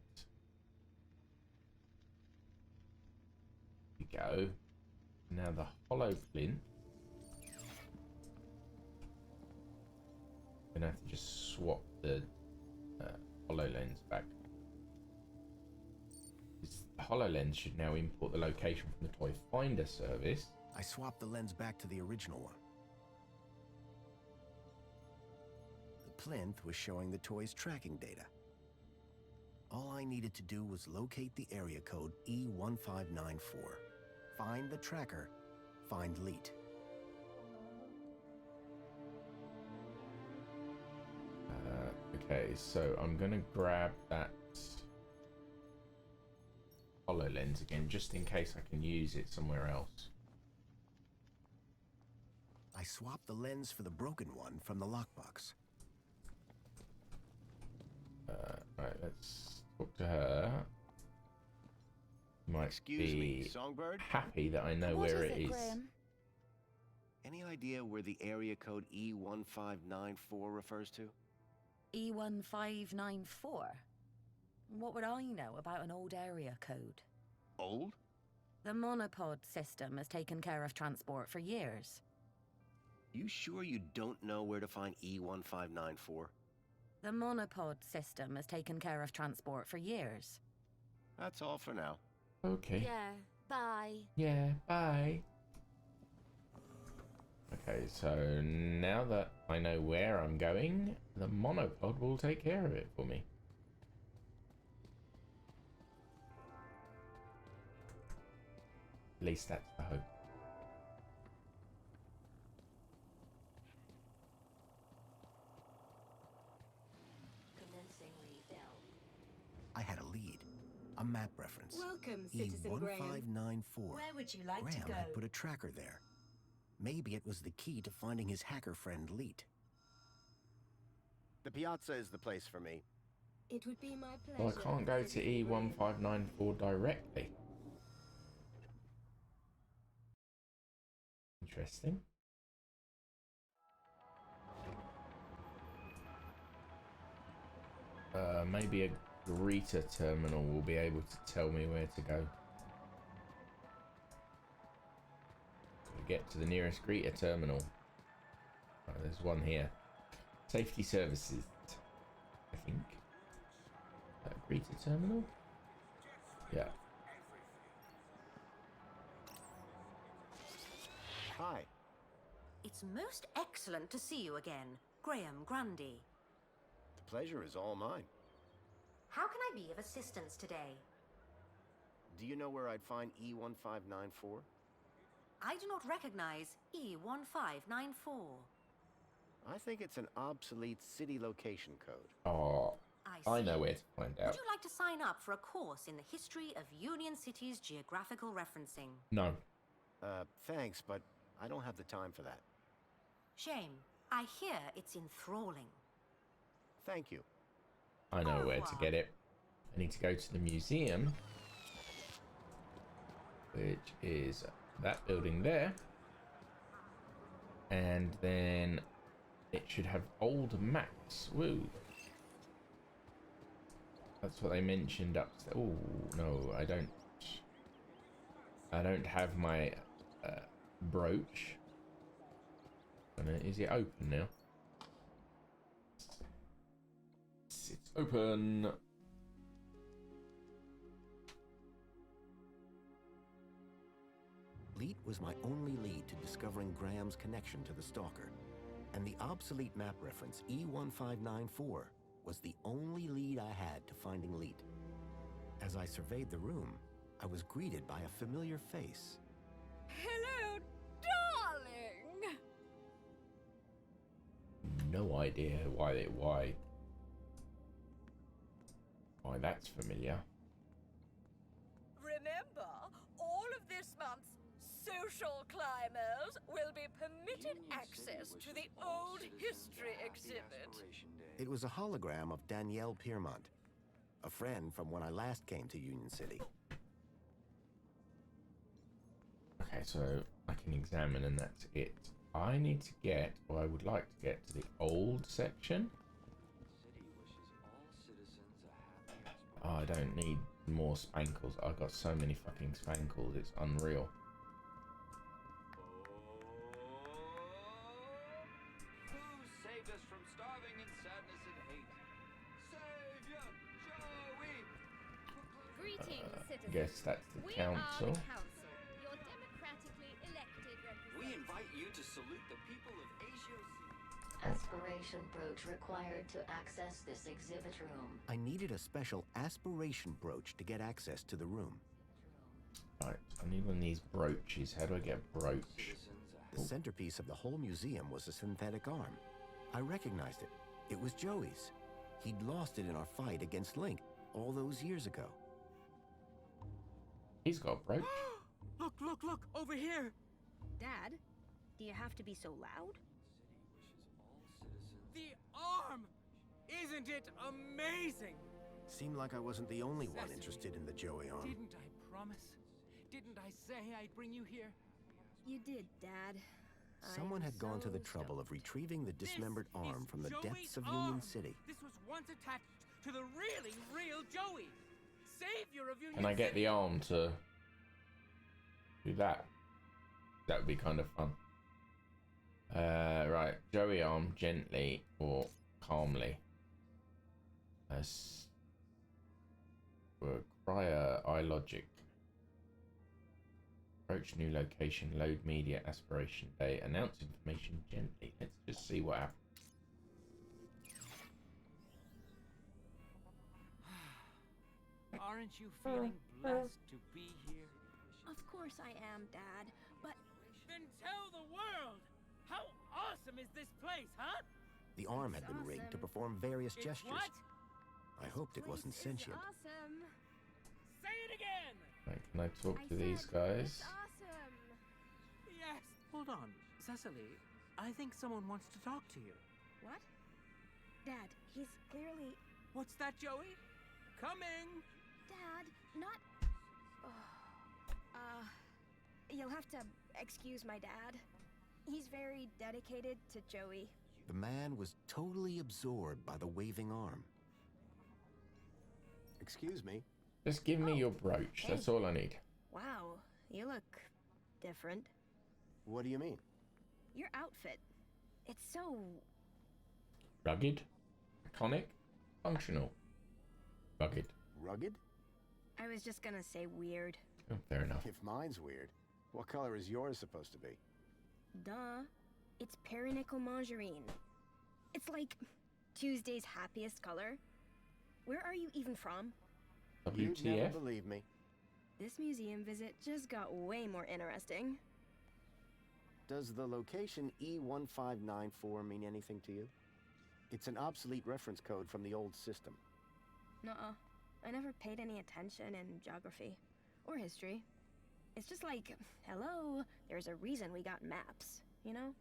There we go. Now the hollow flint. I'm gonna have to just swap the HoloLens back. The HoloLens should now import the location from the Toy Finder service. I swapped the lens back to the original one. The plinth was showing the toy's tracking data. All I needed to do was locate the area code E1594. Find the tracker, find Leet. Okay, so I'm gonna grab that HoloLens again, just in case I can use it somewhere else. I swapped the lens for the broken one from the lockbox. Right, let's talk to her. Might Excuse be me, Songbird? happy that I know where it is. Any idea where the area code E1594 refers to? E1594? What would I know about an old area code? Old? The monopod system has taken care of transport for years. You sure you don't know where to find E1594? The monopod system has taken care of transport for years. That's all for now. Okay. Yeah, bye. Yeah, bye. Okay, so now that I know where I'm going, the monopod will take care of it for me. At least that's the hope. Commencing refill. I had a lead. Welcome, Citizen Graham. E1594. Where would you like Graham to go? had put a tracker there. Maybe it was the key to finding his hacker friend Leet. The piazza is the place for me. It would be my pleasure. Well, I can't go to E1594 directly. Interesting. Maybe a greeter terminal will be able to tell me where to go. Get to the nearest greeter terminal. Oh, there's one here. Safety services, I think. Greeter terminal? Yeah. Hi. It's most excellent to see you again, Graham Grundy. The pleasure is all mine. How can I be of assistance today? Do you know where I'd find E1594? I do not recognize E1594. I think it's an obsolete city location code. Oh, I know where to find out. Would you like to sign up for a course in the history of Union City's geographical referencing? No. Thanks, but I don't have the time for that. Shame. I hear it's enthralling. Thank you. I know where to get it. I need to go to the museum, which is that building there, and then it should have old maps. Woo. That's what they mentioned upstairs. Oh no, I don't have my brooch. Is it open now? It's open. Leet was my only lead to discovering Graham's connection to the Stalker, and the obsolete map reference E1594 was the only lead I had to finding Leet. As I surveyed the room, I was greeted by a familiar face. Hello, darling! No idea why that's familiar. Remember, all of this month's social climbers will be permitted access to the old history exhibit. It was a hologram of Danielle Piermont, a friend from when I last came to Union City. Okay, so I can examine and that's it. I need to get, or I would like to get to the old section. Oh, I don't need more spankles. I've got so many fucking spankles, it's unreal. Who saved us from starving in sadness and hate? Savior Joey! Greetings, citizens. Guess that's the We council. are the council, your democratically elected representatives. We invite you to salute the people of Asia. Aspiration brooch required to access this exhibit room. I needed a special aspiration brooch to get access to the room. Right, I need one of these brooches. How do I get a brooch? The centerpiece of the whole museum was a synthetic arm. I recognized it. It was Joey's. He'd lost it in our fight against Link all those years ago. He's got a brooch. Look, over here! Dad, do you have to be so loud? The arm! Isn't it amazing? Seemed like I wasn't the only one interested in the Joey arm. Didn't I promise? Didn't I say I'd bring you here? You did, Dad. Someone had gone to the trouble of retrieving the dismembered arm from the depths of Union City. This was once attached to the really real Joey, savior of Union Can I get City. the arm to do that? That would be kind of fun. Right, Joey arm gently or calmly. Require iLogic. Approach new location, load media, aspiration day, announce information gently. Let's just see what happens. Aren't you feeling blessed to be here? Of course I am, Dad, but... Then tell the world! How awesome is this place, huh? The arm had been rigged to perform various gestures. What? I hoped it wasn't sentient. Awesome. Say it again! Can I talk to these guys? Awesome! Yes! Hold on, Cecily. I think someone wants to talk to you. What? Dad, he's clearly... What's that, Joey? Coming! Dad, not... You'll have to excuse my dad. He's very dedicated to Joey. The man was totally absorbed by the waving arm. Excuse me. Just give me your brooch. Hey. That's all I need. Wow, you look different. What do you mean? Your outfit, it's so... Rugged, iconic, functional. Rugged. Rugged? I was just gonna say weird. Oh, fair enough. If mine's weird, what color is yours supposed to be? Duh. It's perinickel mangerine. It's like Tuesday's happiest color. Where are you even from? You'd never believe me. This museum visit just got way more interesting. Does the location E1594 mean anything to you? It's an obsolete reference code from the old system. Nuh-uh. I never paid any attention in geography or history. It's just like, hello, there's a reason we got maps, you know?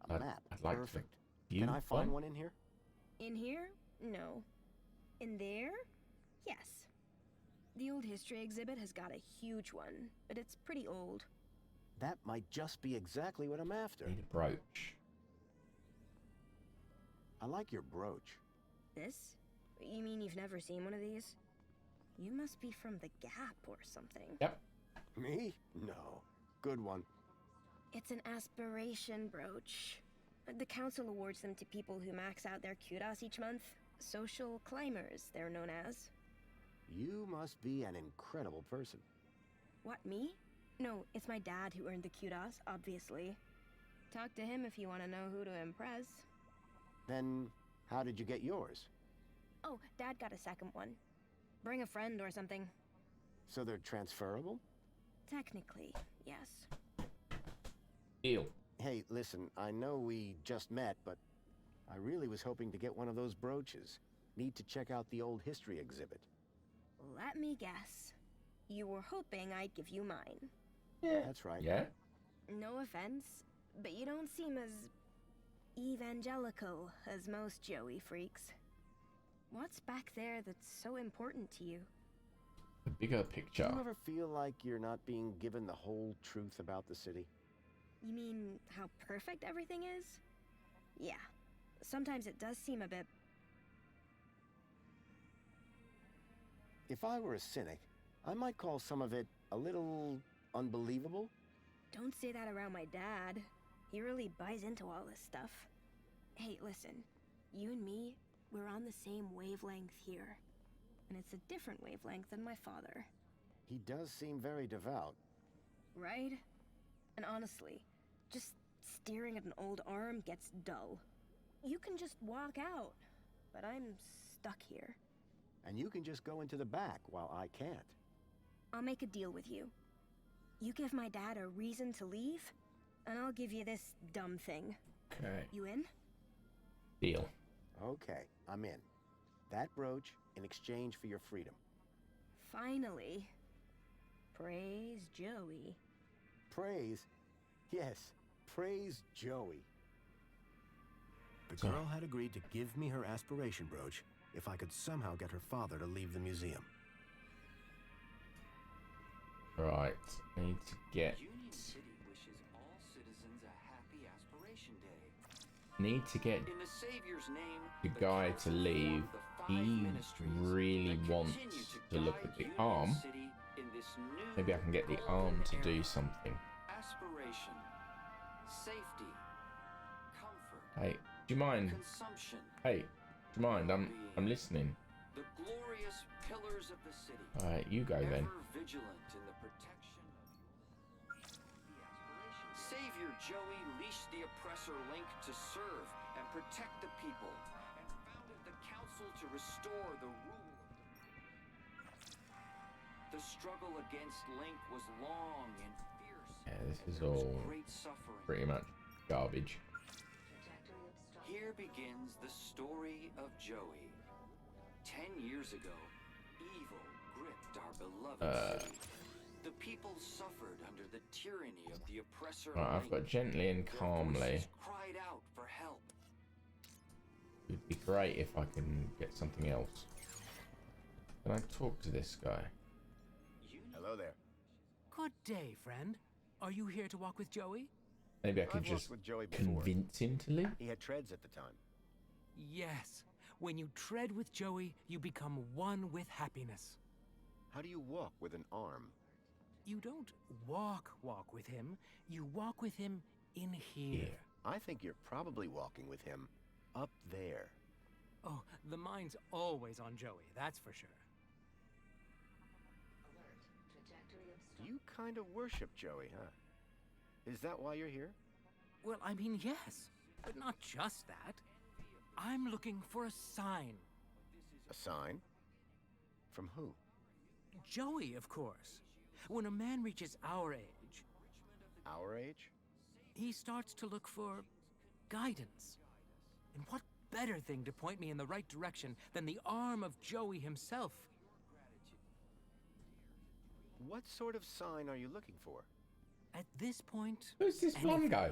A map. I'd like Perfect. to. Can I find one in here? In here? No. In there? Yes. The old history exhibit has got a huge one, but it's pretty old. That might just be exactly what I'm after. Need a brooch. I like your brooch. This? You mean you've never seen one of these? You must be from the Gap or something. Yep. Me? No. Good one. It's an aspiration brooch. The council awards them to people who max out their kudos each month. Social climbers, they're known as. You must be an incredible person. What, me? No, it's my dad who earned the kudos, obviously. Talk to him if you want to know who to impress. Then, how did you get yours? Oh, Dad got a second one. Bring a friend or something. So they're transferable? Technically, yes. Deal. Hey, listen, I know we just met, but I really was hoping to get one of those brooches. Need to check out the old history exhibit. Let me guess. You were hoping I'd give you mine. Yeah. That's right. Yeah? No offense, but you don't seem as evangelical as most Joey freaks. What's back there that's so important to you? The bigger picture. Do you ever feel like you're not being given the whole truth about the city? You mean how perfect everything is? Yeah. Sometimes it does seem a bit... If I were a cynic, I might call some of it a little unbelievable. Don't say that around my dad. He really buys into all this stuff. Hey, listen. You and me, we're on the same wavelength here. And it's a different wavelength than my father. He does seem very devout. Right? And honestly, just staring at an old arm gets dull. You can just walk out, but I'm stuck here. And you can just go into the back while I can't. I'll make a deal with you. You give my dad a reason to leave, and I'll give you this dumb thing. Okay. You in? Deal. Okay, I'm in. That brooch in exchange for your freedom. Finally. Praise Joey. Praise? Yes, praise Joey. The girl had agreed to give me her aspiration brooch if I could somehow get her father to leave the museum. Right. I need to get... Union City wishes all citizens a happy aspiration day. Need to get In the Savior's name, the guy to leave. He really wants to look at the arm. Maybe I can get the arm to do something. Aspiration, safety, comfort, Hey, do you mind? consumption, Hey, do you mind? I'm listening. the glorious pillars of the city. Alright, you go then. Ever vigilant in the protection of the aspiration. Savior Joey leashed the oppressor Link to serve and protect the people, and founded the council to restore the rule. The struggle against Link was long and fierce. Yeah, this and is there was all great suffering. pretty much garbage. Here begins the story of Joey. 10 years ago, evil gripped our beloved city. The people suffered under the tyranny of the oppressor. Right, I've got gently and Their calmly. voices cried out for help. It'd be great if I can get something else. Can I talk to this guy? Hello there. Good day, friend. Are you here to walk with Joey? Maybe I I've could walked just with Joey before. convince him to leave. He had treads at the time. Yes. When you tread with Joey, you become one with happiness. How do you walk with an arm? You don't walk with him. You walk with him in here. I think you're probably walking with him up there. Oh, the mind's always on Joey, that's for sure. You kind of worship Joey, huh? Is that why you're here? Well, I mean, yes, but not just that. I'm looking for a sign. A sign? From who? Joey, of course. When a man reaches our age... Our age? He starts to look for guidance. And what better thing to point me in the right direction than the arm of Joey himself? What sort of sign are you looking for? At this point... Who's this blonde guy?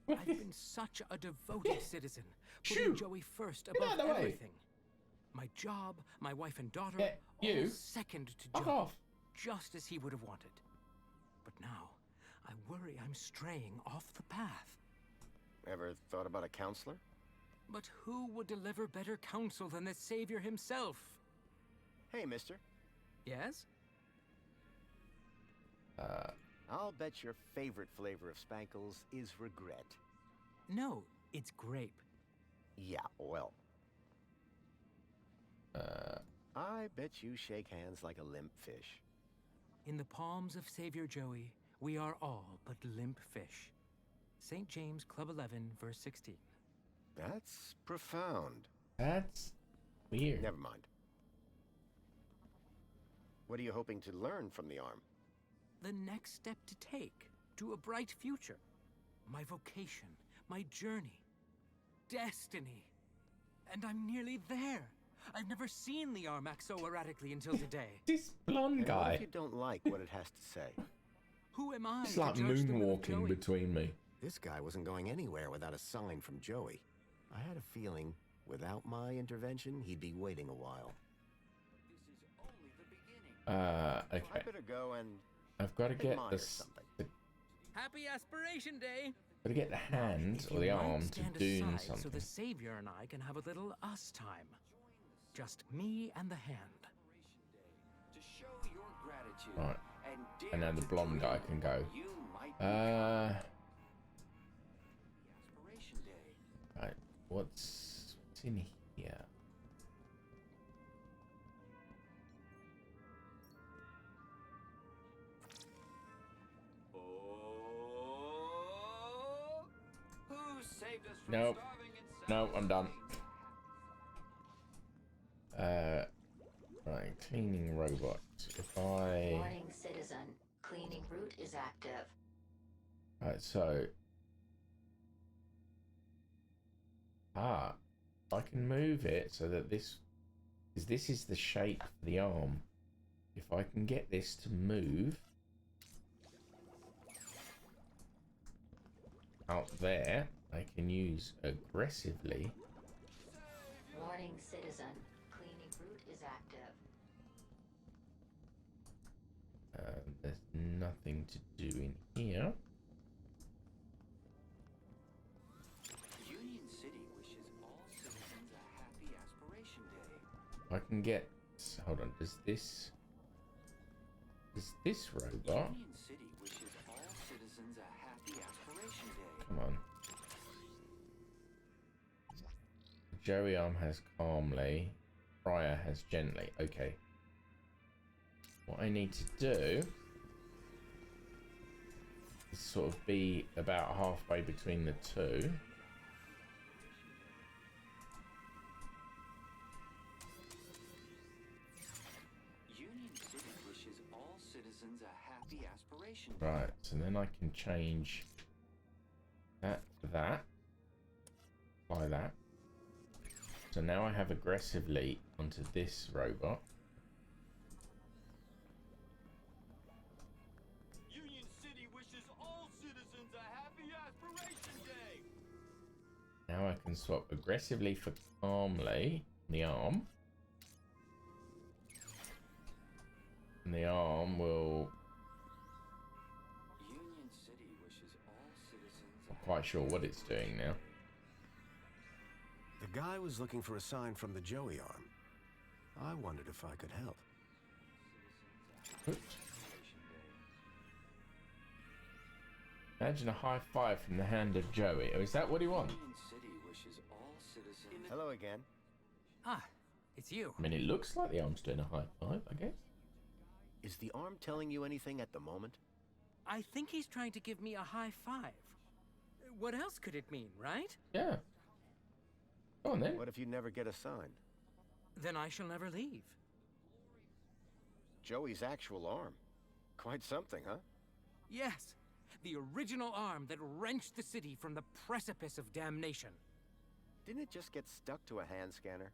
I've been such a devoted citizen, putting Joey first above out of the way. everything. My job, my wife and daughter, you. all second to Fuck Joey, off. just as he would have wanted. But now, I worry I'm straying off the path. Ever thought about a counselor? But who would deliver better counsel than the Savior himself? Hey, mister. Yes? I'll bet your favorite flavor of Spankles is regret. No, it's grape. Yeah, well. I bet you shake hands like a limp fish. In the palms of Savior Joey, we are all but limp fish. St. James Club 11, verse 16. That's profound. That's weird. Never mind. What are you hoping to learn from the arm? The next step to take to a bright future. My vocation, my journey, destiny. And I'm nearly there. I've never seen the arm act so erratically until today. This blonde And what guy. if you don't like what it has to say? Who am I? It's to like judge the will of moonwalking Joey? between me. This guy wasn't going anywhere without a sign from Joey. I had a feeling, without my intervention, he'd be waiting a while. Okay. I better go and I've got to get admire this. something. Happy Aspiration Day! Got to get the hand If or you the might arm to stand do aside something. So the Savior and I can have a little us time. Just me and the hand. To show your gratitude Right. and dare And now the to blonde dream guy can go. you might be Aspiration Day. Right. What's in here? Who saved us from Nope. starving and No, I'm done. suffering? Right, cleaning robot. If I... Warning, citizen. Cleaning route is active. Right, so... I can move it so that this... Because this is the shape for the arm. If I can get this to move... out there, I can use aggressively. Warning, citizen. Cleaning route is active. There's nothing to do in here. Union City wishes all citizens a happy Aspiration Day. I can get... Hold on, does this robot... Union City wishes all citizens a happy Aspiration Day. Come on. Joey arm has calmly. Fryer has gently. Okay. What I need to do is sort of be about halfway between the two. Union City wishes all citizens a happy Aspiration Day. Right, so then I can change that to that. Apply that. So now I have aggressively onto this robot. wishes all citizens a happy aspiration day. Now I can swap aggressively for calmly. The arm. And the arm will... Union City wishes all citizens I'm quite sure what it's doing now. The guy was looking for a sign from the Joey arm. I wondered if I could help. Oops. Imagine a high five from the hand of Joey. Oh, is that what he wants? Union City wishes all citizens. Hello again. Ah, it's you. I mean, it looks like the arm's doing a high five, I guess. Is the arm telling you anything at the moment? I think he's trying to give me a high five. What else could it mean, right? Yeah. Go on then. What if you never get a sign? Then I shall never leave. Joey's actual arm. Quite something, huh? Yes, the original arm that wrenched the city from the precipice of damnation. Didn't it just get stuck to a hand scanner?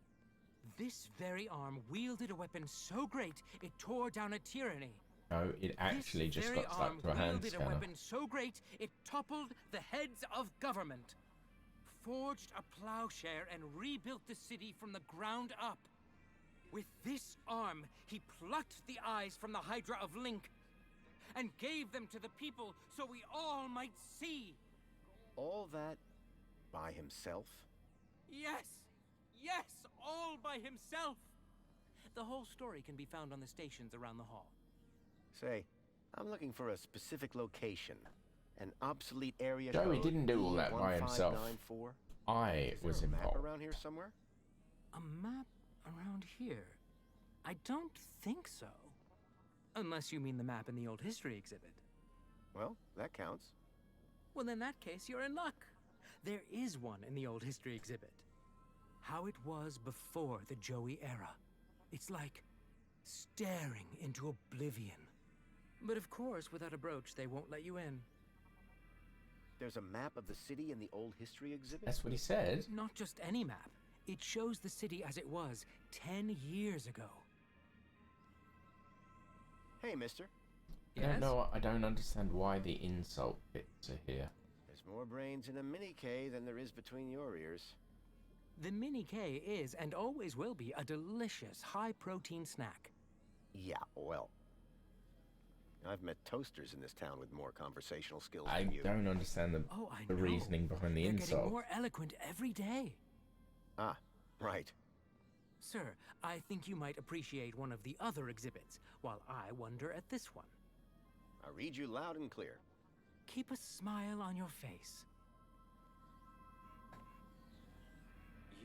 This very arm wielded a weapon so great it tore down a tyranny. No, it actually just got stuck to a hand wielded scanner. a weapon so great it toppled the heads of government, forged a plowshare and rebuilt the city from the ground up. With this arm, he plucked the eyes from the Hydra of Link and gave them to the people so we all might see. All that by himself? Yes! Yes! All by himself! The whole story can be found on the stations around the hall. Say, I'm looking for a specific location. An obsolete area Joey code didn't do all that by himself. E1594. I was Is there a map involved. around here somewhere? A map around here? I don't think so. Unless you mean the map in the old history exhibit. Well, that counts. Well, in that case, you're in luck. There is one in the old history exhibit. How it was before the Joey era. It's like staring into oblivion. But of course, without a brooch, they won't let you in. There's a map of the city in the old history exhibit? That's what he said. Not just any map. It shows the city as it was 10 years ago. Hey, mister. I don't know. I don't understand why the insult bits are here. There's more brains in a mini K than there is between your ears. The Mini K is, and always will be, a delicious, high-protein snack. Yeah, well. I've met toasters in this town with more conversational skills I than you. don't understand the know. reasoning behind the They're insult. getting more eloquent every day. Ah, right. Sir, I think you might appreciate one of the other exhibits, while I wonder at this one. I read you loud and clear. Keep a smile on your face.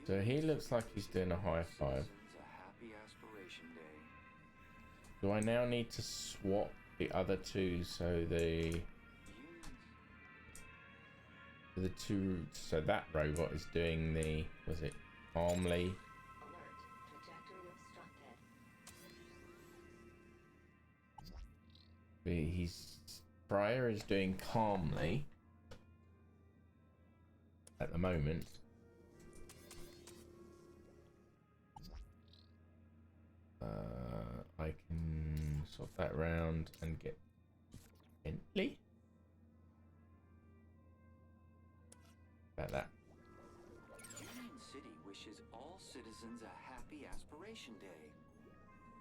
So he looks like he's doing a high five. A happy aspiration day. Do I now need to swap the other two so the two, so that robot is doing the, was it calmly? He's Briar is doing calmly at the moment. I can swap that around and get gently. About that. Union City wishes all citizens a happy aspiration day.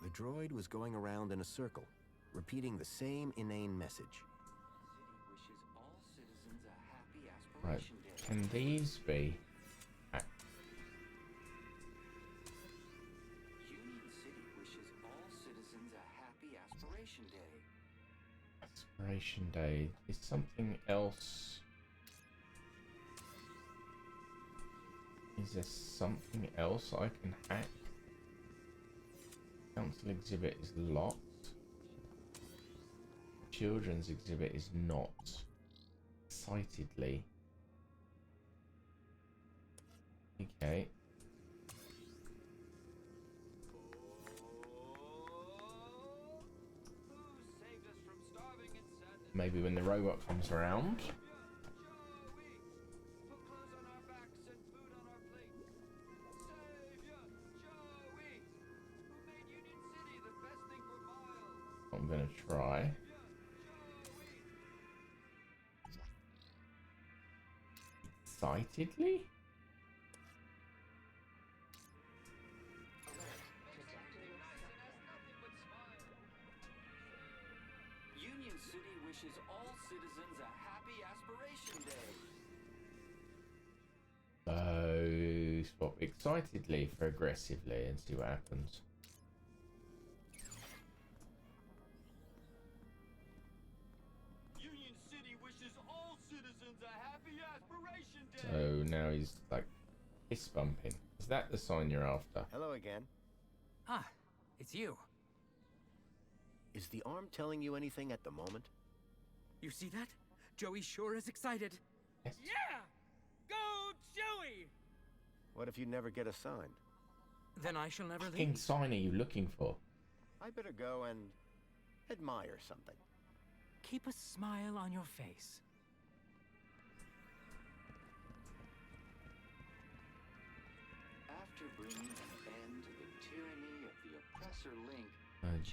The droid was going around in a circle, repeating the same inane message. City wishes all citizens a happy Right. aspiration day. Can these be? Union City wishes all citizens a happy aspiration day. Aspiration Day. Is something else? Is there something else I can hack? Council exhibit is locked. Children's exhibit is not. Excitedly. Okay. Maybe when the robot comes around. I'm gonna try. excitedly? Union City wishes all citizens a happy Aspiration Day. So swap excitedly for aggressively and see what happens. Union City wishes all citizens a happy Aspiration Day. So now he's like fist bumping. Is that the sign you're after? Hello again. Ah, it's you. Is the arm telling you anything at the moment? You see that? Joey sure is excited. Yes. Yeah! Go, Joey! What if you never get a sign? Then I shall never Fucking leave. sign are you looking for? I better go and admire something. Keep a smile on your face. After bringing an end to the tyranny of the oppressor Link,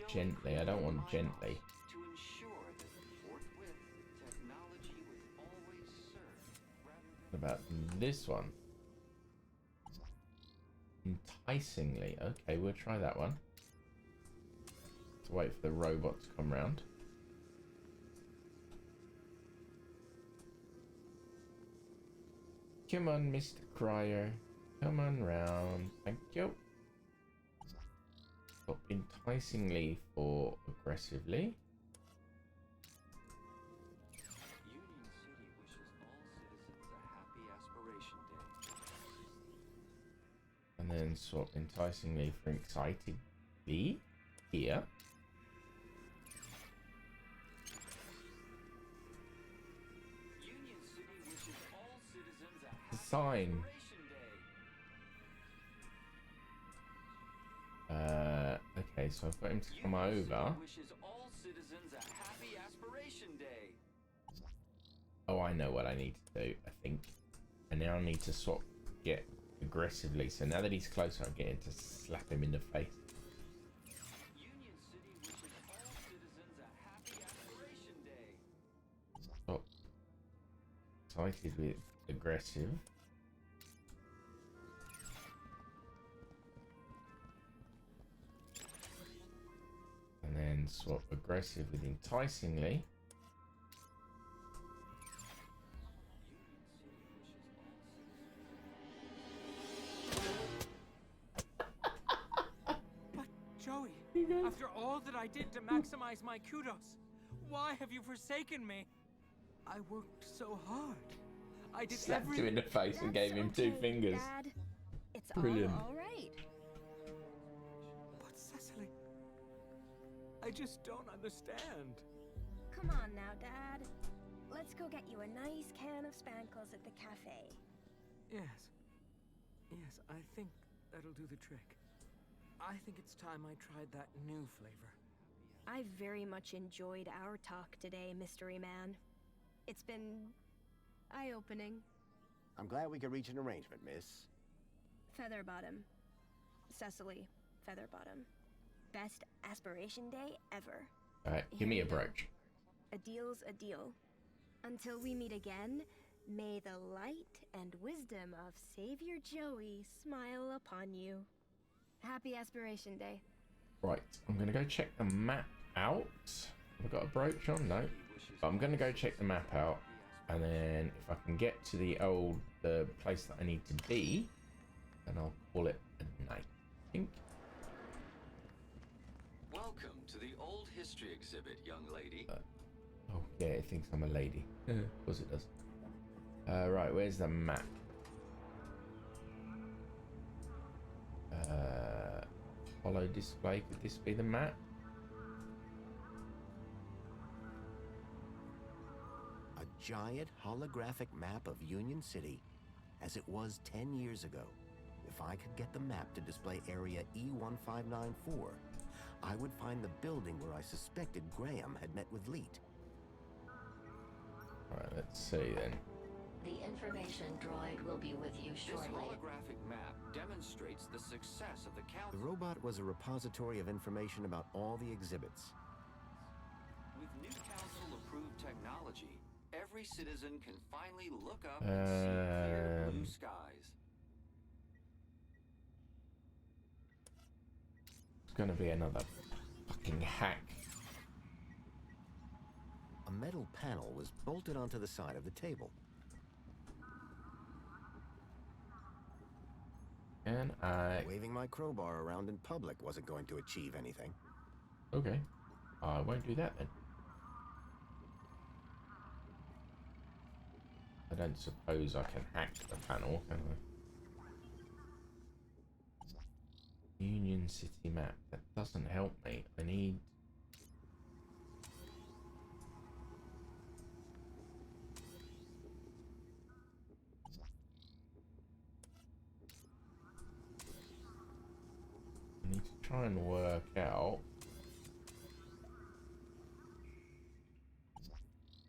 Gently. I don't want gently. to ensure that forthwith technology would always serve rather What about this one? Enticingly. Okay, we'll try that one. To wait for the robot to come round. Come on, Mr. Cryer. Come on round. Thank you. Swap enticingly for aggressively. Union City wishes all citizens a happy Aspiration Day. And then swap enticingly for excitedly here. Union City wishes all citizens a The happy sign. Aspiration Day. Okay, so I've got him to come Union City over. wishes all citizens a happy Aspiration Day. Oh, I know what I need to do, I think. And now I need to swap, get aggressively. So now that he's closer, I'm getting to slap him in the face. Union City wishes all citizens a happy Aspiration Day. Stop. Excited with aggressive. And then swap aggressive with enticingly. But, Joey, after all that I did to maximize my kudos, why have you forsaken me? I worked so hard. I did Slapped him in the face and gave him two fingers. Dad. It's Brilliant. all right. But Cecily, I just don't understand. Come on now, Dad. Let's go get you a nice can of spankles at the cafe. Yes. Yes, I think that'll do the trick. I think it's time I tried that new flavor. I very much enjoyed our talk today, Mystery Man. It's been eye-opening. I'm glad we could reach an arrangement, miss. Featherbottom. Cecily Featherbottom. Best Aspiration Day ever. Alright, give me a brooch. A deal's a deal. Until we meet again, may the light and wisdom of Savior Joey smile upon you. Happy Aspiration Day. Right, I'm gonna go check the map out. Have I got a brooch on? No. But I'm gonna go check the map out, and then if I can get to the place that I need to be, then I'll call it a night. I think. Welcome to the Old History exhibit, young lady. Oh yeah, it thinks I'm a lady. Of course it does. Right, where's the map? Hollow display. Could this be the map? A giant holographic map of Union City, as it was 10 years ago. If I could get the map to display area E1594, I would find the building where I suspected Graham had met with Leet. Alright, let's see then. The information droid will be with you This shortly. holographic map demonstrates the success of the The council. robot was a repository of information about all the exhibits. With new council-approved technology, every every citizen can finally look up and see clear blue skies. It's gonna be another fucking hack. A metal panel was bolted onto the side of the table. And Waving my crowbar around in public wasn't going to achieve anything. Okay. I won't do that then. I don't suppose I can hack the panel, can I? Union City map. That doesn't help me. I need... I need to try and work out...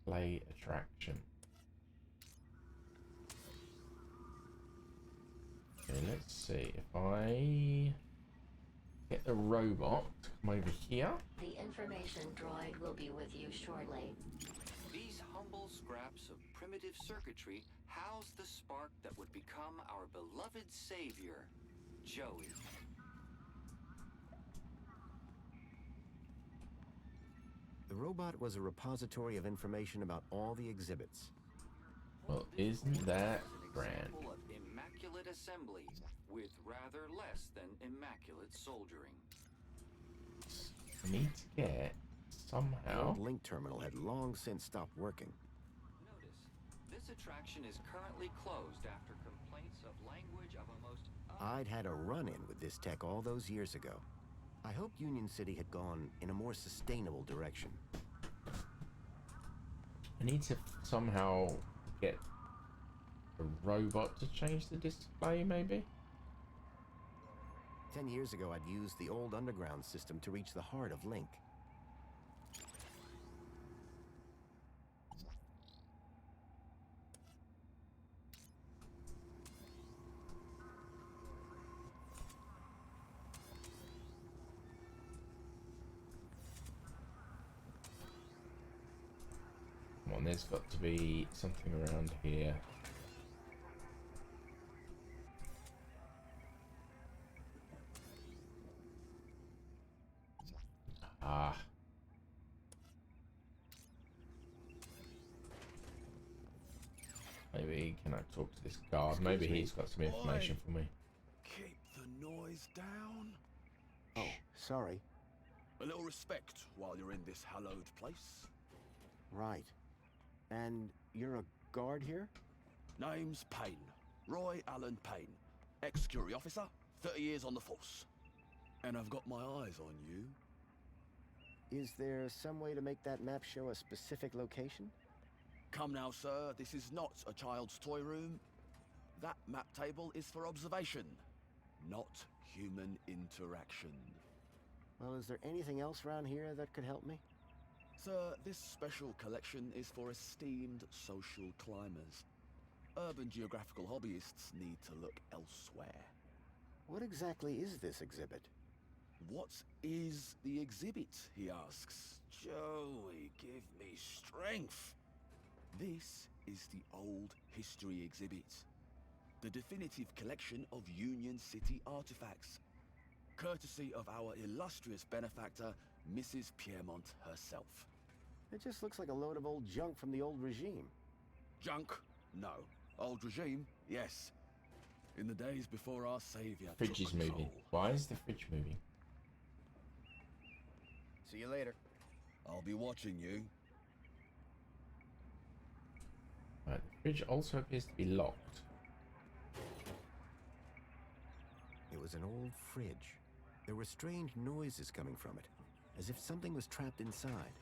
Play attraction. Okay, let's see if I get the robot to come over here. The information droid will be with you shortly. These humble scraps of primitive circuitry house the spark that would become our beloved savior, Joey. The robot was a repository of information about all the exhibits. Well, isn't that grand? Example of immaculate assembly with rather less than immaculate soldering. I need to get The somehow. old link terminal had long since stopped working. Notice, this attraction is currently closed after complaints of language of a most... I'd had a run-in with this tech all those years ago. I hoped Union City had gone in a more sustainable direction. I need to somehow get a robot to change the display, maybe? 10 years ago, I'd used the old underground system to reach the heart of Link. Come on, there's got to be something around here. Ah. Maybe, can I talk to this guard? Maybe he's got some information for me. Keep the noise down. Oh, sorry. A little respect while you're in this hallowed place. Right. And you're a guard here? Name's Payne. Roy Allen Payne. Ex-security officer, 30 years on the force. And I've got my eyes on you. Is there some way to make that map show a specific location? Come now, sir. This is not a child's toy room. That map table is for observation, not human interaction. Well, is there anything else around here that could help me? Sir, this special collection is for esteemed social climbers. Urban geographical hobbyists need to look elsewhere. What exactly is this exhibit? What is the exhibit, he asks. Joey, give me strength. This is the old history exhibit. The definitive collection of Union City artifacts. Courtesy of our illustrious benefactor, Mrs. Piermont herself. It just looks like a load of old junk from the old regime. Junk? No. Old regime? Yes. In the days before our savior Fridge is moving. Why is the fridge moving? See you later. I'll be watching you. Right, the fridge also appears to be locked. It was an old fridge. There were strange noises coming from it, as if something was trapped inside.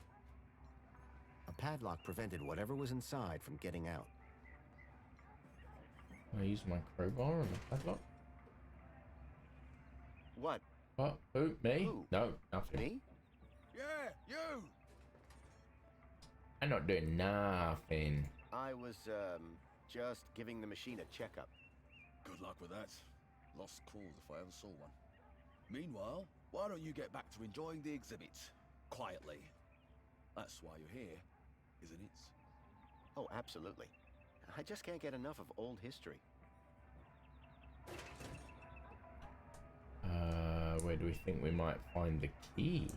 A padlock prevented whatever was inside from getting out. Can I use my crowbar on the padlock? What? What? Who? Me? Who? No, nothing. Me? Yeah, you! I'm not doing nothing. I was, just giving the machine a checkup. Good luck with that. Lost cause if I ever saw one. Meanwhile, why don't you get back to enjoying the exhibit? Quietly. That's why you're here, isn't it? Oh, absolutely. I just can't get enough of old history. Where do we think we might find the key?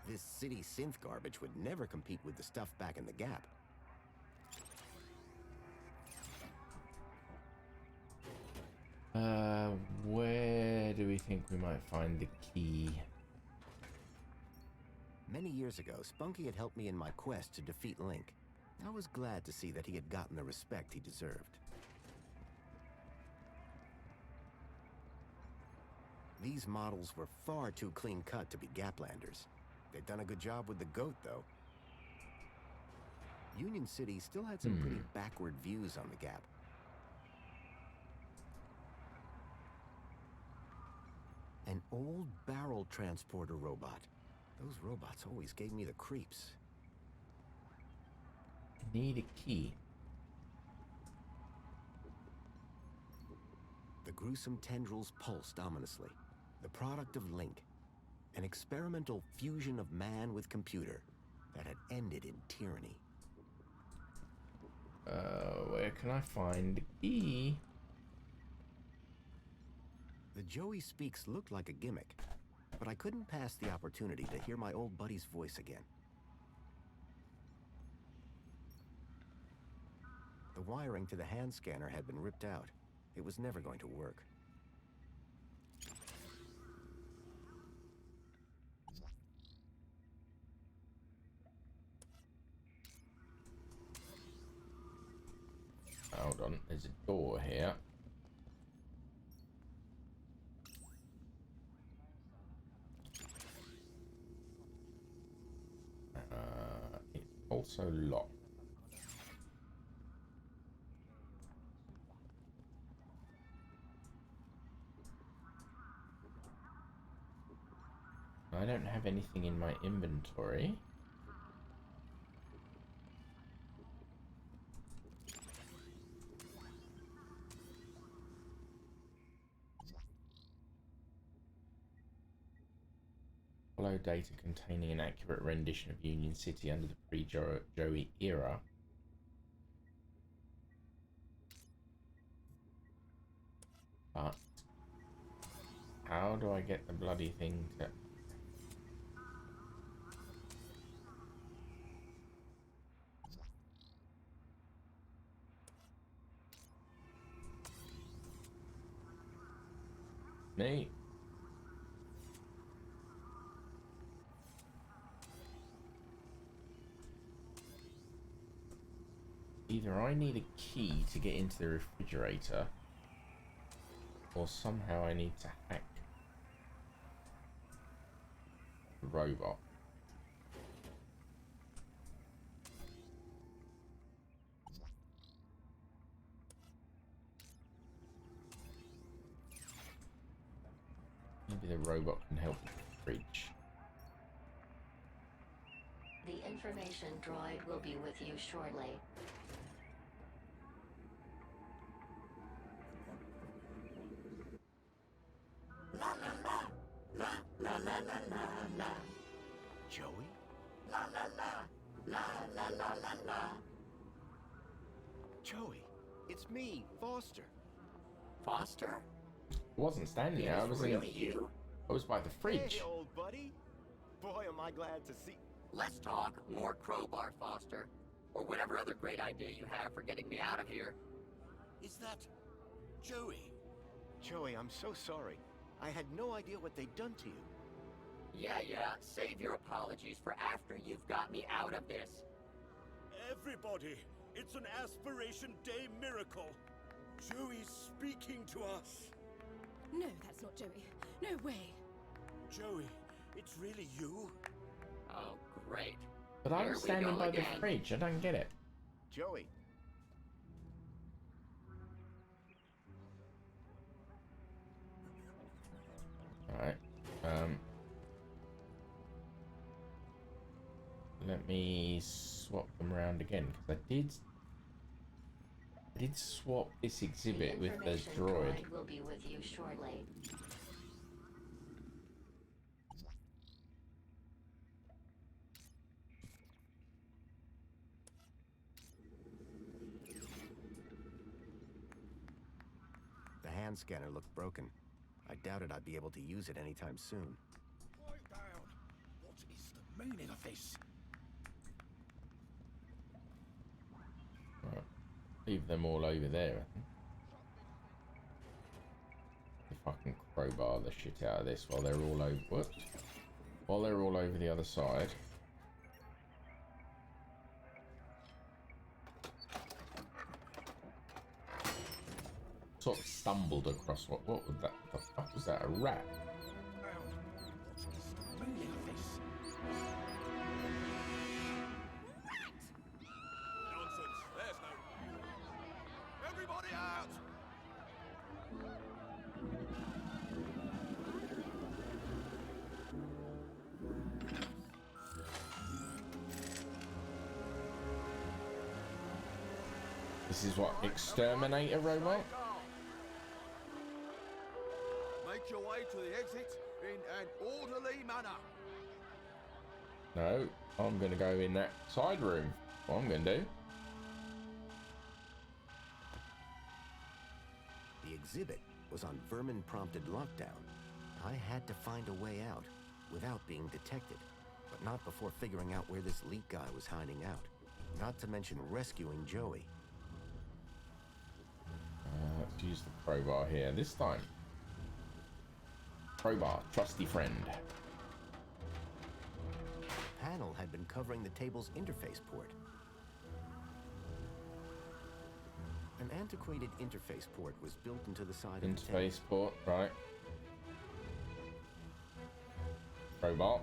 This city synth garbage would never compete with the stuff back in the Gap. Where do we think we might find the key? Many years ago, Spunky had helped me in my quest to defeat Link. I was glad to see that he had gotten the respect he deserved. These models were far too clean-cut to be Gaplanders. They'd done a good job with the goat, though. Union City still had some pretty backward views on the Gap. An old barrel transporter robot. Those robots always gave me the creeps. Need a key. The gruesome tendrils pulsed ominously. The product of Link. An experimental fusion of man with computer that had ended in tyranny. Where can I find the key? The Joey Speaks looked like a gimmick, but I couldn't pass the opportunity to hear my old buddy's voice again. The wiring to the hand scanner had been ripped out. It was never going to work. Hold on, there's a door here. It's also locked. I don't have anything in my inventory. Follow data containing an accurate rendition of Union City under the pre-Joey era. But how do I get the bloody thing to... Me? Either I need a key to get into the refrigerator, or somehow I need to hack the robot. Maybe the robot can help with the fridge. The information droid will be with you shortly. La la la, la la la la la la. Joey? La la la, la la la la la. Joey, it's me, Foster. Foster? I wasn't standing there. I was really you? I was by the fridge. Hey, old buddy. Boy, am I glad to see... Let's talk more crowbar, Foster. Or whatever other great idea you have for getting me out of here. Is that... Joey? Joey, I'm so sorry. I had no idea what they'd done to you. Yeah, save your apologies for after you've got me out of this. Everybody, it's an Aspiration Day miracle. Joey's speaking to us. No, that's not Joey. No way. Joey, it's really you? Oh, great. But I was standing by the fridge. I don't get it. Joey. Alright. Let me swap them around again, because I did swap this exhibit with the droid. Will be with you shortly. hand scanner looked broken. I doubted I'd be able to use it anytime soon. Quiet down. What is the meaning of this? Right. Leave them all over there. If I can crowbar the shit out of this while they're all over. Whoops. While they're all over the other side. Sort of stumbled across what was that? The fuck was that? A rat? Nonsense. There's no. Everybody out! This is what, exterminator robot? Make your way to the exit in an orderly manner. No, I'm gonna go in that side room. What I'm gonna do. The exhibit was on vermin-prompted lockdown. I had to find a way out without being detected, but not before figuring out where this leak guy was hiding out. Not to mention rescuing Joey. Let's use the crowbar here this time. Crowbar, trusty friend. The panel had been covering the table's interface port. An antiquated interface port was built into the side of the table. Interface port, right. Crowbar.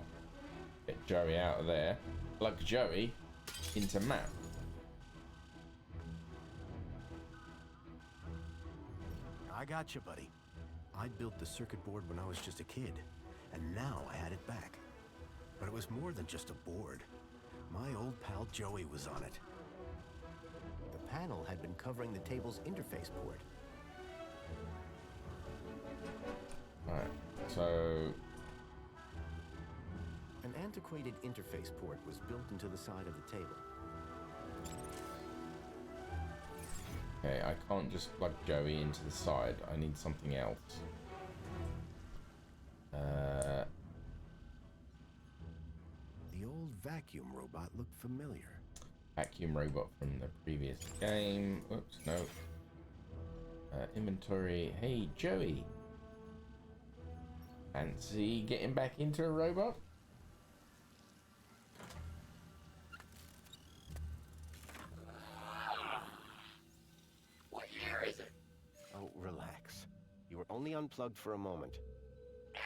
Get Joey out of there. Plug Joey into map. I got you, buddy. I built the circuit board when I was just a kid, and now I had it back. But it was more than just a board. My old pal Joey was on it. The panel had been covering the table's interface port. Alright, so... An antiquated interface port was built into the side of the table. Okay, I can't just plug Joey into the side. I need something else. The old vacuum robot looked familiar. Vacuum robot from the previous game. Oops, no. Inventory. Hey, Joey. Fancy getting back into a robot? What year is it? Oh, relax. You were only unplugged for a moment.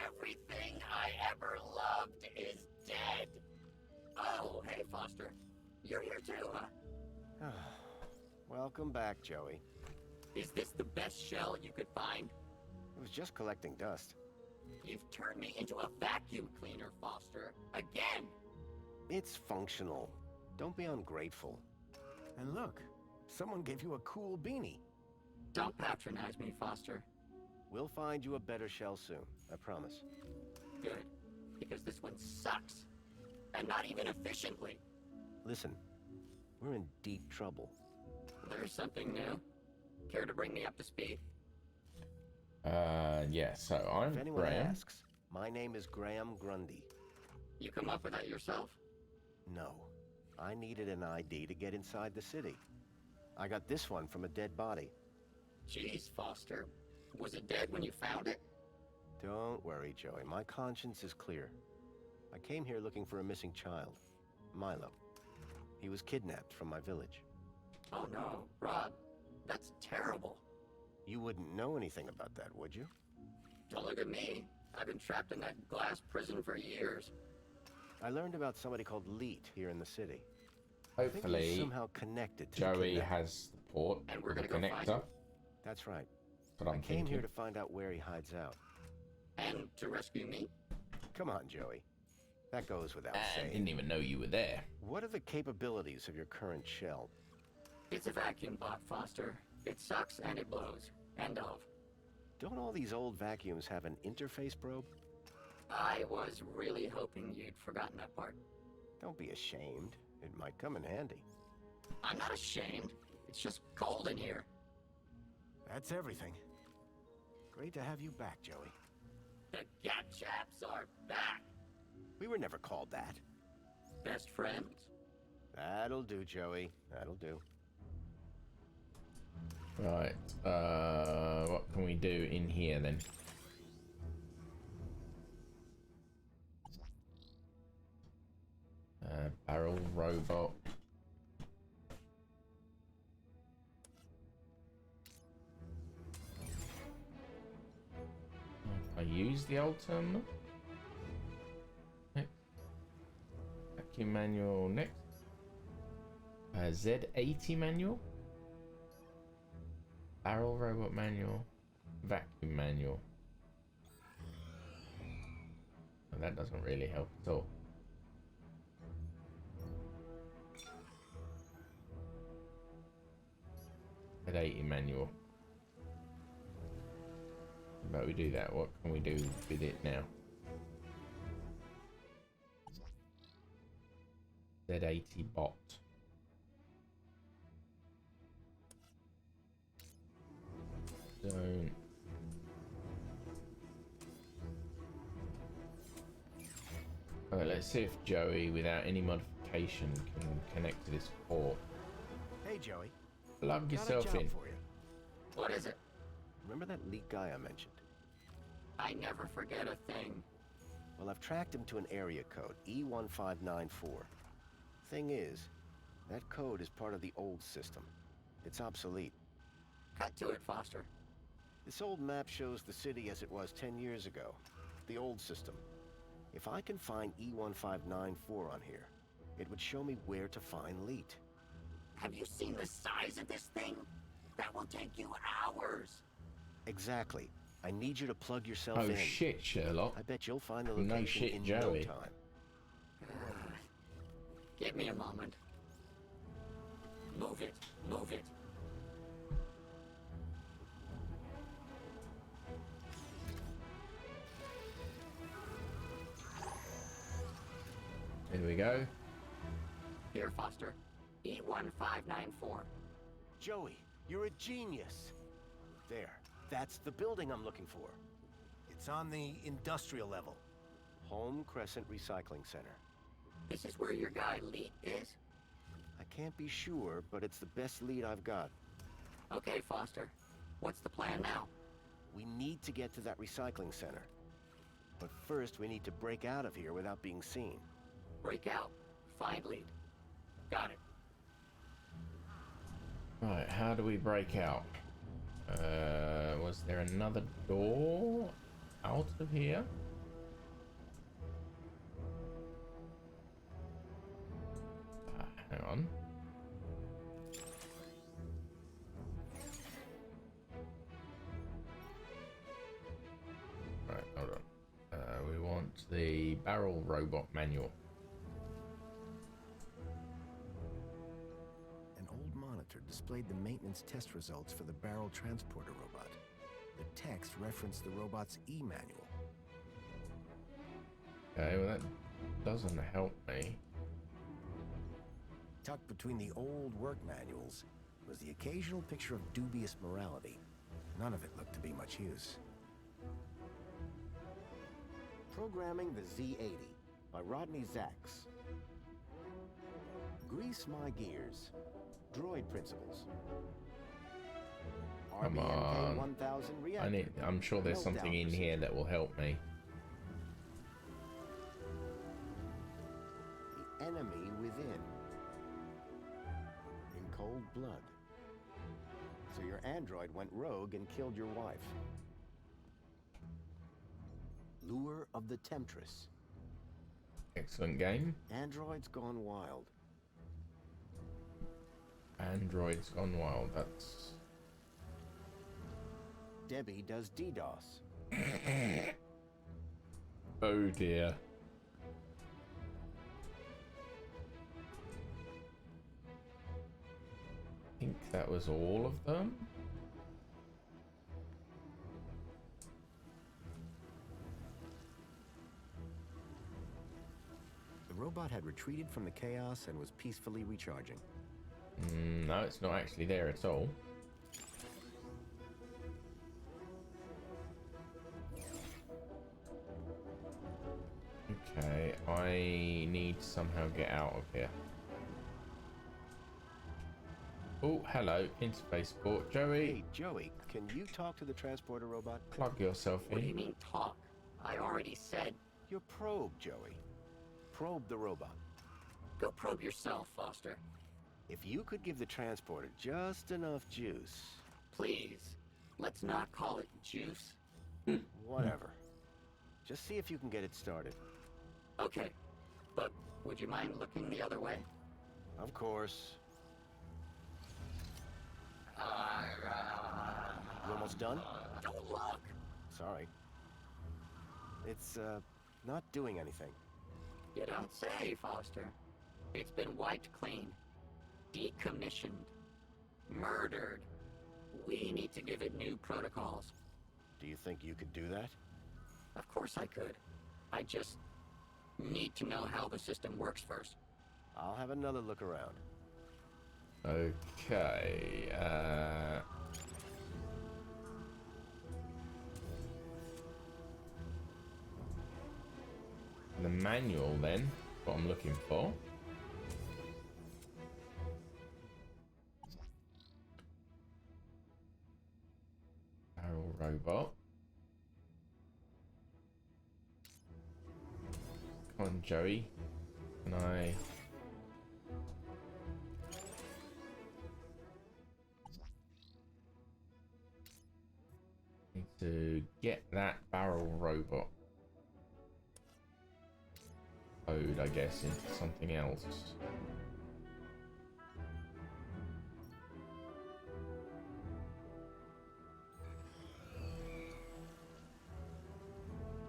Everything I ever loved is dead. Oh, hey, Foster. You're here too, huh? Welcome back, Joey. Is this the best shell you could find? It was just collecting dust. You've turned me into a vacuum cleaner, Foster. Again! It's functional. Don't be ungrateful. And look, someone gave you a cool beanie. Don't patronize me, Foster. We'll find you a better shell soon, I promise. Good, because this one sucks. And not even efficiently. Listen, we're in deep trouble. There's something new. Care to bring me up to speed? Yeah, so I'm If anyone Graham. asks, my name is Graham Grundy. You come up with that yourself? No, I needed an ID to get inside the city. I got this one from a dead body. Jeez, Foster. Was it dead when you found it? Don't worry, Joey. My conscience is clear. I came here looking for a missing child, Milo. He was kidnapped from my village. Oh no, Rob. That's terrible. You wouldn't know anything about that, would you? Don't look at me. I've been trapped in that glass prison for years. I learned about somebody called Leet here in the city. I think Hopefully, he's somehow connected to the Joey kidnapping. has the port And we're the gonna go find connector. him. That's right. But I I'm came here thinking. to find out where he hides out. And to rescue me? Come on, Joey. That goes without I saying. didn't even know you were there. What are the capabilities of your current shell? It's a vacuum bot, Foster. It sucks and it blows. End of. Don't all these old vacuums have an interface probe? I was really hoping you'd forgotten that part. Don't be ashamed. It might come in handy. I'm not ashamed. It's just cold in here. That's everything. Great to have you back, Joey. The Gap Chaps are back. We were never called that. Best friends? That'll do, Joey. That'll do. Right. What can we do in here then? Barrel robot. I use the old terminal. Next. Vacuum manual next. Z80 manual. Barrel robot manual. Vacuum manual. Well, that doesn't really help at all. Z80 manual. But we do that. What can we do with it now? Z80 bot. Don't. Alright, let's see if Joey, without any modification, can connect to this port. Hey, Joey. Plug Got yourself a job in. for you. What is it? Remember that lead guy I mentioned? I never forget a thing. Well, I've tracked him to an area code, E1594. Thing is, that code is part of the old system. It's obsolete. Cut to it, Foster. This old map shows the city as it was 10 years ago. The old system. If I can find E1594 on here, it would show me where to find Leet. Have you seen the size of this thing? That will take you hours. Exactly. I need you to plug yourself Oh in. shit, Sherlock. I bet you'll find the No location shit, in Joey. no time. Give me a moment. Move it. Move it. Here we go. Here, Foster. E1594. Joey, you're a genius. There. That's the building I'm looking for. It's on the industrial level. Home Crescent Recycling Center. This is where your guy Leet is? I can't be sure, but it's the best lead I've got. Okay, Foster. What's the plan now? We need to get to that recycling center. But first, we need to break out of here without being seen. Break out. Find Leet. Got it. Right, how do we break out? Was there another door out of here? Hang on. Right, hold on. We want the barrel robot manual. An old monitor displayed the maintenance test results for the barrel transporter robot. The text referenced the robot's E-manual. Okay, well that doesn't help me. Tucked between the old work manuals was the occasional picture of dubious morality. None of it looked to be much use. Programming the Z80 by Rodney Zacks. Grease my gears. Droid principles. Come on. 1000 reactor. I'm sure there's something in here that will help me. The enemy within. In cold blood. So your android went rogue and killed your wife. Lure of the Temptress. Excellent game. Androids gone wild. Androids gone wild. That's. Debbie does DDoS. Oh dear. I think that was all of them. The robot had retreated from the chaos and was peacefully recharging. No, it's not actually there at all. I need to somehow get out of here. Oh, hello, interface port. Joey. Hey, Joey, can you talk to the transporter robot? Plug yourself in. What do you mean talk? I already said... Your probe, Joey. Probe the robot. Go probe yourself, Foster. If you could give the transporter just enough juice... Please, let's not call it juice. Whatever. Just see if you can get it started. Okay, but would you mind looking the other way? Of course. You almost done? Don't look! Sorry. It's, not doing anything. You don't say, Foster. It's been wiped clean. Decommissioned. Murdered. We need to give it new protocols. Do you think you could do that? Of course I could. I just need to know how the system works first. I'll have another look around. Okay, the manual then, what I'm looking for. Barrel robot. Come on, Joey. Can I... need to get that barrel robot code, I guess, into something else.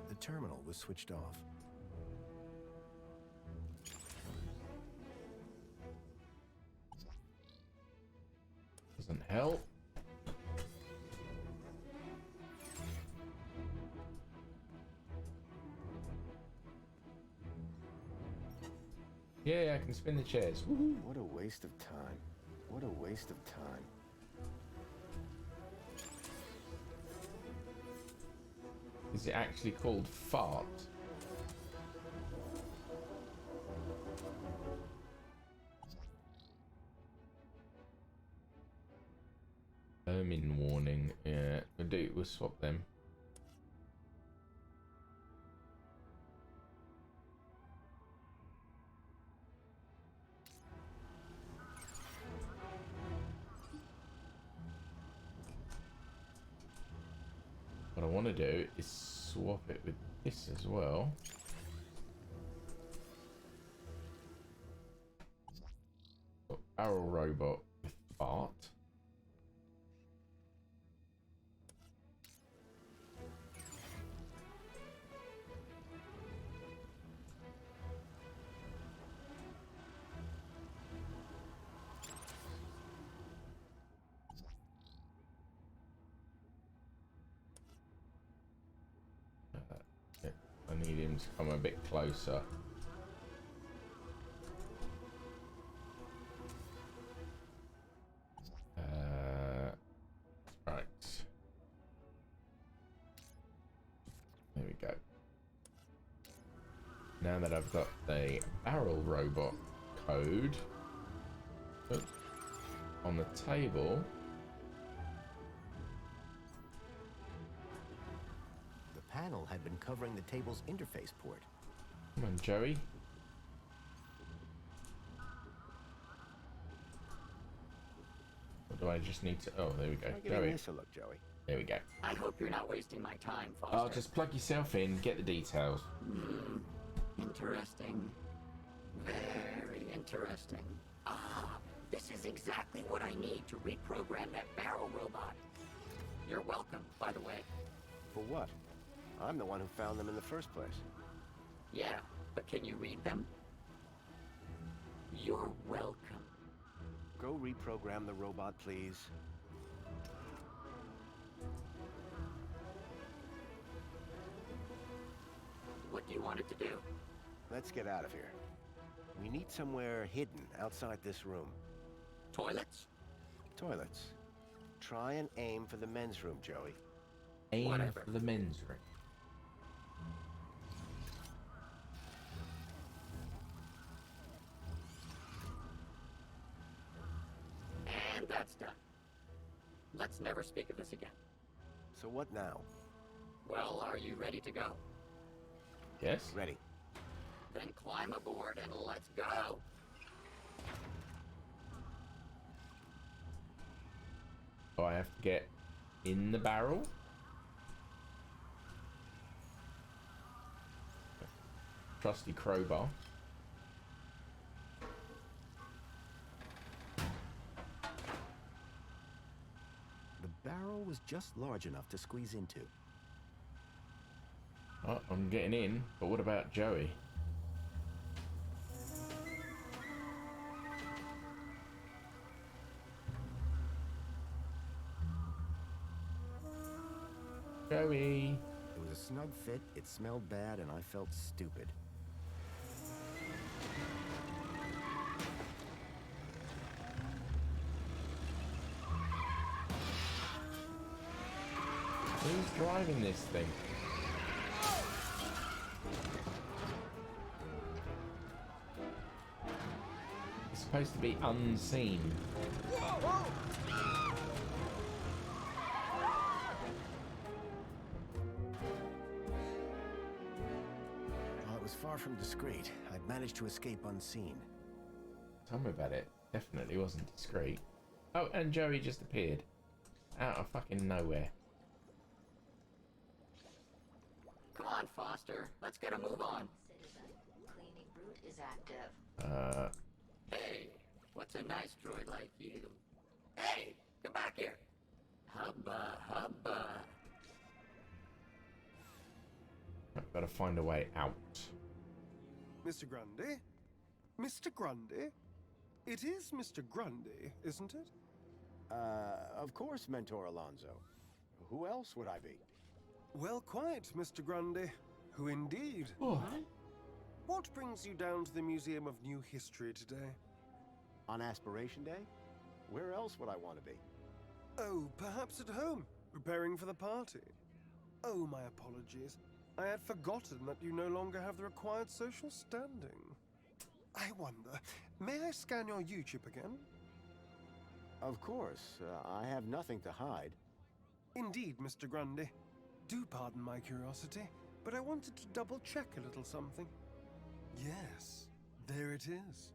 The terminal was switched off. Doesn't help. Yeah, I can spin the chairs. Woohoo. What a waste of time. What a waste of time. Is it actually called fart? Vermin warning. Yeah, we'll swap them. What I want to do is swap it with this as well. Barrel robot with fart. I need him to come a bit closer. Right. There we go. Now that I've got the barrel robot code on the table, The panel had been covering the table's interface port. come on, Joey. What do I just need to... Oh, there we go. Try giving Joey. this a look, Joey. There we go. I hope you're not wasting my time, Foster. Oh, just plug yourself in, get the details. Interesting. Very interesting. Ah, this is exactly what I need to reprogram that barrel robot. You're welcome, by the way. For what? I'm the one who found them in the first place. Yeah, but can you read them? You're welcome. Go reprogram the robot, please. What do you want it to do? Let's get out of here. We need somewhere hidden outside this room. Toilets? Toilets. Try and aim for the men's room, Joey. Aim Whatever. for the men's room. That's done. Let's never speak of this again. So what now? Well, are you ready to go? Yes. Ready. Then climb aboard and let's go. Oh, I have to get in the barrel. Trusty crowbar. The barrel was just large enough to squeeze into. Oh, I'm getting in, but what about Joey? Joey. It was a snug fit, it smelled bad, and I felt stupid. Who's driving this thing? It's supposed to be unseen. While it was far from discreet, I'd managed to escape unseen. Tell me about it. Definitely wasn't discreet. Oh, and Joey just appeared. Out of fucking nowhere. Come on, Foster. Let's get a move on. Cleaning route is active. Hey, what's a nice droid like you? Hey, come back here. Hubba, hubba. I've got to find a way out. Mr. Grundy? Mr. Grundy? It is Mr. Grundy, isn't it? Of course, Mentor Alonso. Who else would I be? Well, quite, Mr. Grundy. Who indeed? Oh. What brings you down to the Museum of New History today? On Aspiration Day? Where else would I want to be? Oh, perhaps at home, preparing for the party. Oh, my apologies. I had forgotten that you no longer have the required social standing. I wonder, may I scan your U-chip again? Of course. I have nothing to hide. Indeed, Mr. Grundy. Do pardon my curiosity, but I wanted to double-check a little something. Yes, there it is.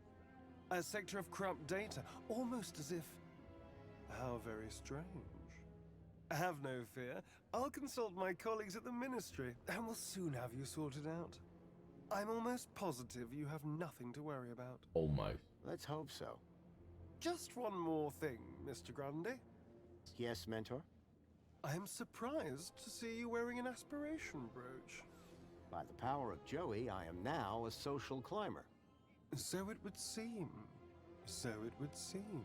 A sector of corrupt data, almost as if... How very strange. Have no fear. I'll consult my colleagues at the Ministry, and we'll soon have you sorted out. I'm almost positive you have nothing to worry about. Almost. Let's hope so. Just one more thing, Mr. Grundy. Yes, Mentor? I'm surprised to see you wearing an aspiration brooch. By the power of Joey, I am now a social climber. So it would seem. So it would seem.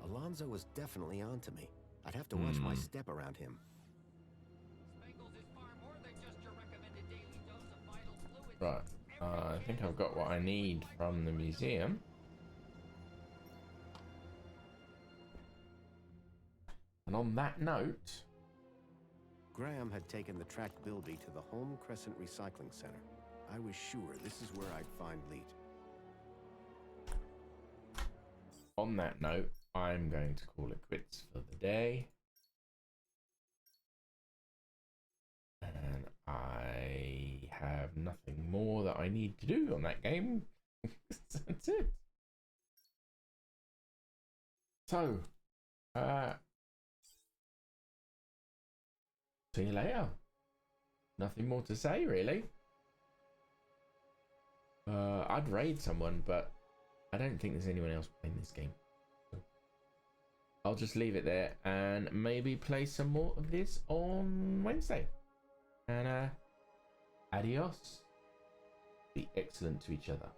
Alonso was definitely onto me. I'd have to watch my step around him. Right. I think I've got what I need from the museum. And on that note... Graham had taken the tracked Bilby to the Home Crescent Recycling Center. I was sure this is where I'd find Leet. On that note, I'm going to call it quits for the day. And I have nothing more that I need to do on that game. That's it. So, see you later. Nothing more to say, really. I'd raid someone, but I don't think there's anyone else playing this game. So I'll just leave it there and maybe play some more of this on Wednesday. And adios. Be excellent to each other.